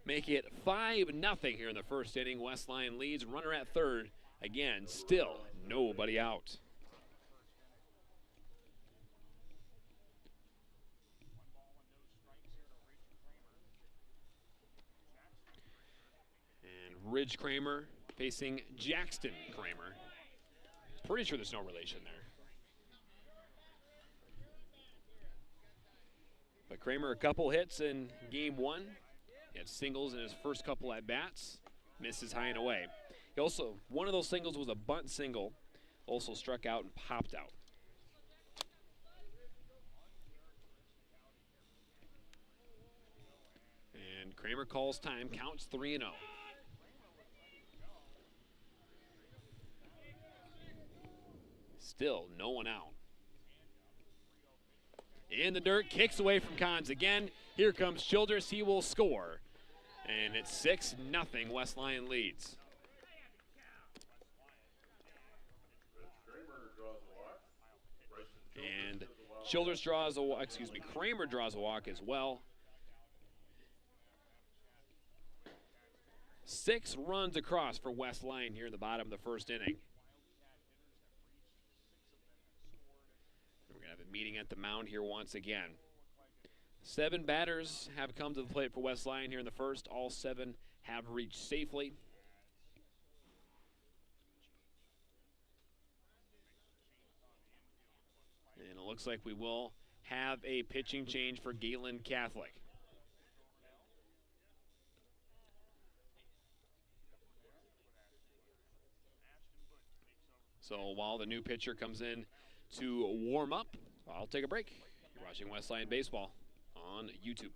Make it 5-0 here in the first inning. West Lyon leads. Runner at third. Again, still nobody out. And Ridge Kramer facing Jackson Kramer. Pretty sure there's no relation there. But Kramer, a couple hits in game 1. He had singles in his first couple at bats, misses high and away. He also, one of those singles was a bunt single, also struck out and popped out. And Kramer calls time, counts 3-0. Still no one out. In the dirt, kicks away from Kahns again. Here comes Childress, he will score. And it's 6-0, West Lyon leads. And Childress draws a walk, Kramer draws a walk as well. 6 runs across for West Lyon here in the bottom of the first inning. We're going to have a meeting at the mound here once again. 7 batters have come to the plate for West Lyon here in the first. All 7 have reached safely. And it looks like we will have a pitching change for Gehlen Catholic. So while the new pitcher comes in to warm up, I'll take a break. You're watching West Lyon Baseball on YouTube.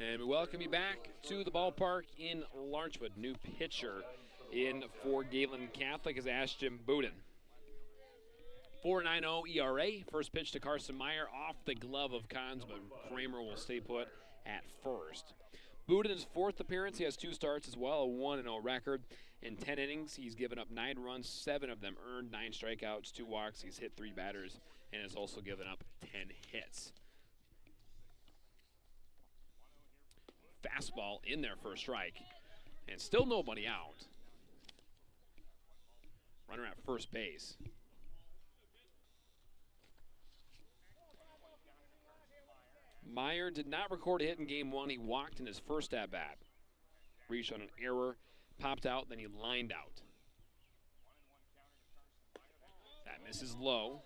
And we welcome you back to the ballpark in Larchwood. New pitcher in for Gehlen Catholic is Ashton Buden. 4.90 ERA. First pitch to Carson Meyer off the glove of Cons, but Kramer will stay put at first. Buden's 4th appearance. He has 2 starts as well, a 1-0 record. In 10 innings, he's given up 9 runs, 7 of them earned, 9 strikeouts, 2 walks. He's hit 3 batters and has also given up 10 hits. Fastball in there for a strike, and still nobody out. Runner at first base. Meyer did not record a hit in game 1. He walked in his first at-bat. Reached on an error, popped out, then he lined out. That misses low.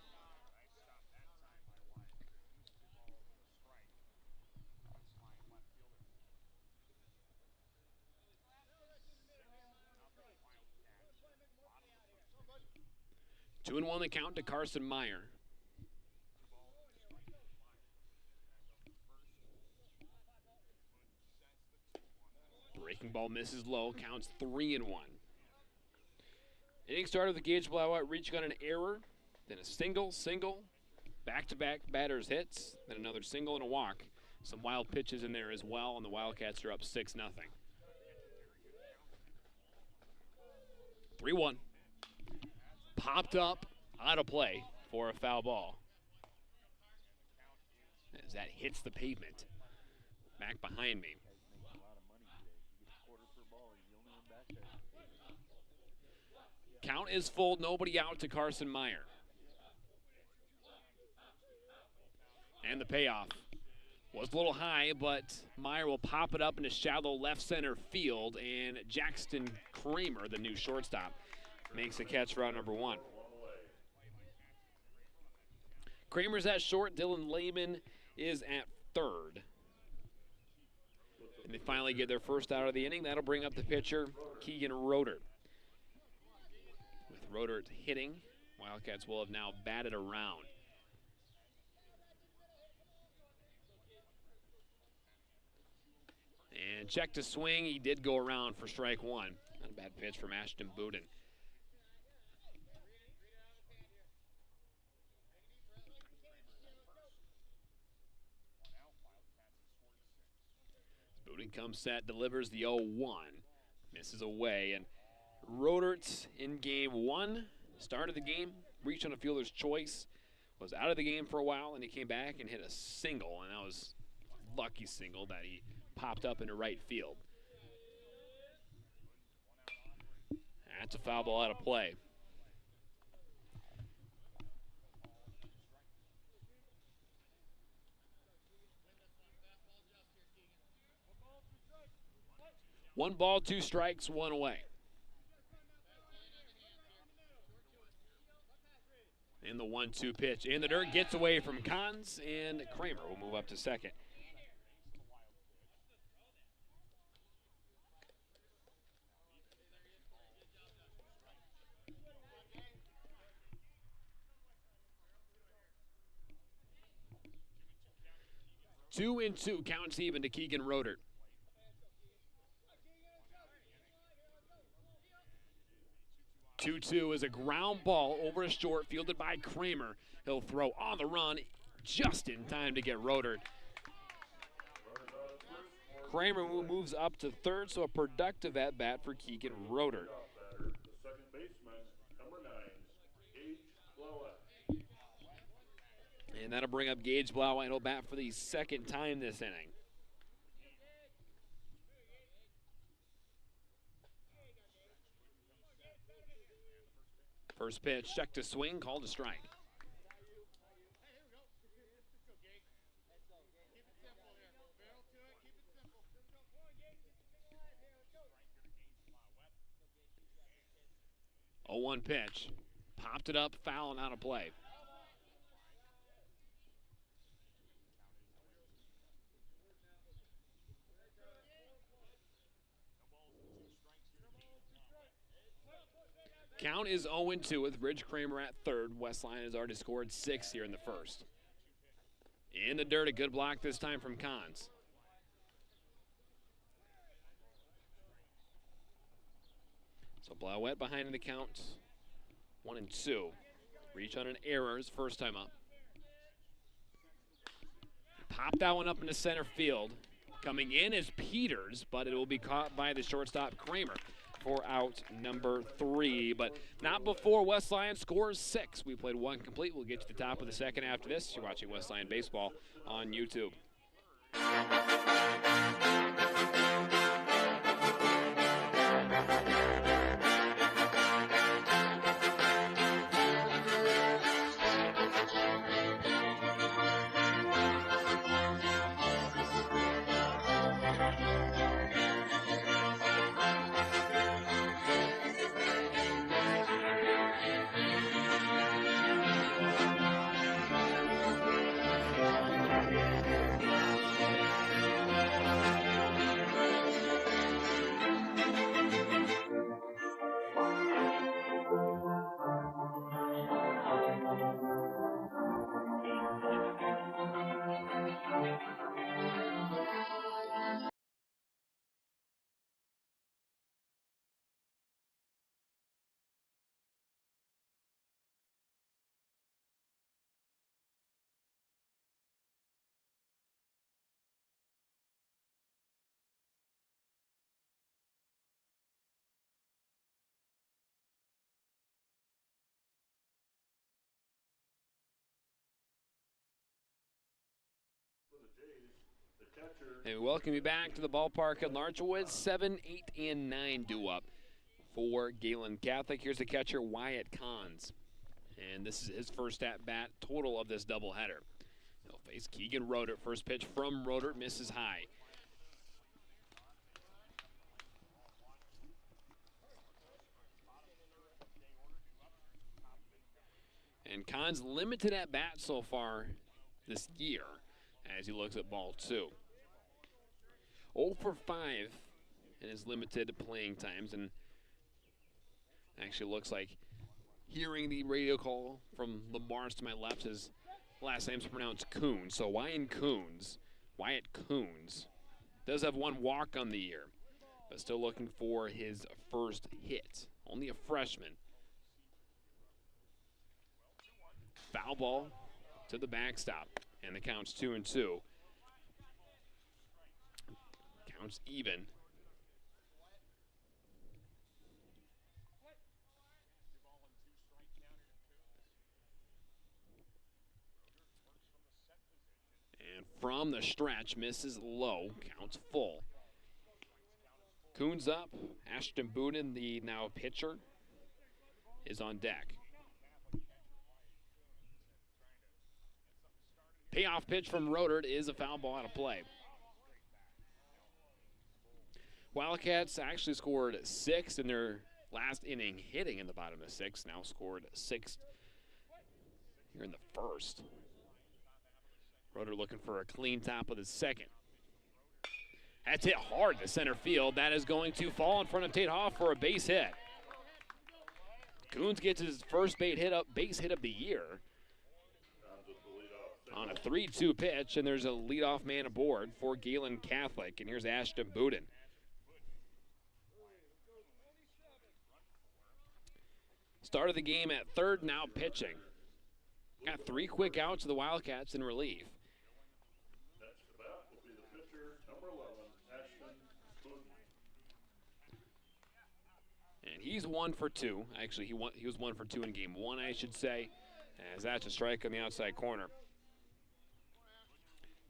Two and 1 the count to Carson Meyer. Breaking ball misses low, counts 3-1. Inning started with the gauge blowout, reaching on an error, then a single, back-to-back batters hits, then another single and a walk. Some wild pitches in there as well, and the Wildcats are up 6-0. 3-1. Popped up, out of play for a foul ball. As that hits the pavement. Back behind me. Count is full, nobody out to Carson Meyer. And the payoff was a little high, but Meyer will pop it up into shallow left center field, and Jackson Kramer, the new shortstop, makes a catch for out number 1. Kramer's at short, Dylan Lehman is at third. And they finally get their first out of the inning. That'll bring up the pitcher, Keegan Rodert. With Rodert hitting, Wildcats will have now batted around. And check to swing, he did go around for strike 1. Not a bad pitch from Ashton Buden. Buden comes set, delivers the 0-1. misses away. And Rodert in game one, started the game, reached on a fielder's choice, was out of the game for a while, and he came back and hit a single, and that was a lucky single that he popped up into right field. That's a foul ball out of play. One ball, two strikes, one away. In the 1-2 pitch. In the dirt, gets away from Cons, and Kramer will move up to second. Two and two, counts even to Keegan Rodert. Two is a ground ball over a short, fielded by Kramer. He'll throw on the run just in time to get Rodert. Kramer moves up to third, so a productive at-bat for Keegan Rodert. The second baseman, number 9, Gage Blauett. And that'll bring up Gage Blauett. He'll bat for the second time this inning. First pitch, check to swing, called a strike. A 1 pitch, popped it up, foul and out of play. Count is 0-2 with Ridge Kramer at third. Westline has already scored 6 here in the first. In the dirt, a good block this time from Cons. So Blauett behind in the count. 1-2. Reach on an error his first time up. Pop that one up into center field. Coming in is Peters, but it will be caught by the shortstop Kramer for out number 3, but not before West Lyon scores 6. We played one complete. We'll get to the top of the second after this. You're watching West Lyon Baseball on YouTube. And we welcome you back to the ballpark at Larchwood. 7, 8, and 9 due up for Gehlen Catholic. Here's the catcher, Wyatt Cons. And this is his first at-bat total of this doubleheader. He'll face Keegan Rodert. First pitch from Rodert misses high. And Cons limited at bat so far this year as he looks at ball 2. 0 for 5 in his limited playing times, and actually looks like, hearing the radio call from Lamar's to my left, his last name's pronounced Coons. So Wyatt Coons does have 1 walk on the year, but still looking for his first hit. Only a freshman. Foul ball to the backstop, and the count's 2-2. Counts even from the stretch, misses low, counts full. Coons up. Ashton Booten, the now pitcher, is on deck. Payoff pitch from Rodert is a foul ball out of play. Wildcats actually scored 6 in their last inning, hitting in the bottom of the 6th. Now scored 6 here in the first. Rodert looking for a clean top of the second. That's hit hard to center field. That is going to fall in front of Tate Hoff for a base hit. Coons gets his first base hit of the year on a 3-2 pitch, and there's a leadoff man aboard for Gehlen Catholic, and here's Ashton Booten. Started the game at third, now pitching. Got 3 quick outs of the Wildcats in relief. Next to bat will be the pitcher, number 11, Ashton Booten. And he's 1 for 2. Actually, he was 1 for 2 in game 1, I should say, as that's a strike on the outside corner.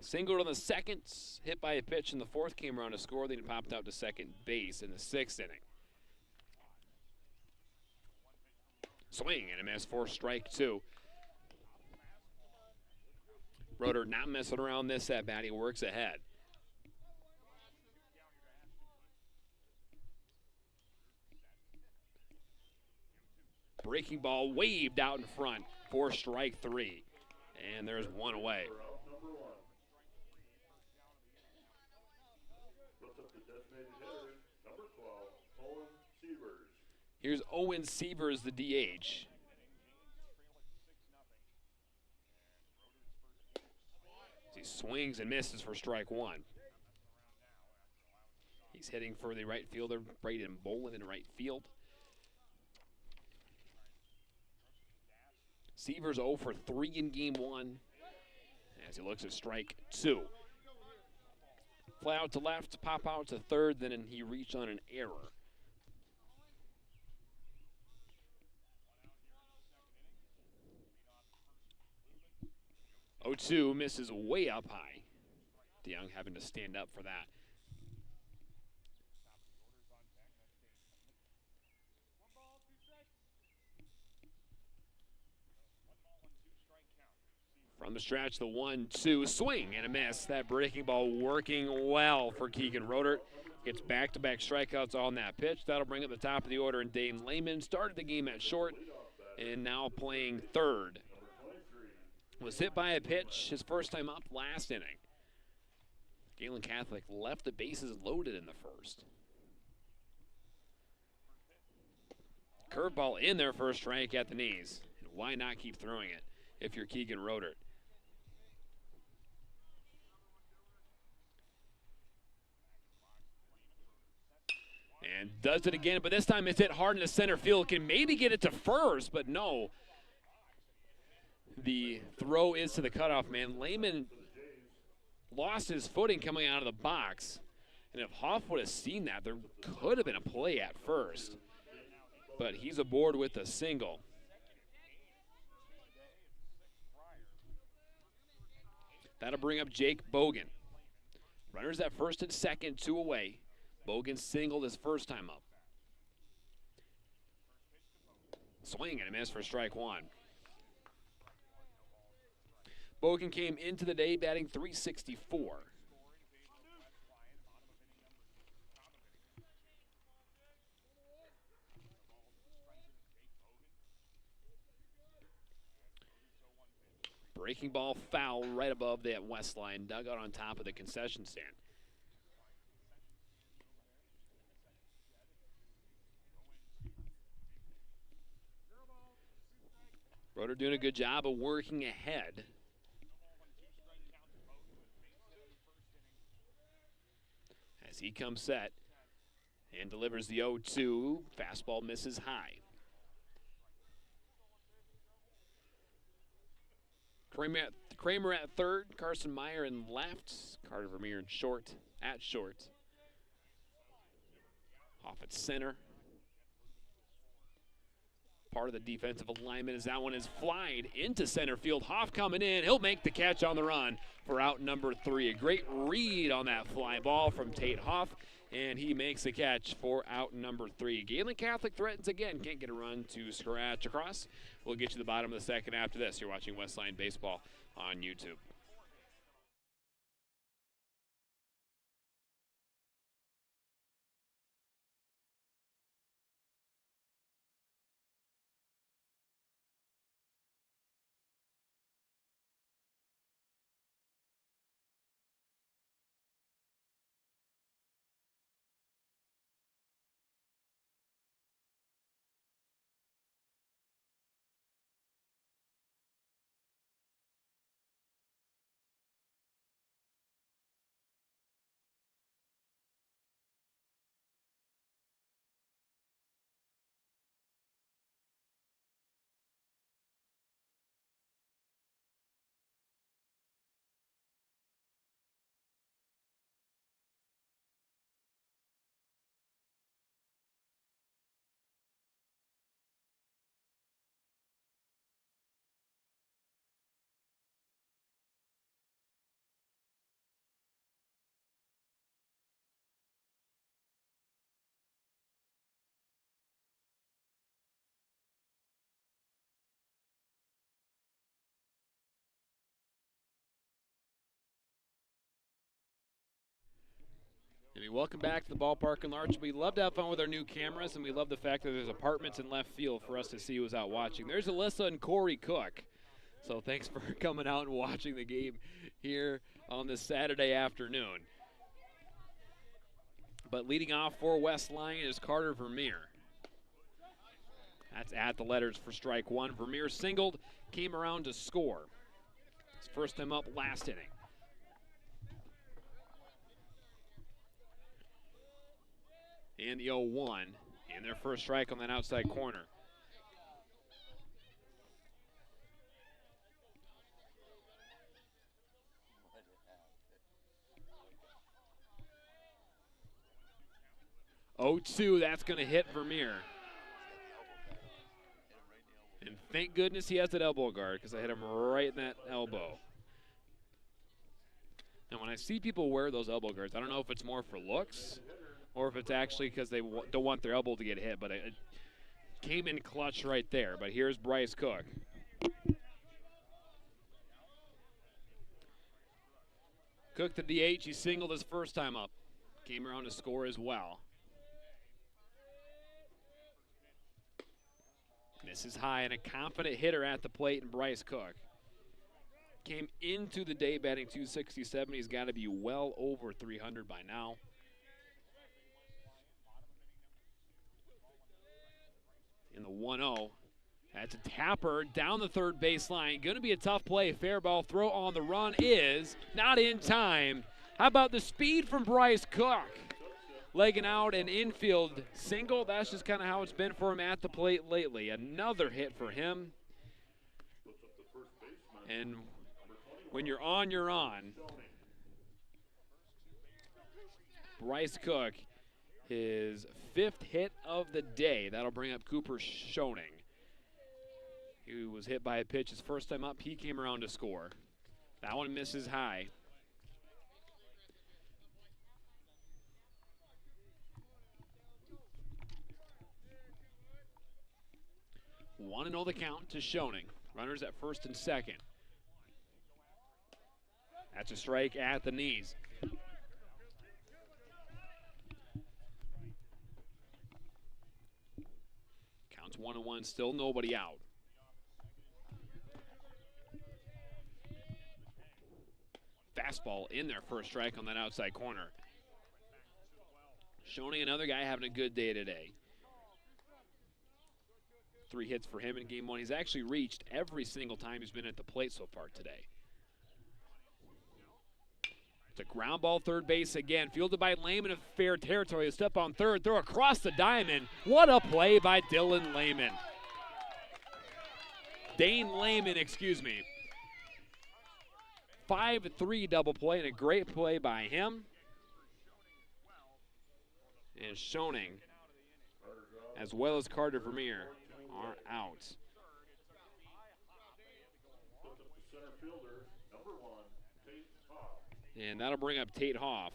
Singled on the second, hit by a pitch in the 4th, came around to score, then he popped out to second base in the 6th inning. Swing and a miss for strike 2. Rodert not messing around this at bat. He works ahead. Breaking ball waved out in front for strike 3. And there's one away. Number 1. Puts up the designated hitter, number 12, Owen Sievers. Here's Owen Sievers, the DH. He swings and misses for strike 1. He's hitting for the right fielder, Braden Bolin in right field. Sievers 0 for 3 in game 1 as he looks at strike 2. Fly out to left, pop out to third, then he reached on an error. Oh-2 misses way up high. DeYoung having to stand up for that. From the stretch, the 1-2 swing and a miss. That breaking ball working well for Keegan Rodert. Gets back-to-back strikeouts on that pitch. That'll bring up the top of the order. And Dane Lehman started the game at short and now playing third. Was hit by a pitch his first time up last inning. Gehlen Catholic left the bases loaded in the first. Curveball in there for a strike at the knees. And why not keep throwing it if you're Keegan Rodert? And does it again, but this time it's hit hard in the center field. Can maybe get it to first, but no. The throw is to the cutoff man. Lehman lost his footing coming out of the box. And if Hoff would have seen that, there could have been a play at first. But he's aboard with a single. That'll bring up Jake Bogan. Runners at first and second, 2 away. Bogan singled his first time up. Swing and a miss for strike 1. Bogan came into the day batting .364. Breaking ball foul right above that west line, dugout on top of the concession stand. Rodert doing a good job of working ahead. As he comes set and delivers the 0-2, fastball misses high. Kramer at third, Carson Meyer in left, Carter Vermeer in short, at short. Off at center. Part of the defensive alignment as that one is flied into center field. Hoff coming in. He'll make the catch on the run for out number 3. A great read on that fly ball from Tate Hoff, and he makes the catch for out number 3. Gehlen Catholic threatens again. Can't get a run to scratch across. We'll get to the bottom of the second after this. You're watching Westline Baseball on YouTube. Welcome back to the ballpark in Larch. We love to have fun with our new cameras, and we love the fact that there's apartments in left field for us to see who's out watching. There's Alyssa and Corey Cook. So thanks for coming out and watching the game here on this Saturday afternoon. But leading off for West Lyon is Carter Vermeer. That's at the letters for strike one. Vermeer singled, came around to score. His first time up last inning. And the 0-1, and their first strike on that outside corner. Oh, 2, that's going to hit Vermeer. And thank goodness he has that elbow guard, because I hit him right in that elbow. Now, when I see people wear those elbow guards, I don't know if it's more for looks or if it's actually because they don't want their elbow to get hit, but it came in clutch right there. But here's Bryce Cook. Cook to DH, he singled his first time up. Came around to score as well. Misses high, and a confident hitter at the plate in Bryce Cook. Came into the day batting 267. He's got to be well over 300 by now. In the 1-0, that's a tapper down the third baseline. Going to be a tough play. Fair ball throw on the run is not in time. How about the speed from Bryce Cook? Legging out an infield single. That's just kind of how it's been for him at the plate lately. Another hit for him. And when you're on, you're on. Bryce Cook, his 5th hit of the day. That'll bring up Cooper Schoening. He was hit by a pitch his first time up. He came around to score. That one misses high. Want to know the count to Schoening. Runners at first and second. That's a strike at the knees. Counts 1-1, still nobody out. Fastball in there for a strike on that outside corner. Schoening, another guy having a good day today. 3 hits for him in game 1. He's actually reached every single time he's been at the plate so far today. It's a ground ball third base again. Fielded by Lehman in fair territory. A step on third, throw across the diamond. What a play by Dylan Lehman. Dane Lehman, excuse me. 5-3 double play, and a great play by him. And Schoening, as well as Carter Vermeer, are out. Center fielder, number 1, Tate Hoff. And that'll bring up Tate Hoff.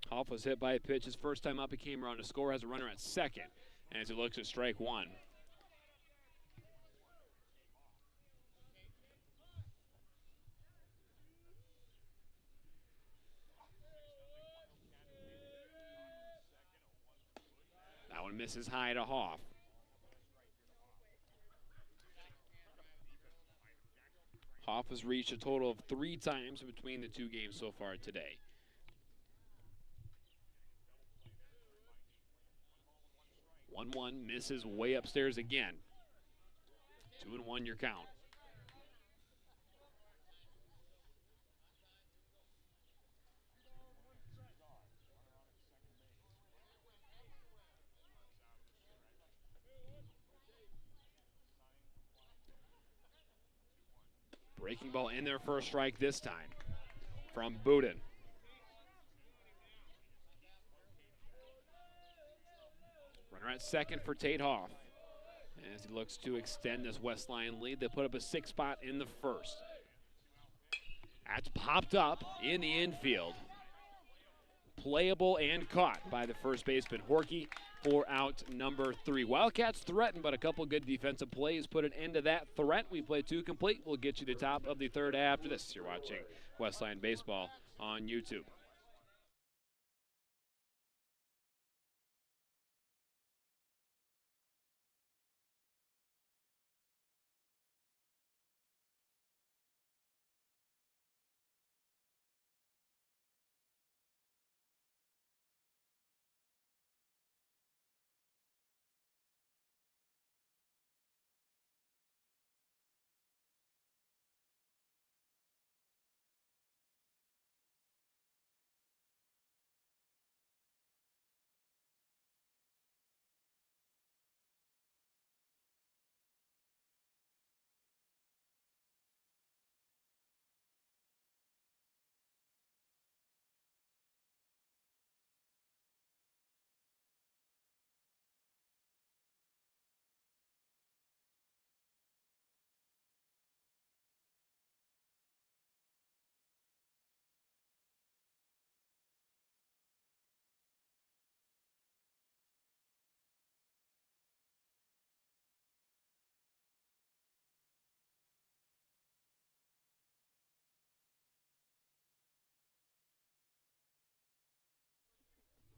Hoff was hit by a pitch his first time up. He came around to score, has a runner at second as he looks at strike one. That one misses high to Hoff. Hoff has reached a total of 3 times between the 2 games so far today. One misses way upstairs again. 2-1 your count. Breaking ball in there for a strike this time from Budin. Runner at second for Tate Hoff. As he looks to extend this West Lyon lead, they put up a 6 spot in the first. That's popped up in the infield. Playable and caught by the first baseman, Horkey, for out number 3. Wildcats threatened, but a couple good defensive plays put an end to that threat. We play 2 complete. We'll get you to the top of the third after this. You're watching West Lyon Baseball on YouTube.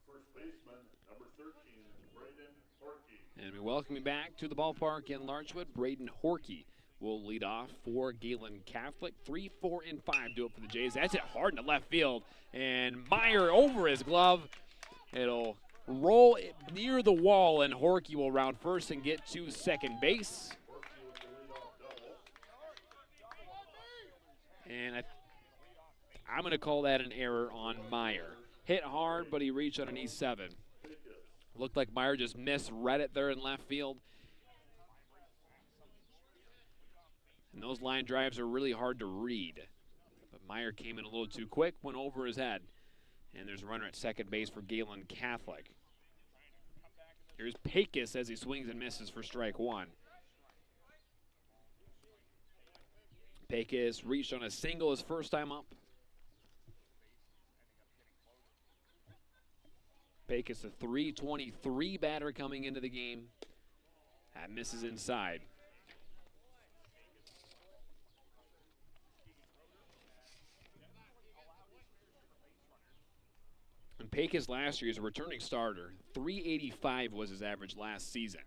First baseman, number 13, Braden Horkey. And we welcome you back to the ballpark in Larchwood. Braden Horkey will lead off for Gehlen Catholic. 3, 4, and 5 do it for the Jays. That's it hard in the left field. And Meyer over his glove. It'll roll it near the wall, and Horkey will round first and get to second base. And I'm going to call that an error on Meyer. Hit hard, but he reached on an E7. Looked like Meyer just misread it there in left field. And those line drives are really hard to read. But Meyer came in a little too quick, went over his head. And there's a runner at second base for Gehlen Catholic. Here's Pecos as he swings and misses for strike one. Pecos reached on a single his first time up. Pecos, a 323 batter coming into the game. That misses inside. And Pecos last year is a returning starter. 385 was his average last season.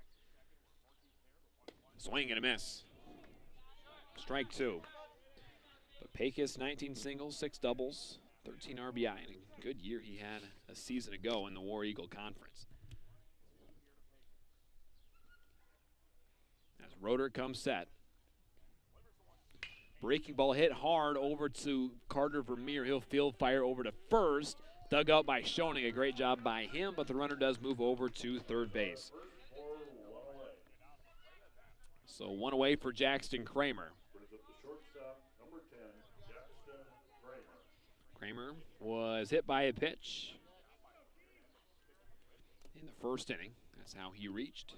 Swing and a miss. Strike 2. But Pecos, 19 singles, 6 doubles, 13 RBI. And a good year he had a season ago in the War Eagle Conference. As Roeder comes set. Breaking ball hit hard over to Carter Vermeer. He'll field fire over to first. Dug out by Schoening. A great job by him, but the runner does move over to third base. So one away for Jackson Kramer. Kramer was hit by a pitch. in the first inning. That's how he reached.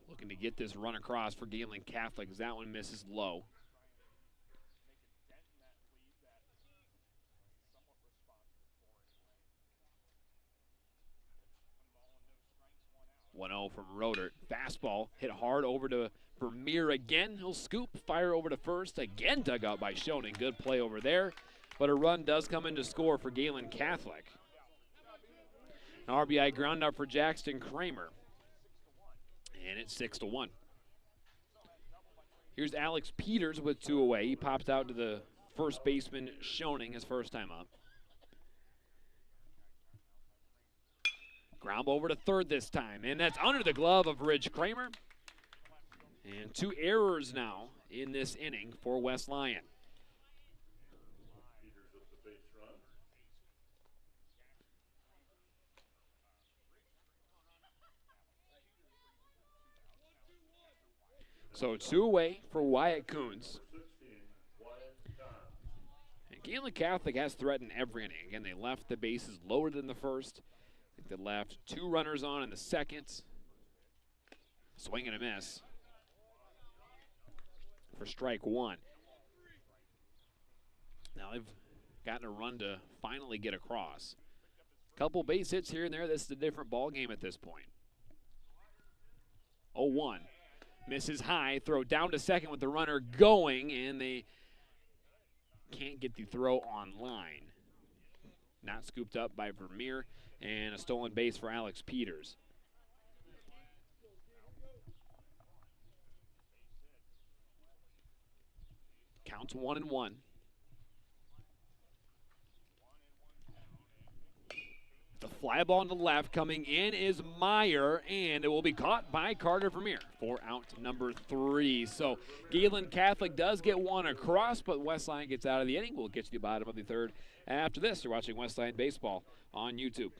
Looking to get this run across for Gehlen Catholic as that one misses low. One 0 from Rodert. Fastball hit hard over to Vermeer again. He'll scoop, fire over to first. Again dug out by Schoening. Good play over there. But a run does come in to score for Gehlen Catholic. An RBI ground out for Jackson Kramer. And it's 6-1. Here's Alex Peters with 2 away. He pops out to the first baseman, Schoening, his first time up. Ground over to third this time, and that's under the glove of Ridge Kramer. And 2 errors now in this inning for West Lyon. So 2 away for Wyatt Coons. And Gehlen Catholic has threatened every inning. Again, they left the bases loaded in the first. I think they left 2 runners on in the second. Swing and a miss for strike 1. Now they've gotten a run to finally get across. Couple base hits here and there. This is a different ball game at this point. 0-1. Misses high, throw down to second with the runner going, and they can't get the throw on line. Not scooped up by Vermeer, and a stolen base for Alex Peters. Counts 1-1. The fly ball on the left coming in is Meyer, and it will be caught by Carter Vermeer for out number 3. So Gehlen Catholic does get one across, but West Lyon gets out of the inning. We'll get to the bottom of the third after this. You're watching West Lyon Baseball on YouTube.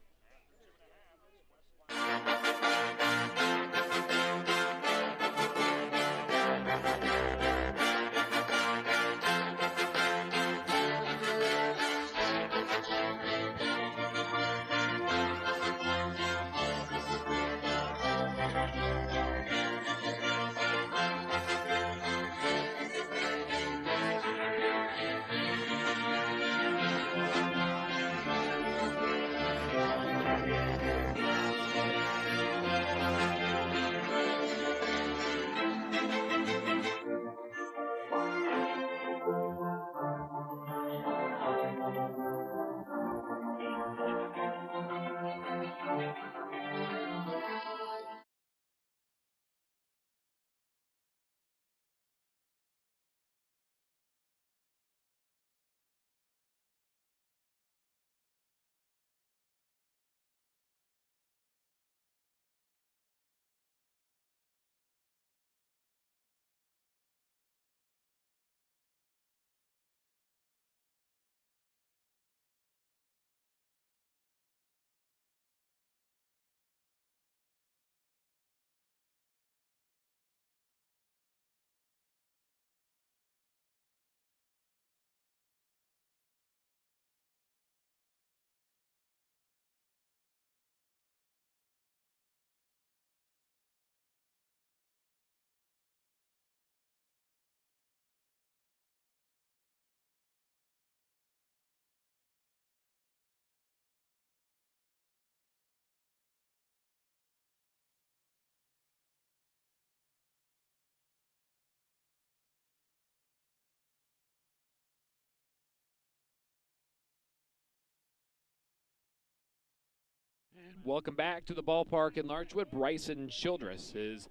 And welcome back to the ballpark in Larchwood. Bryson Childress is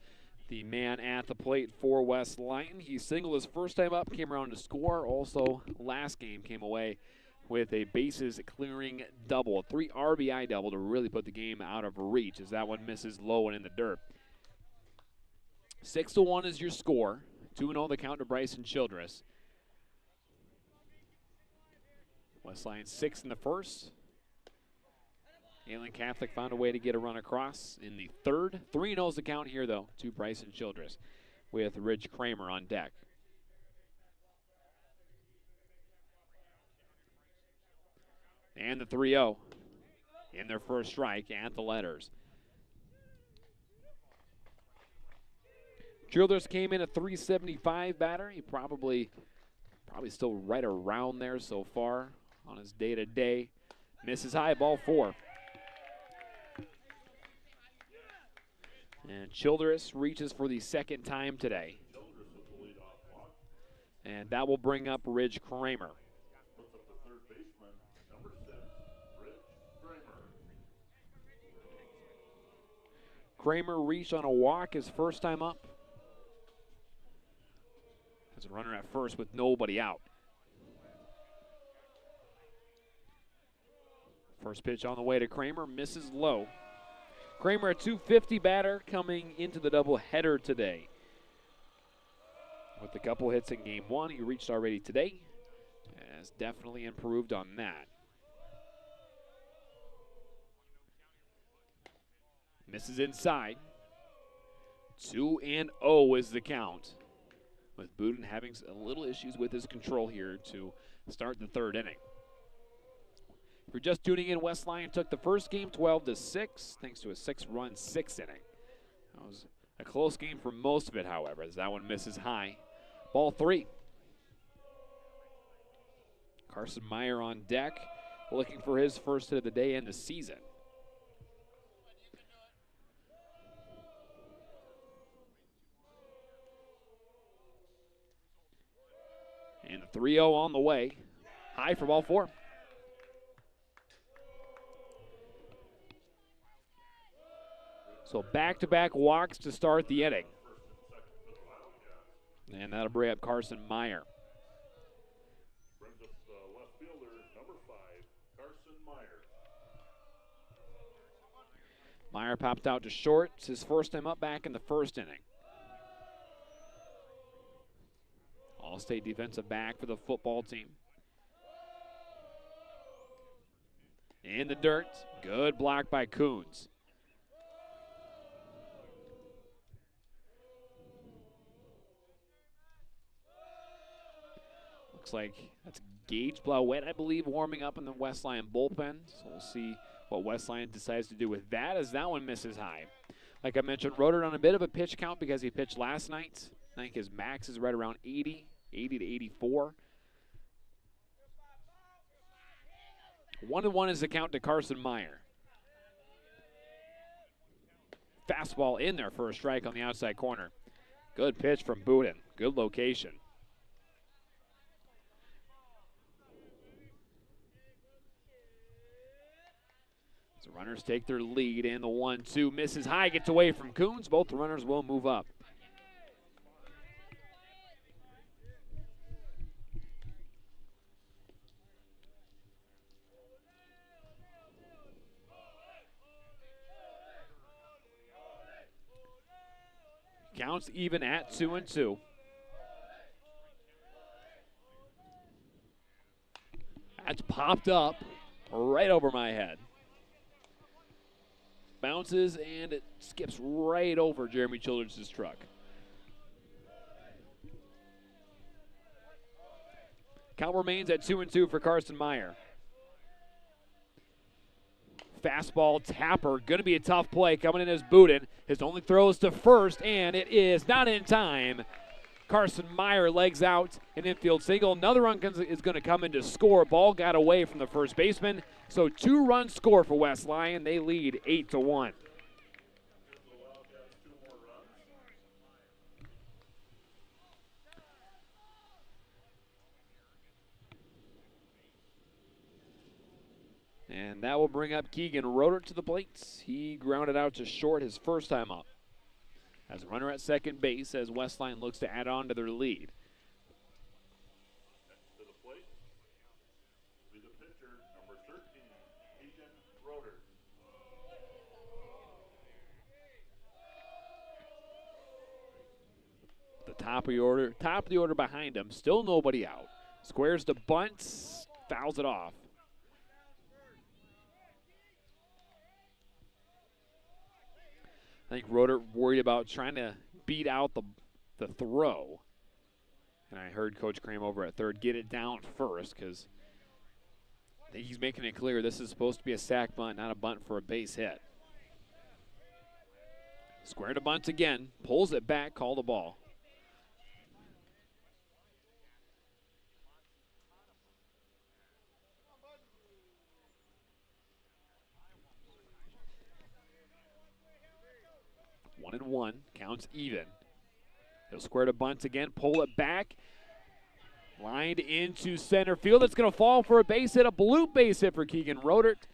the man at the plate for West Lyon. He singled his first time up, came around to score. Also, last game came away with a bases clearing double, a 3 RBI double to really put the game out of reach as that one misses low and in the dirt. 6-1 is your score. 2-0 the count to Bryson Childress. West Lyon 6 in the first. Gehlen Catholic found a way to get a run across in the third. 3-0 is the count here, though, to Bryson Childress with Ridge Kramer on deck. And the 3-0. in their first strike at the letters. Childress came in a 375 batter. He probably still right around there so far on his day-to-day. Misses high, ball 4. And Childress reaches for the second time today. And that will bring up Ridge Kramer. Puts up the third baseman, number 6, Rich Kramer. Kramer reached on a walk his first time up. As a runner at first with nobody out. First pitch on the way to Kramer, misses low. Kramer, a 250 batter coming into the doubleheader today. With a couple hits in game 1, he reached already today. Has definitely improved on that. Misses inside. 2-0 is the count. With Budin having a little issues with his control here to start the third inning. If you're just tuning in, West Lyon took the first game 12-6 thanks to a 6-run 6th inning. That was a close game for most of it, however, as that one misses high. Ball 3. Carson Meyer on deck, looking for his first hit of the day and the season. And the 3-0 on the way. High for ball 4. So back-to-back walks to start the inning. And that'll bring up Carson Meyer. Brings up the left fielder, number 5, Carson Meyer. Meyer popped out to short. It's his first time up back in the first inning. All-state defensive back for the football team. In the dirt. Good block by Coons. Looks like that's Gage Blauet, I believe, warming up in the West Lyon bullpen. So we'll see what West Lyon decides to do with that as that one misses high. Like I mentioned, Roder on a bit of a pitch count because he pitched last night. I think his max is right around 80 to 84. 1-1 is the count to Carson Meyer. Fastball in there for a strike on the outside corner. Good pitch from Budin. Good location. So runners take their lead, and the 1-2 misses high, gets away from Coons. Both the runners will move up. Counts even at 2-2. That's popped up right over my head. Bounces, and it skips right over Jeremy Childress' truck. Count remains at 2-2 for Carson Meyer. Fastball tapper, going to be a tough play coming in as Budin. His only throws to first, and it is not in time. Carson Meyer legs out an infield single. Another run is going to come in to score. Ball got away from the first baseman. So 2-run score for West Lyon. They lead 8-1. And that will bring up Keegan Roder to the plate. He grounded out to short his first time up. As a runner at second base as West Lyon looks to add on to their lead. Next to the plate, be the pitcher, number 13, Keegan Roder. The top of the order behind him. Still nobody out. Squares the bunt, fouls it off. I think Roder worried about trying to beat out the throw. And I heard Coach Cram over at third get it down first because I think he's making it clear this is supposed to be a sack bunt, not a bunt for a base hit. Square to bunt again, pulls it back, call the ball. One and one, counts even. He'll square to bunt again, pull it back. Lined into center field. It's going to fall for a base hit, a bloop base hit for Keegan Rodert.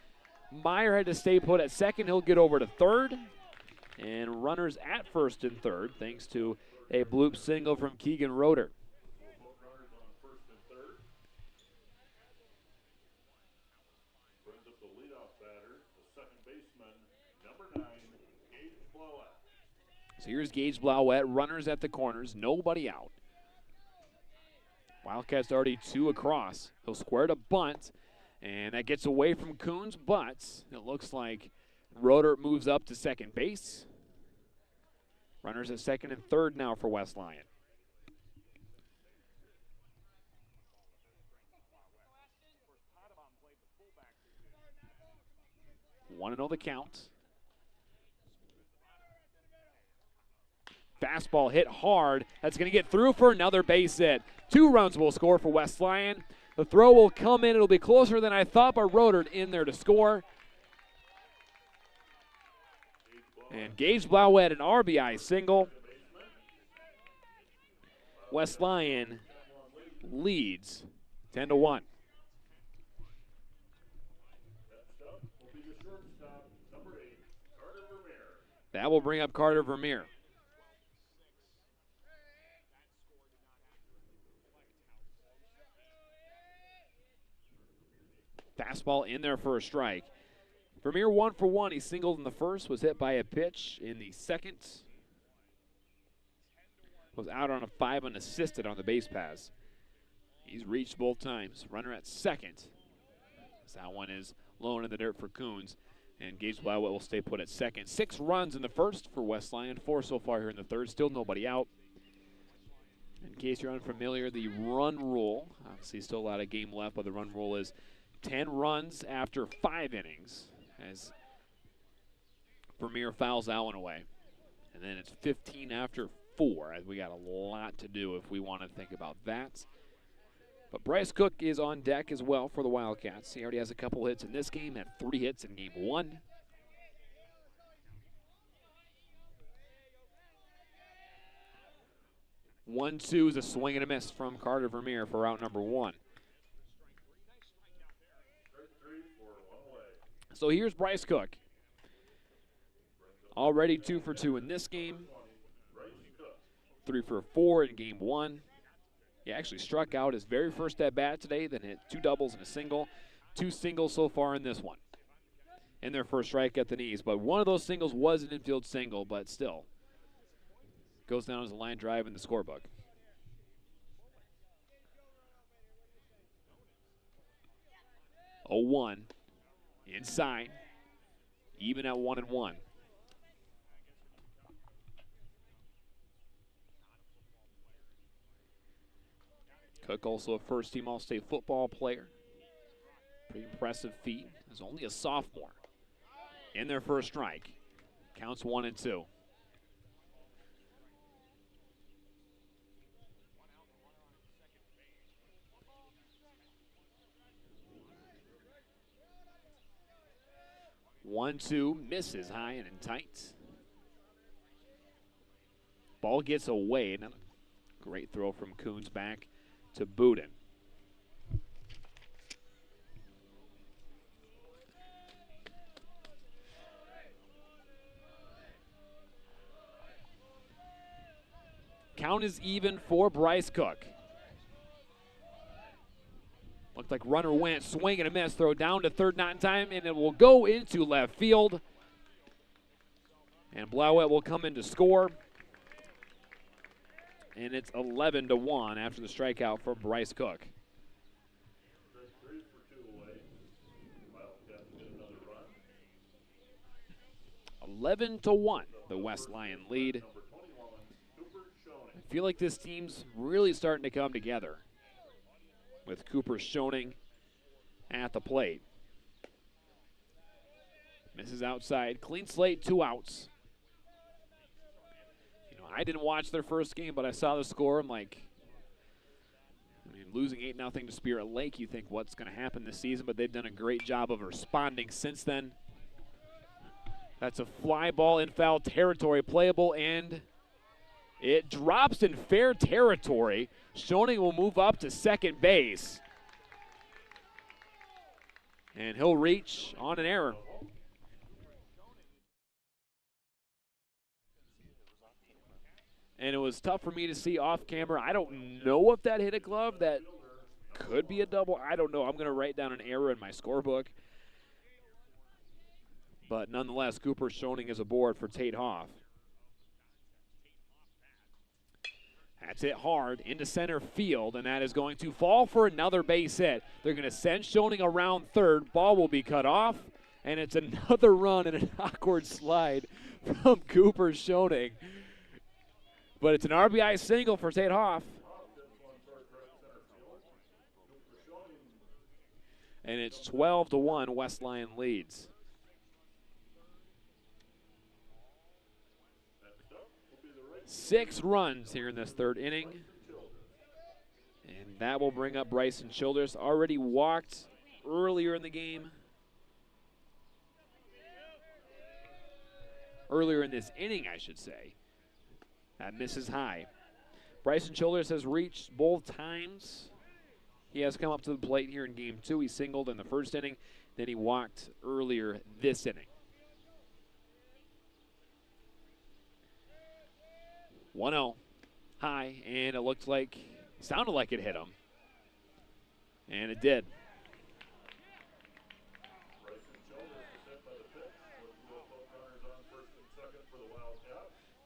Meyer had to stay put at second. He'll get over to third. And runners at first and third, thanks to a bloop single from Keegan Rodert. Runners on first and third. Brings up the leadoff batter, the second baseman, number 9, Gage Blowett. So here's Gage Blowett, runners at the corners, nobody out. Wildcats already 2 across. He'll square to bunt, and that gets away from Coons, but it looks like Rodert moves up to second base. Runners at second and third now for West Lyon. 1-0 the count. Fastball hit hard. That's going to get through for another base hit. 2 runs will score for West Lyon. The throw will come in. It'll be closer than I thought, but Rodert in there to score. And Gage Blowett, an RBI single. West Lyon leads 10-1. That will bring up Carter Vermeer. Fastball in there for a strike. Vermeer 1 for 1. He singled in the first, was hit by a pitch in the second. Was out on a 5 unassisted on the base pass. He's reached both times. Runner at second. So that one is low in the dirt for Coons. And Gage Blowett will stay put at second. 6 runs in the first for West Lyon. 4 so far here in the third. Still nobody out. In case you're unfamiliar, the run rule, obviously still a lot of game left, but the run rule is 10 runs after 5 innings as Vermeer fouls that one away. And then it's 15 after 4, as we got a lot to do if we want to think about that. But Bryce Cook is on deck as well for the Wildcats. He already has a couple hits in this game, had 3 hits in game 1. One-two is a swing and a miss from Carter Vermeer for out number 1. So here's Bryce Cook. Already 2 for 2 in this game. 3 for 4 in game 1. He actually struck out his very first at bat today, then hit 2 doubles and a single. 2 singles so far in this one. And their first strike at the knees. But one of those singles was an infield single, but still goes down as a line drive in the scorebook. Oh, 1. Inside, even at 1-1. Cook, also a first-team All-State football player. Pretty impressive feat. He's only a sophomore. In their first strike. Counts 1-2. One-two, misses high and in tight. Ball gets away. And great throw from Coons back to Budin. Count is even for Bryce Cook. Looked like runner went, swing and a miss, throw down to third, not in time, and it will go into left field. And Blowett will come in to score. And it's 11-1 after the strikeout from Bryce Cook. 11-1, the West Lyon lead. I feel like this team's really starting to come together with Cooper Schoening at the plate. Misses outside. Clean slate, 2 outs. You know, I didn't watch their first game, but I saw the score. I'm like, I mean, losing 8-0 to Spirit Lake, you think what's going to happen this season, but they've done a great job of responding since then. That's a fly ball in foul territory, playable, and it drops in fair territory. Schoening will move up to second base. And he'll reach on an error. And it was tough for me to see off camera. I don't know if that hit a glove. That could be a double. I don't know. I'm going to write down an error in my scorebook. But nonetheless, Cooper Schoening is aboard for Tate Hoff. That's it hard into center field, and that is going to fall for another base hit. They're going to send Schoening around third. Ball will be cut off, and it's another run and an awkward slide from Cooper Schoening. But it's an RBI single for Tate Hoff. And it's 12-1, West Lyon leads. Six runs here in this third inning. And that will bring up Bryson Childress. Already walked earlier in the game. Earlier in this inning, I should say. That misses high. Bryson Childress has reached both times. He has come up to the plate here in game 2. He singled in the first inning. Then he walked earlier this inning. 1-0 high, and it looked like, sounded like it hit him. And it did.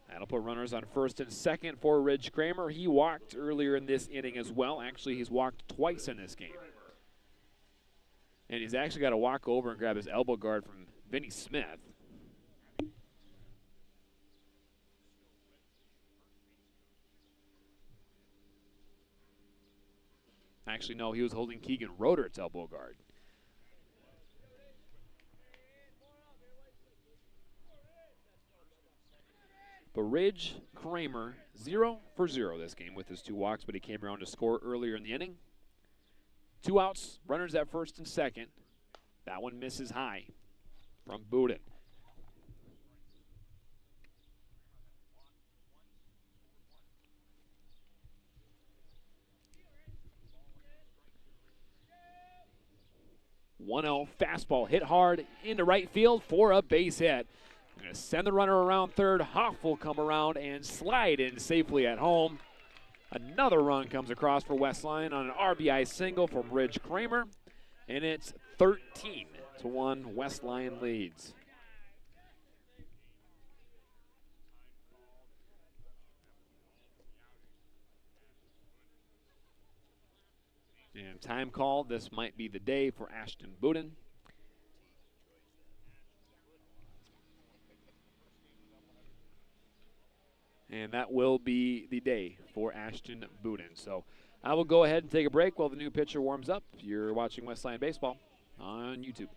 That'll put runners on first and second for Ridge Kramer. He walked earlier in this inning as well. Actually, he's walked twice in this game. And he's actually got to walk over and grab his elbow guard from Vinny Smith. Actually, no, he was holding Keegan Roder's elbow guard. But Ridge Kramer, 0 for 0 this game with his 2 walks, but he came around to score earlier in the inning. 2 outs, runners at first and second. That one misses high from Boudin. .1-0 fastball hit hard into right field for a base hit. They're going to send the runner around third. Hoff will come around and slide in safely at home. Another run comes across for West Lyon on an RBI single from Ridge Kramer. And it's 13-1, West Lyon leads. And time called. This might be the day for Ashton Boudin. And that will be the day for Ashton Boudin. So I will go ahead and take a break while the new pitcher warms up. You're watching West Lyon Baseball on YouTube.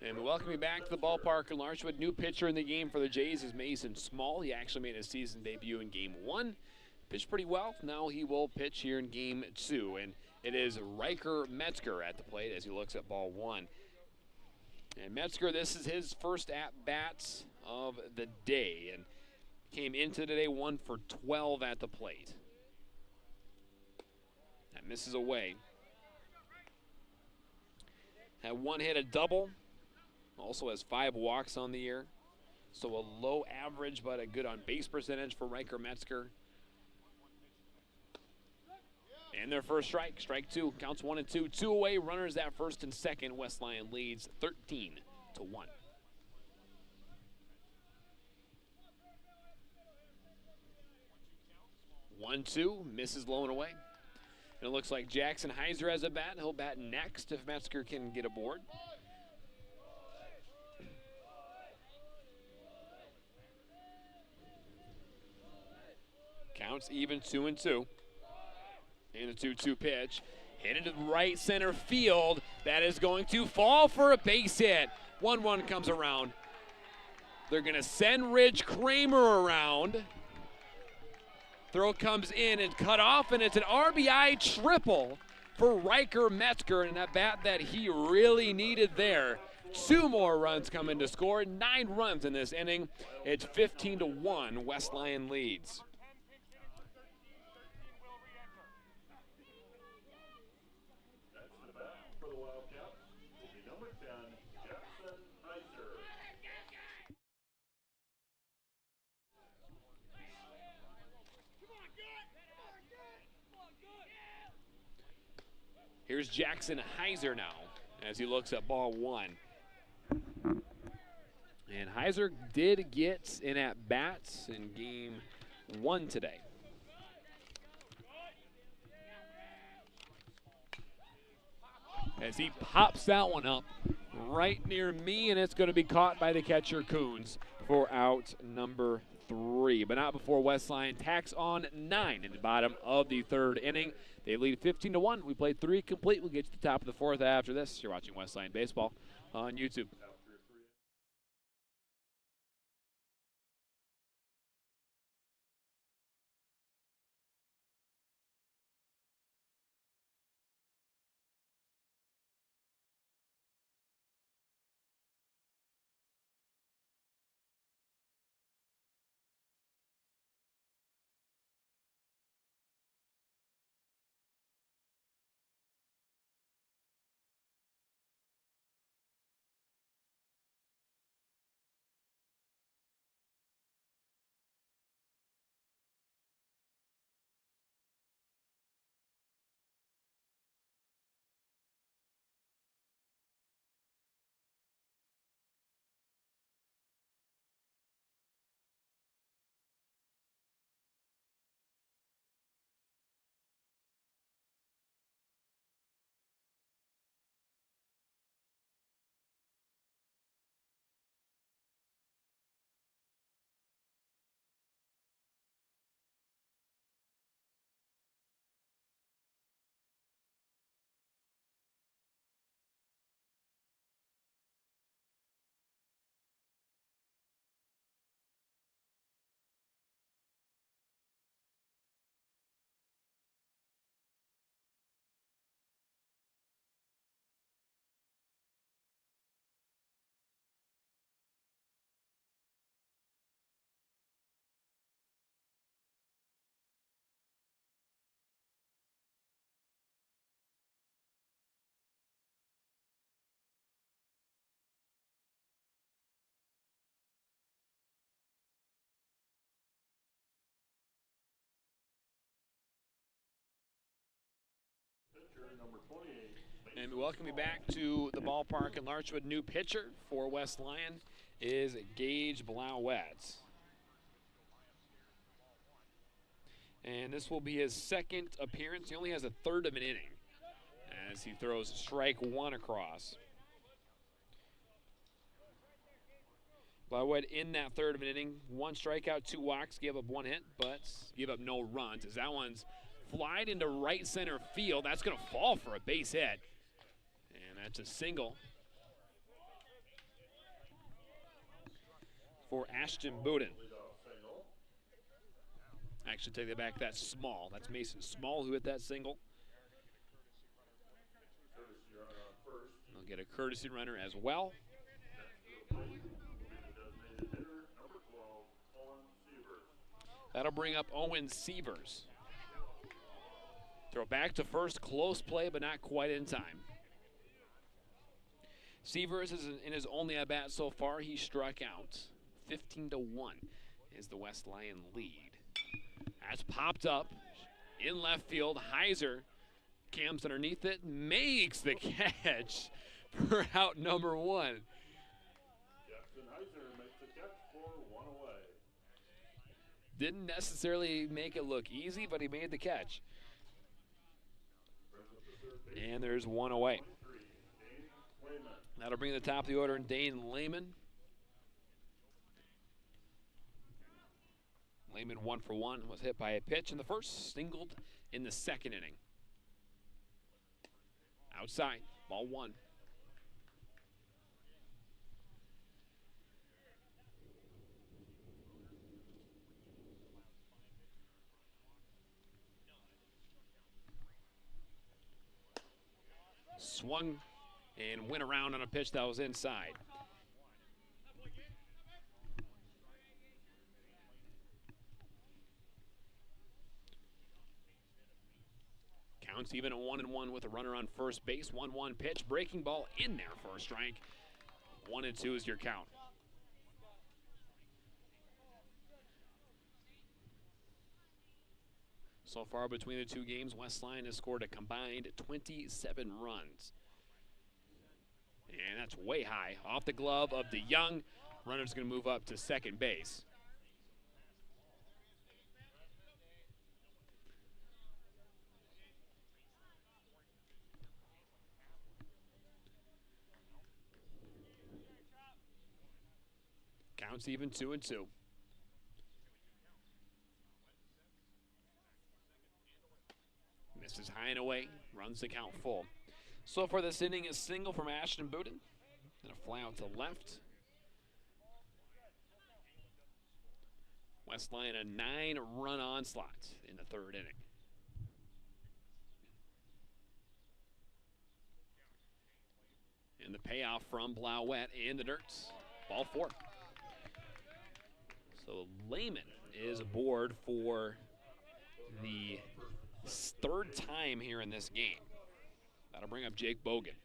And we welcome you back to the ballpark in Larchwood. New pitcher in the game for the Jays is Mason Small. He actually made his season debut in Game 1. Pitched pretty well. Now he will pitch here in Game 2. And it is Riker Metzger at the plate as he looks at ball 1. And Metzger, this is his first at-bats of the day. And came into today 1 for 12 at the plate. That misses away. Had one hit, a double. Also has 5 walks on the year. So a low average, but a good on-base percentage for Riker Metzger. And their first strike, strike 2, counts 1 and 2. 2 away, runners at first and second. West Lyon leads 13-1. 1-2, misses low and away. And it looks like Jackson Heiser has a bat. He'll bat next if Metzger can get aboard. Counts even 2 and 2. And a 2-2 pitch. Hit into right center field. That is going to fall for a base hit. 1-1 comes around. They're going to send Ridge Kramer around. Throw comes in and cut off, and it's an RBI triple for Riker Metzger, and a bat that he really needed there. 2 more runs come in to score. 9 runs in this inning. It's 15-1. West Lyon leads. Here's Jackson Heiser now as he looks at ball 1. And Heiser did get in at bats in Game 1 today. As he pops that one up right near me, and it's going to be caught by the catcher Coons for out number 3. But not before West Lyon tacks on 9 in the bottom of the 3rd inning. They lead 15-1. We played 3 complete. We'll get to the top of the 4th after this. You're watching West Lyon Baseball on YouTube. And we welcome you back to the ballpark in Larchwood. New pitcher for West Lyon is Gage Blauwetz. And this will be his 2nd appearance. He only has a 1/3 of an inning as he throws strike 1 across. Blauwetz in that 1/3 of an inning. 1 strikeout, 2 walks, gave up 1 hit, but gave up no runs as that one's flied into right center field. That's going to fall for a base hit. And that's a single. for Ashton Bowden. Actually, take that back. That's Small. That's Mason Small who hit that single. They'll get a courtesy runner as well. That'll bring up Owen Sievers. Throw back to first. Close play, but not quite in time. Sievers is in his only at-bat so far. He struck out. 15-1 is the West Lion lead. That's popped up in left field. Heiser cams underneath it, makes the catch for out number one. Jackson Heiser makes the catch for 1 away. Didn't necessarily make it look easy, but he made the catch. And there's 1 away. That'll bring the top of the order in Dane Lehman. Lehman 1 for 1, was hit by a pitch in the first, singled in the second inning. Outside, ball 1. Swung and went around on a pitch that was inside. Counts even at 1-1 with a runner on first base. 1-1 pitch, breaking ball in there for a strike. 1-2 is your count. So far between the two games, West Lion has scored a combined 27 runs. And that's way high. Off the glove of DeYoung. Runner's going to move up to second base. Counts even 2-2. Misses high and away, runs the count full. So for this inning, a single from Ashton Bowden, and a fly out to left. West Lion a 9-run onslaught in the third inning. And the payoff from Blauette in the dirt. Ball 4. So Lehman is aboard for the third time here in this game. That'll bring up Jake Bogan.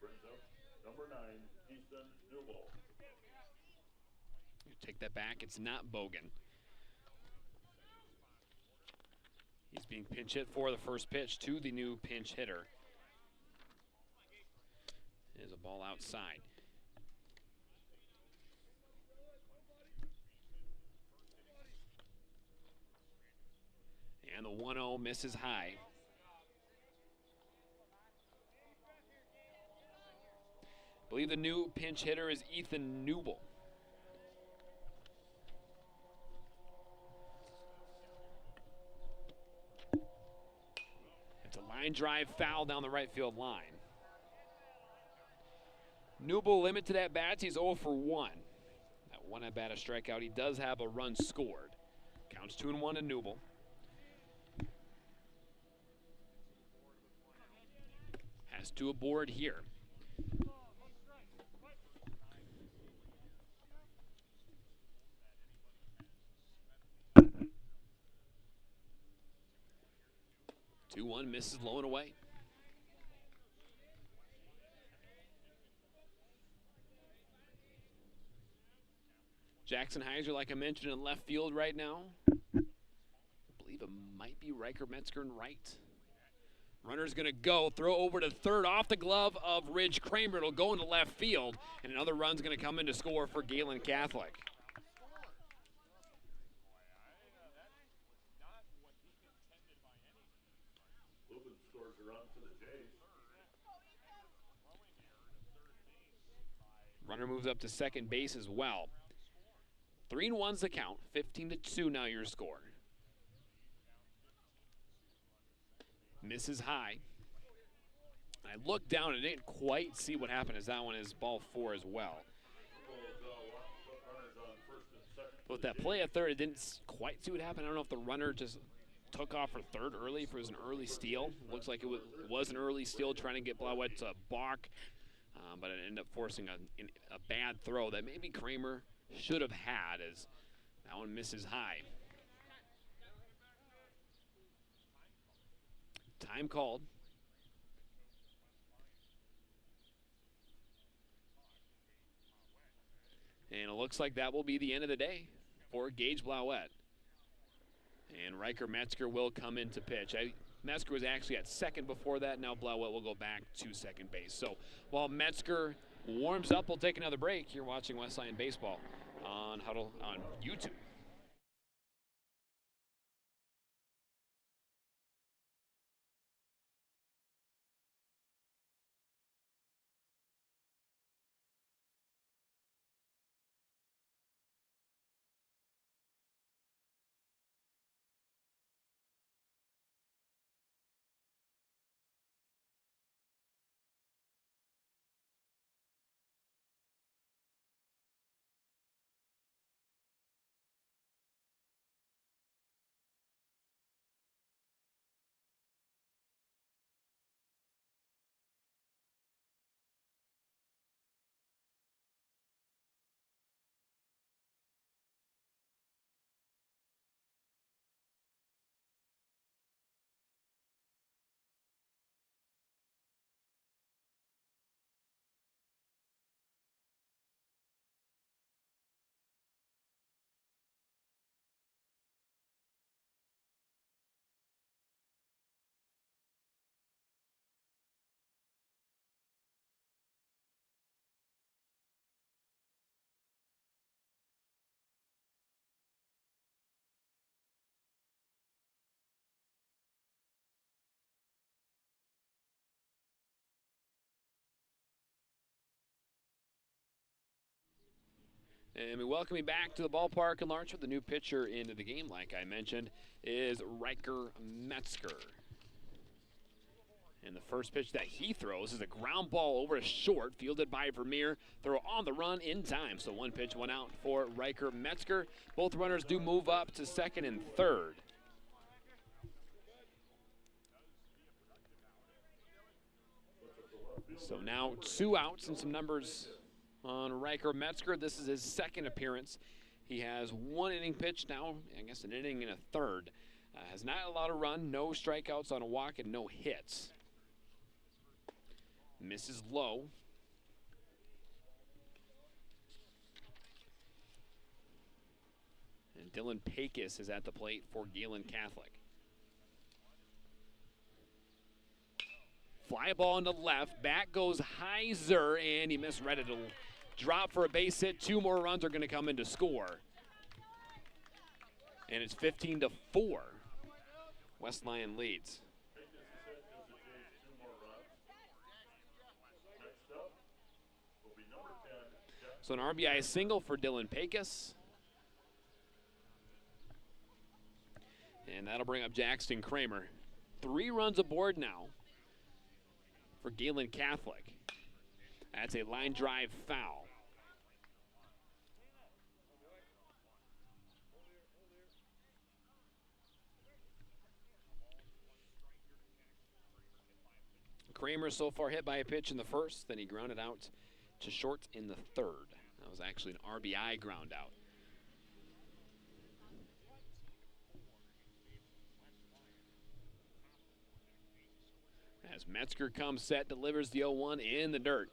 Brings up number 9, Ethan Newell. You take that back, it's not Bogan. He's being pinch hit for the first pitch to the new pinch hitter. There's a ball outside. And the 1-0 misses high. I believe the new pinch hitter is Ethan Newell. It's a line drive foul down the right field line. Newell limited at bats. He's 0 for 1. That one at bat, a strikeout. He does have a run scored. Counts 2-1 to Newell. Has 2 aboard here. Two one misses low and away. Jackson Heiser, like I mentioned, in left field right now. I believe it might be Riker Metzger in right. Runner's going to go, throw over to third off the glove of Ridge Kramer. It'll go into left field, and another run's going to come in to score for Gehlen Catholic. Lubin scores a run for the Jays. Runner moves up to second base as well. 3-1's the count. 15-2 now your score. Misses high. I looked down and didn't quite see what happened as that one is ball 4 as well. with that play at third, it didn't quite see what happened. I don't know if the runner just took off for third early, if it was an early steal. Looks like it was an early steal trying to get Blauett to balk, but it ended up forcing a bad throw that maybe Kramer should have had, as that one misses high. Time called. And it looks like that will be the end of the day for Gage Blauett. And Riker Metzger will come into pitch. Metzger was actually at second before that. Now Blauett will go back to second base. So while Metzger warms up, we'll take another break. You're watching West Lyon Baseball on Huddle on YouTube. And we welcome you back to the ballpark in Larchwood. The new pitcher into the game, like I mentioned, is Riker Metzger. And the first pitch that he throws is a ground ball over to short, fielded by Vermeer. Throw on the run in time. So one pitch, one out for Riker Metzger. Both runners do move up to second and third. So now 2 outs and some numbers on Riker Metzger. This is his second appearance. He has 1 inning pitch now, I guess an inning and a third. Has not allowed a run, no strikeouts on a walk, and no hits. Misses low. And Dylan Pecos is at the plate for Gehlen Catholic. Fly ball into left, back goes Heiser, and he misread it. It'll drop for a base hit. 2 more runs are going to come in to score. And it's 15-4. West Lyon leads. So an RBI single for Dylan Pecos. And that'll bring up Jackson Kramer. 3 runs aboard now for Gehlen Catholic. That's a line drive foul. Kramer so far hit by a pitch in the first, then he grounded out to short in the third. That was actually an RBI ground out. As Metzger comes set, delivers the 0-1 in the dirt.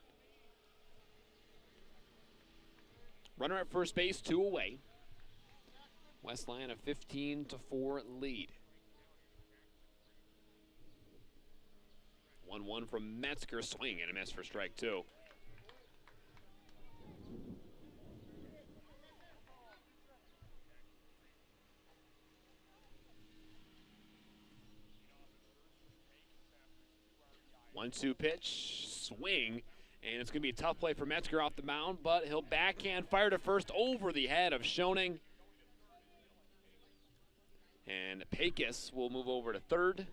Runner at first base, 2 away. West Lyon a 15-4 lead. 1-1 from Metzger, swing and a miss for strike 2. One-two pitch, swing, and it's going to be a tough play for Metzger off the mound, but he'll backhand fire to first over the head of Schoening. And Pecos will move over to third,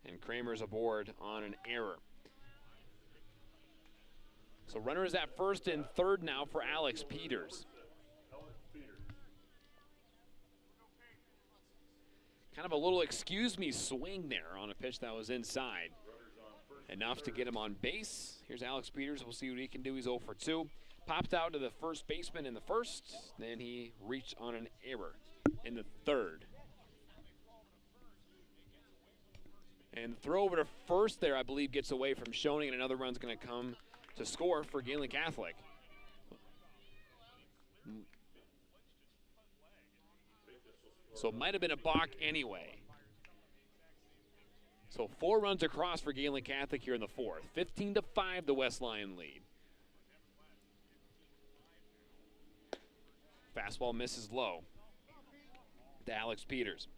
and Kramer's aboard on an error. So runners at first and third now for Alex Peters. kind of a little excuse me swing there on a pitch that was inside. Enough to get him on base. Here's Alex Peters. We'll see what he can do. He's 0 for 2. Popped out to the first baseman in the first. Then he reached on an error in the third. And the throw over to first there, I believe, gets away from Schoening, and another run's going to come to score for Gehlen Catholic. So it might have been a balk anyway. So 4 runs across for Gehlen Catholic here in the fourth. 15-5, the West Lion lead. Fastball misses low to Alex Peters.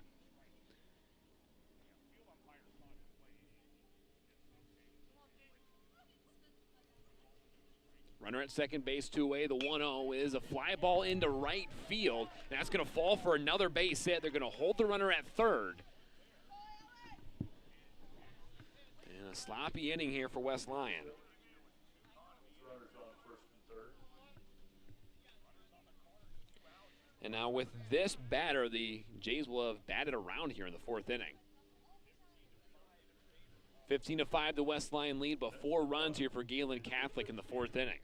Runner at second base, 2 away. The 1-0 is a fly ball into right field. That's going to fall for another base hit. They're going to hold the runner at third. And a sloppy inning here for West Lion. And now with this batter, the Jays will have batted around here in the fourth inning. 15-5, the West Lion lead, but 4 runs here for Gehlen Catholic in the fourth inning.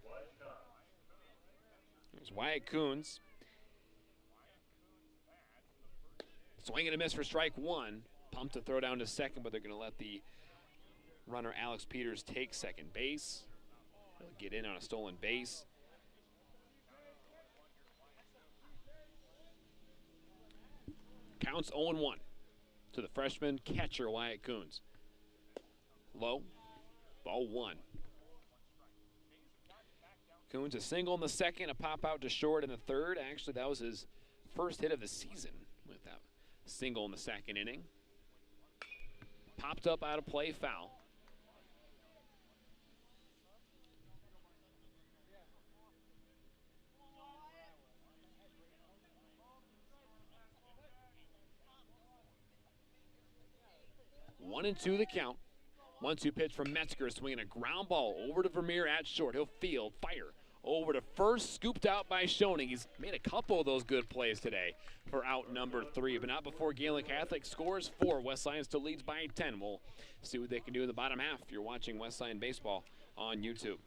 There's Wyatt Coons. Swing and a miss for strike 1. Pumped to throw down to second, but they're going to let the runner Alex Peters take second base. He'll get in on a stolen base. Counts 0-1 to the freshman catcher Wyatt Coons. Low, ball 1. Coons a single in the second, a pop out to short in the third. Actually, that was his first hit of the season with that single in the second inning. Popped up out of play, foul. One and 2 the count. 1-2 pitch from Metzger, swinging a ground ball over to Vermeer at short. He'll field, fire over to first, scooped out by Schoening. He's made a couple of those good plays today for out number 3, but not before Gehlen Catholic scores 4. West Lion still leads by 10. We'll see what they can do in the bottom half if you're watching West Lion baseball on YouTube.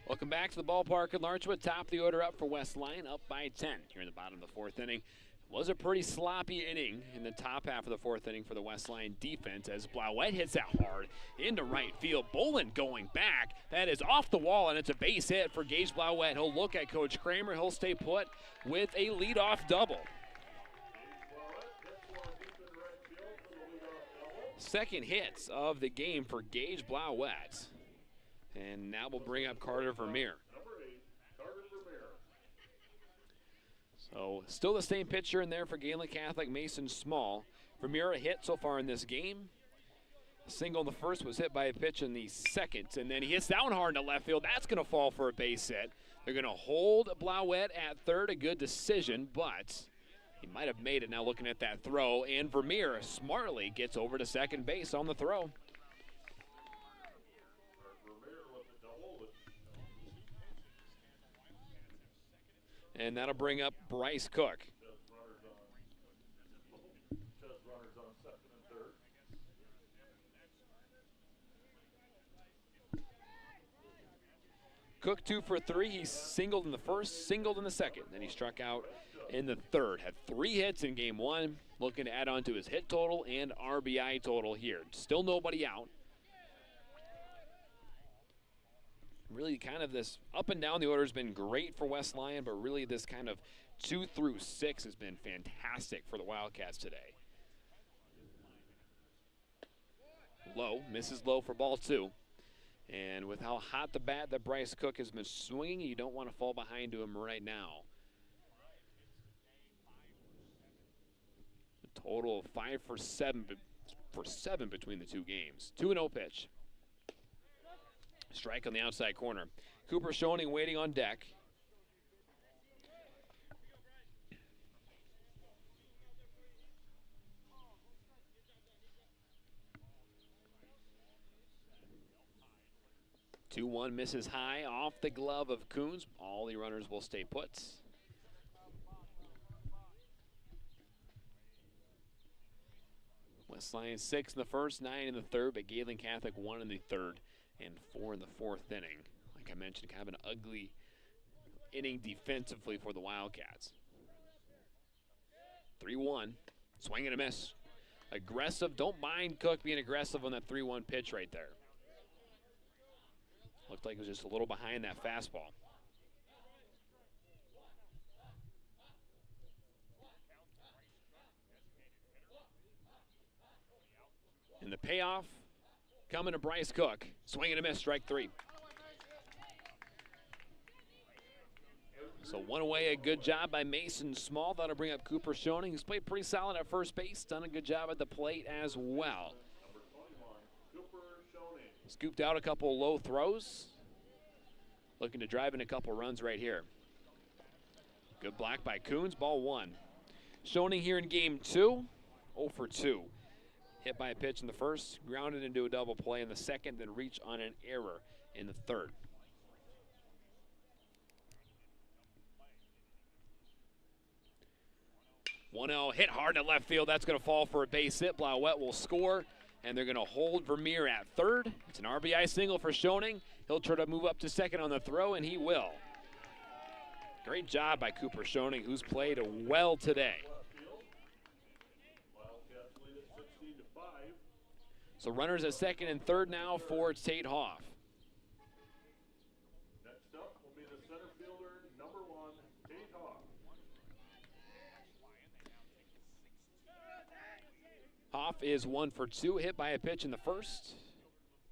Welcome back to the ballpark in Larchwood. Top of the order up for West Lion, up by 10 here in the bottom of the fourth inning. Was a pretty sloppy inning in the top half of the fourth inning for the West Lion defense as Blauette hits that hard into right field. Bolin going back. That is off the wall, and it's a base hit for Gage Blauette. He'll look at Coach Kramer. He'll stay put with a leadoff double. Second hits of the game for Gage Blauette. And now we'll bring up Carter Vermeer. So still the same pitcher in there for Gehlen Catholic, Mason Small. Vermeer a hit so far in this game. A single in the first, was hit by a pitch in the second, and then he hits that one hard into left field. That's going to fall for a base hit. They're going to hold Blauette at third, a good decision, but he might have made it now looking at that throw, and Vermeer smartly gets over to second base on the throw. And that'll bring up Bryce Cook. Cook 2 for 3. He singled in the first, singled in the second. Then he struck out in the third. Had 3 hits in game 1. Looking to add on to his hit total and RBI total here. Still nobody out. Really kind of this up and down the order has been great for West Lyon, but really this kind of 2 through 6 has been fantastic for the Wildcats today. Low, misses low for ball 2. And with how hot the bat that Bryce Cook has been swinging, you don't want to fall behind to him right now. A total of 5 for 7 between the 2 games. 2-0 pitch. Strike on the outside corner. Cooper Schoening waiting on deck. Two 2-1 misses high off the glove of Coons. All the runners will stay put. West Lyon 6 in the first, 9 in the third, but Gehlen Catholic 1 in the third and 4 in the fourth inning. Like I mentioned, kind of an ugly inning defensively for the Wildcats. 3-1, swing and a miss. Aggressive, don't mind Cook being aggressive on that 3-1 pitch right there. Looked like it was just a little behind that fastball. And the payoff coming to Bryce Cook. Swing and a miss, strike 3. So one away, a good job by Mason Small. That'll bring up Cooper Schoening, who's played pretty solid at first base. Done a good job at the plate as well. Scooped out a couple low throws. Looking to drive in a couple runs right here. Good block by Coons, ball 1. Schoening here in game 2, 0 for 2. Hit by a pitch in the first, grounded into a double play in the second, then reach on an error in the third. One-0 hit hard to left field. That's going to fall for a base hit. Blauette will score, and they're going to hold Vermeer at third. It's an RBI single for Schoening. He'll try to move up to second on the throw, and he will. Great job by Cooper Schoening, who's played well today. So runners at second and third now for Tate Hoff. Next up will be the center fielder, number 1, Tate Hoff. Hoff is 1 for 2, hit by a pitch in the first.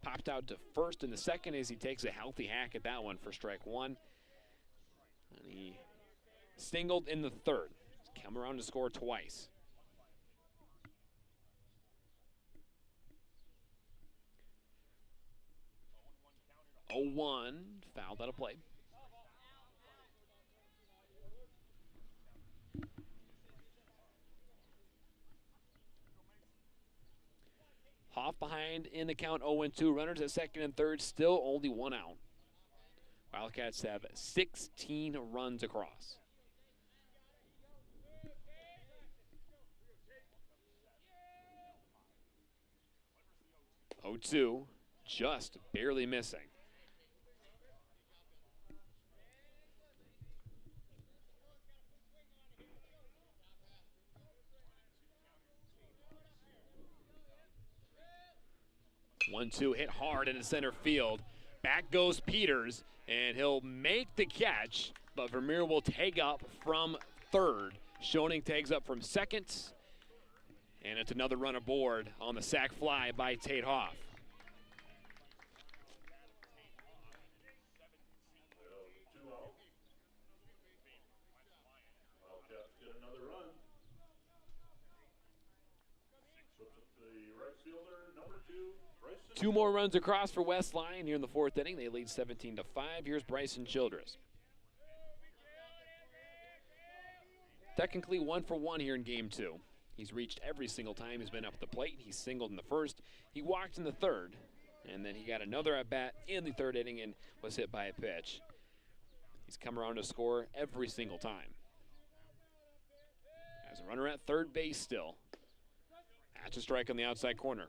Popped out to first in the second as he takes a healthy hack at that one for strike 1. And he singled in the third. Come around to score twice. Oh, 1, fouled out of play. Hoff behind in the count, 0-2. Runners at second and third, still only 1 out. Wildcats have 16 runs across. Oh, 2, just barely missing. One-two hit hard into center field. Back goes Peters, and he'll make the catch, but Vermeer will tag up from third. Schoening tags up from second, and it's another run aboard on the sac fly by Tate Hoff. Two more runs across for West Lyon here in the fourth inning. They lead 17-5. Here's Bryson Childress. Technically 1 for 1 here in game 2. He's reached every single time he's been up at the plate. He singled in the first. He walked in the third. And then he got another at-bat in the third inning and was hit by a pitch. He's come around to score every single time. Has a runner at third base still. That's a strike on the outside corner.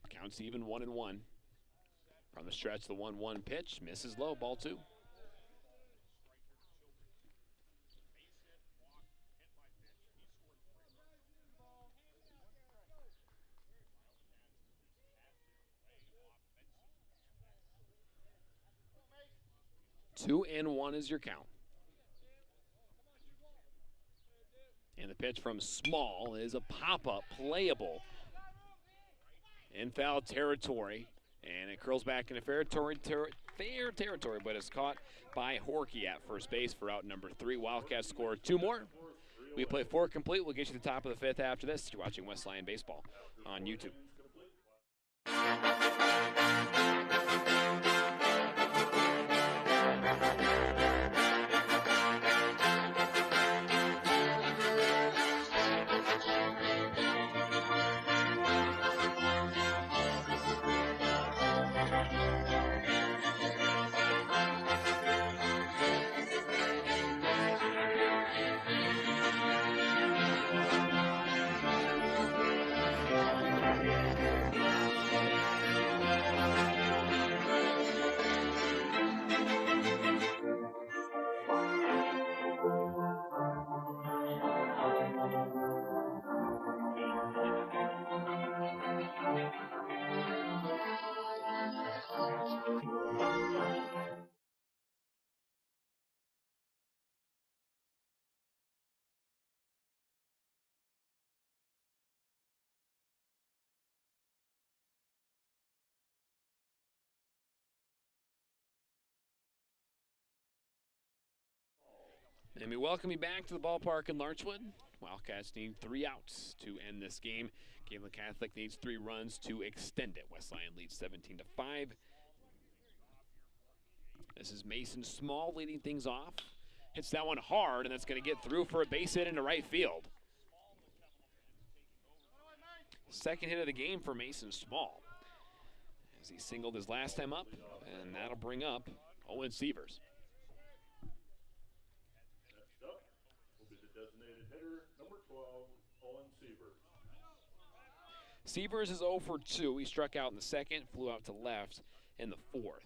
Counts even 1-1. From the stretch, the 1-1 pitch misses low, ball 2. Two and 1 is your count. And the pitch from Small is a pop-up, playable in foul territory. And it curls back into fair territory, but it's caught by Horkey at first base for out number 3. Wildcats score 2 more. We play 4 complete. We'll get you to the top of the 5th after this. You're watching West Lyon Baseball on YouTube. And we welcome you back to the ballpark in Larchwood. Wildcats need 3 outs to end this game. Gehlen Catholic needs 3 runs to extend it. West Lyon leads 17-5. This is Mason Small leading things off. Hits that one hard, and that's going to get through for a base hit into right field. Second hit of the game for Mason Small, as he singled his last time up, and that'll bring up Owen Sievers. Next up will be the designated hitter, number 12, Owen Sievers. Sievers is 0 for 2. He struck out in the second, flew out to left in the fourth.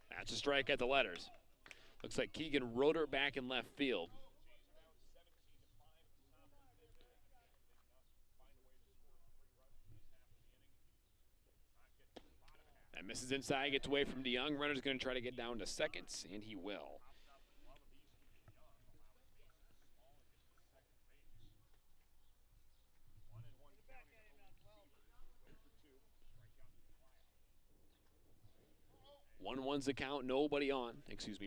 That's a strike at the letters. Looks like Keegan rode her back in left field. That misses inside, gets away from DeYoung. Runner's going to try to get down to seconds, and he will. One's the count, nobody on.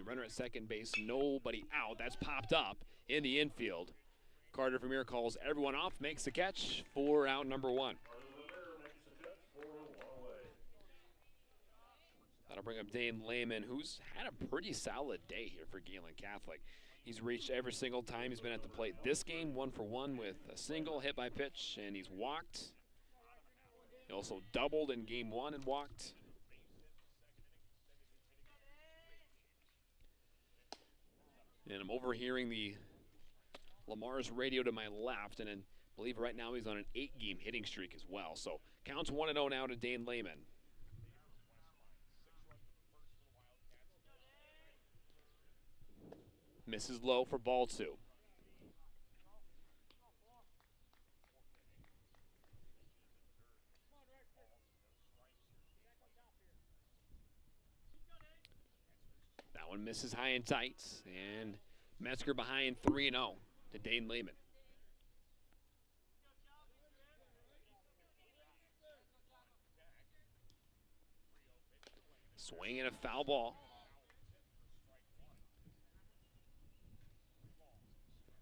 Runner at second base, nobody out. That's popped up in the infield. Carter Vermeer calls everyone off, makes the catch for out number 1. That'll bring up Dane Lehman, who's had a pretty solid day here for Gehlen Catholic. He's reached every single time he's been at the plate. This game, 1 for 1 with a single hit by pitch, and he's walked. He also doubled in game 1 and walked. And I'm overhearing the Lamar's radio to my left, and I believe right now he's on an 8-game hitting streak as well. So counts 1-0 now to Dane Lehman. Misses low for ball 2. That one misses high and tight, and Metzger behind 3-0 to Dane Lehman. Swing and a foul ball.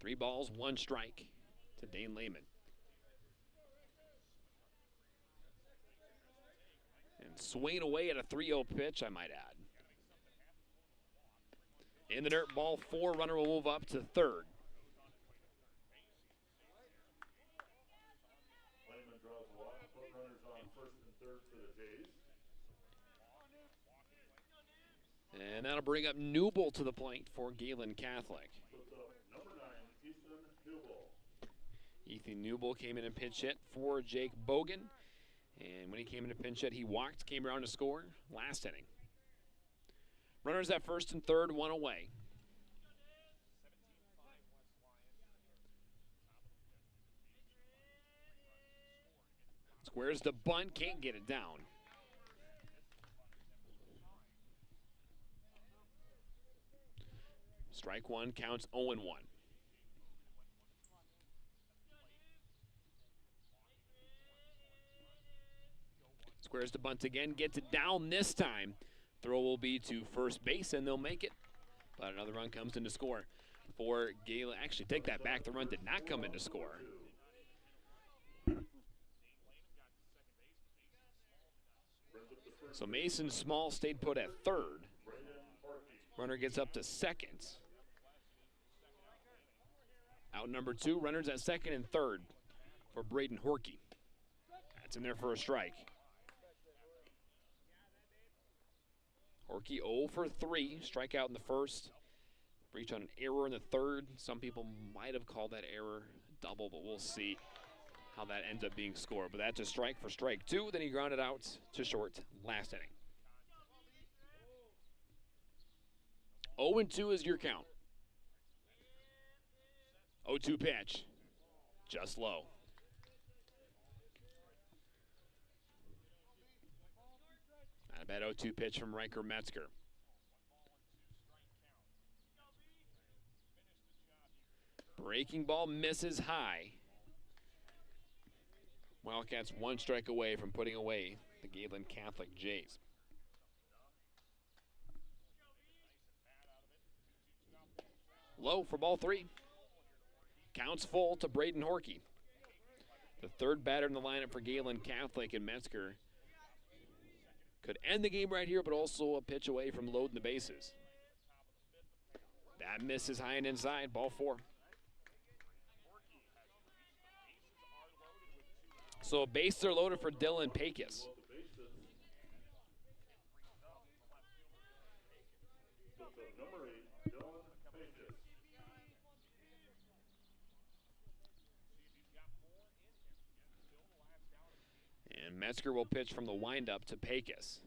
3 balls, 1 strike to Dane Lehman. And swinging away at a 3-0 pitch, I might add. In the dirt, ball 4, runner will move up to third. Lehman draws a walk, put runners on first and third for the Jays. And that'll bring up Newble to the plate for Gehlen Catholic. Puts up number 9, Ethan Newell. Ethan Newble came in and pinch hit for Jake Bogan. And when he came in to pinch hit, he walked, came around to score last inning. Runners at first and third, 1 away. Squares the bunt, can't get it down. Strike 1, counts 0-1. Squares the bunt again, gets it down this time. Throw will be to first base, and they'll make it. But another run comes in to score for Gehlen. Actually, take that back. The run did not come in to score. So Mason Small stayed put at third. Runner gets up to second. Out number 2, runners at second and third for Braden Horkey. That's in there for a strike. Horkey 0 for 3, strikeout in the first. Reach on an error in the third. Some people might have called that error double, but we'll see how that ends up being scored. But that's a strike for strike 2. Then he grounded out to short last inning. 0-2 is your count. 0-2 pitch. Just low. Not a bad 0-2 pitch from Riker Metzger. Breaking ball misses high. Wildcats 1 strike away from putting away the Gehlen Catholic Jays. Low for ball 3. Counts full to Braden Horkey. The third batter in the lineup for Gehlen Catholic, and Metzger could end the game right here, but also a pitch away from loading the bases. That misses high and inside, ball 4. So bases are loaded for Dylan Pecos. Number 8, Dylan Pecos. And Metzger will pitch from the windup to Pecos.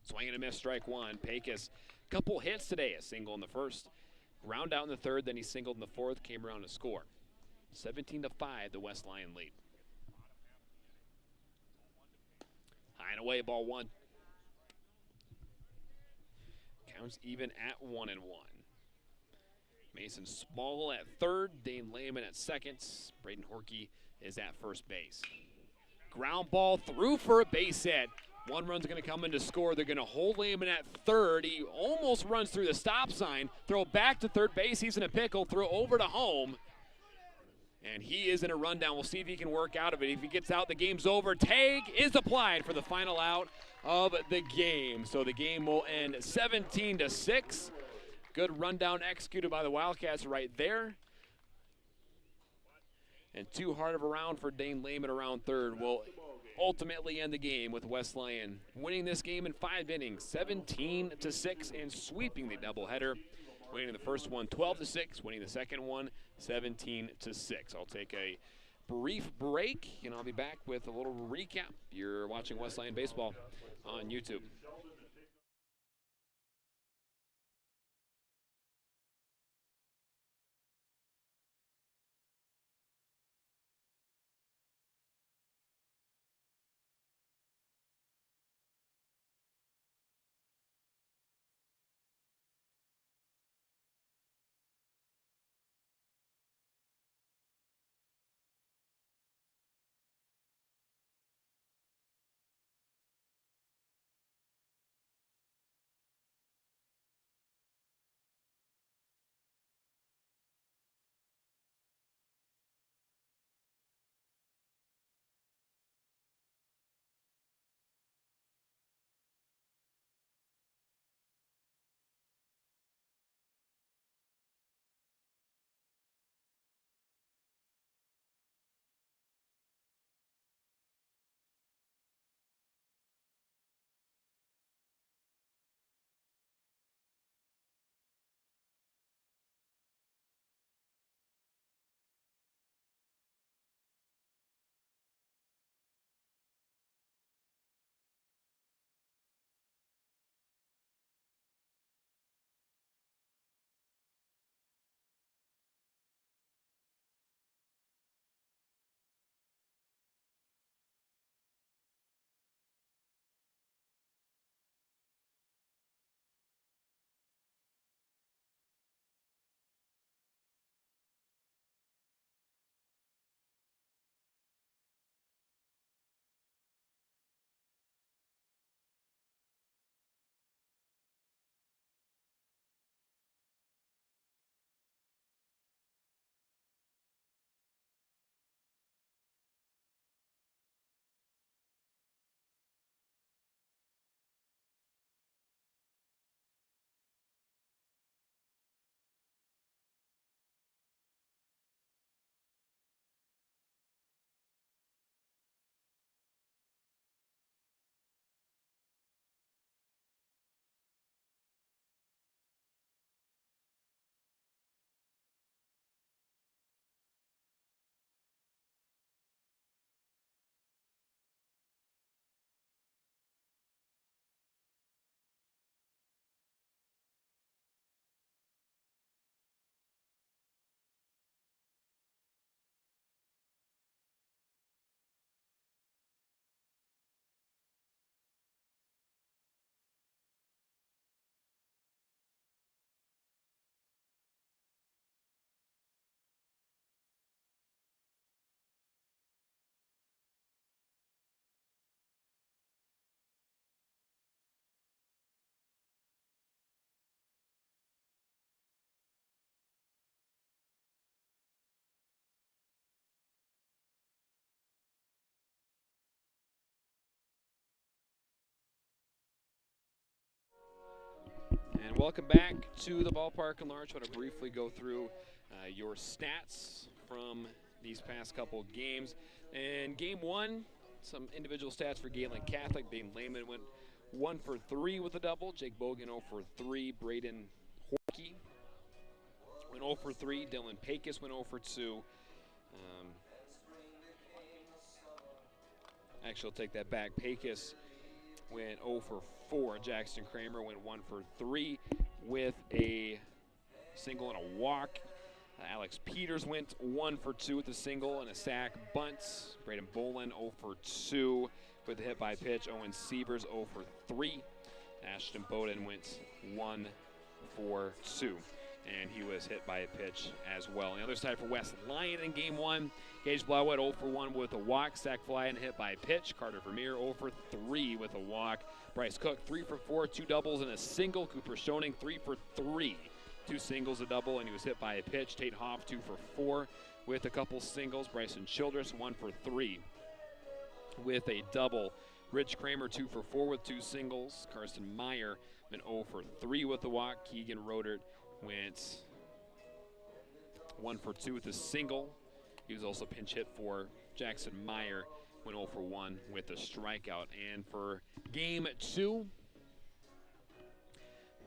Swing and a miss, strike 1. Pecos, couple hits today, a single in the first, ground out in the third, then he singled in the fourth, came around to score. 17-5, the West Lion lead. High and away, ball 1. Counts even at 1-1. Mason Small at third, Dane Lehman at second. Braden Horkey is at first base. Ground ball through for a base hit. 1 run's going to come in to score. They're going to hold Lehman at third. He almost runs through the stop sign. Throw back to third base. He's in a pickle. Throw over to home. And he is in a rundown. We'll see if he can work out of it. If he gets out, the game's over. Tag is applied for the final out of the game. So the game will end 17-6. Good rundown executed by the Wildcats right there. And too hard of a round for Dane Lehman around third will ultimately end the game with West Lion winning this game in 5 innings, 17-6, and sweeping the doubleheader. Winning the first one 12-6, winning the second one 17-6. I'll take a brief break, and I'll be back with a little recap. You're watching West Lion Baseball on YouTube. welcome back to the ballpark in Larch. I want to briefly go through your stats from these past couple games. In game one, some individual stats for Gehlen Catholic. Dane Lehman went 1 for 3 with a double. Jake Bogan 0 for 3. Braden Horkey went 0 for 3. Dylan Pecos went 0 for 2. Actually, I'll take that back. Pecos went 0 for 4. Jackson Kramer went 1 for 3 with a single and a walk. Alex Peters went 1 for 2 with a single and a sack. Bunts. Braden Bolin 0 for 2 with a hit by pitch. Owen Sievers 0 for 3. Ashton Bowden went 1 for 2. And he was hit by a pitch as well. On the other side for West Lyon in game one, Gage Blauwood 0 for 1 with a walk, sack fly, and a hit by a pitch. Carter Vermeer 0 for 3 with a walk. Bryce Cook 3 for 4, 2 doubles and a single. Cooper Schoening 3 for 3, 2 singles, a double, and he was hit by a pitch. Tate Hoff 2 for 4 with a couple singles. Bryson Childress 1 for 3 with a double. Rich Kramer 2 for 4 with 2 singles. Carson Meyer went 0 for 3 with a walk. Keegan Rodert went 1 for 2 with a single. He was also pinch hit for. Jackson Meyer went 0 for 1 with a strikeout. And for game 2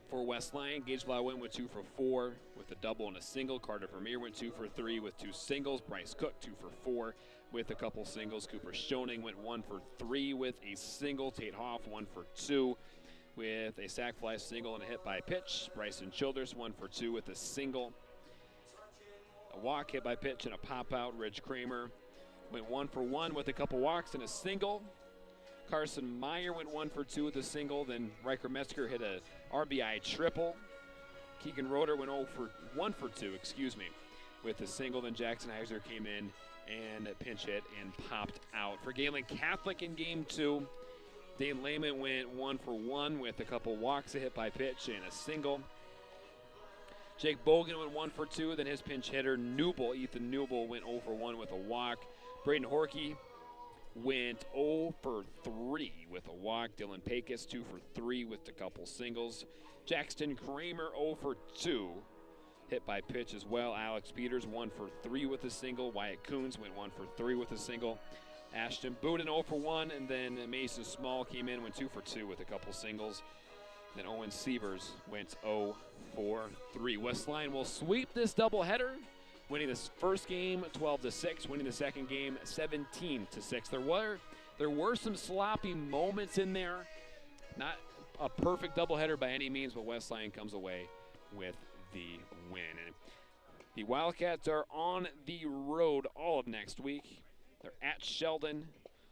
for West Lyon, Gage Blauwood went 2 for 4 with a double and a single. Carter Vermeer went 2 for 3 with 2 singles. Bryce Cook 2 for 4 with a couple singles. Cooper Schoening went 1 for 3 with a single. Tate Hoff 1 for 2 with a sac fly, single, and a hit by pitch. Bryson Childress 1 for 2 with a single. A walk, hit by pitch, and a pop out. Rich Kramer went 1 for 1 with a couple walks and a single. Carson Meyer went 1 for 2 with a single. Then Riker Metzger hit a RBI triple. Keegan Roeder went 1 for 2, with a single. Then Jackson Heiser came in and pinch hit and popped out. For Gehlen Catholic in game 2, Dane Lehman went 1 for 1 with a couple walks, a hit by pitch, and a single. Jake Bogan went 1 for 2. Then his pinch hitter, Ethan Newble, went 0 for 1 with a walk. Braden Horkey went 0 for 3 with a walk. Dylan Pecos 2 for 3 with a couple singles. Jackson Kramer 0 for 2. Hit by pitch as well. Alex Peters 1 for 3 with a single. Wyatt Coons went 1 for 3 with a single. Ashton Bowden 0 for 1, and then Mason Small came in, went 2 for 2 with a couple singles. Then Owen Sievers went 0 for 3. West Lyon will sweep this doubleheader, winning this first game 12-6, winning the second game 17-6. There were some sloppy moments in there. Not a perfect doubleheader by any means, but West Lyon comes away with the win. And the Wildcats are on the road all of next week. They're at Sheldon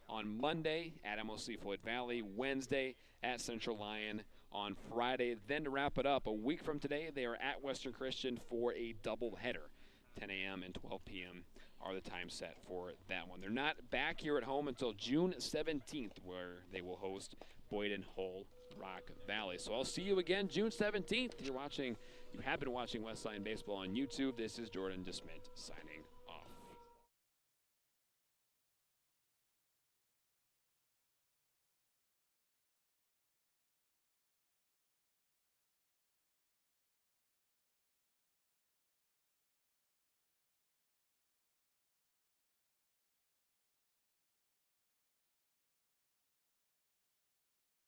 on Monday, at MOC Floyd Valley, Wednesday at Central Lyon on Friday. Then to wrap it up, a week from today, they are at Western Christian for a doubleheader. 10 a.m. and 12 p.m. are the time set for that one. They're not back here at home until June 17th, where they will host Boyden Hull Rock Valley. So I'll see you again June 17th. You have been watching West Lyon Baseball on YouTube. This is Jordan DeSmit signing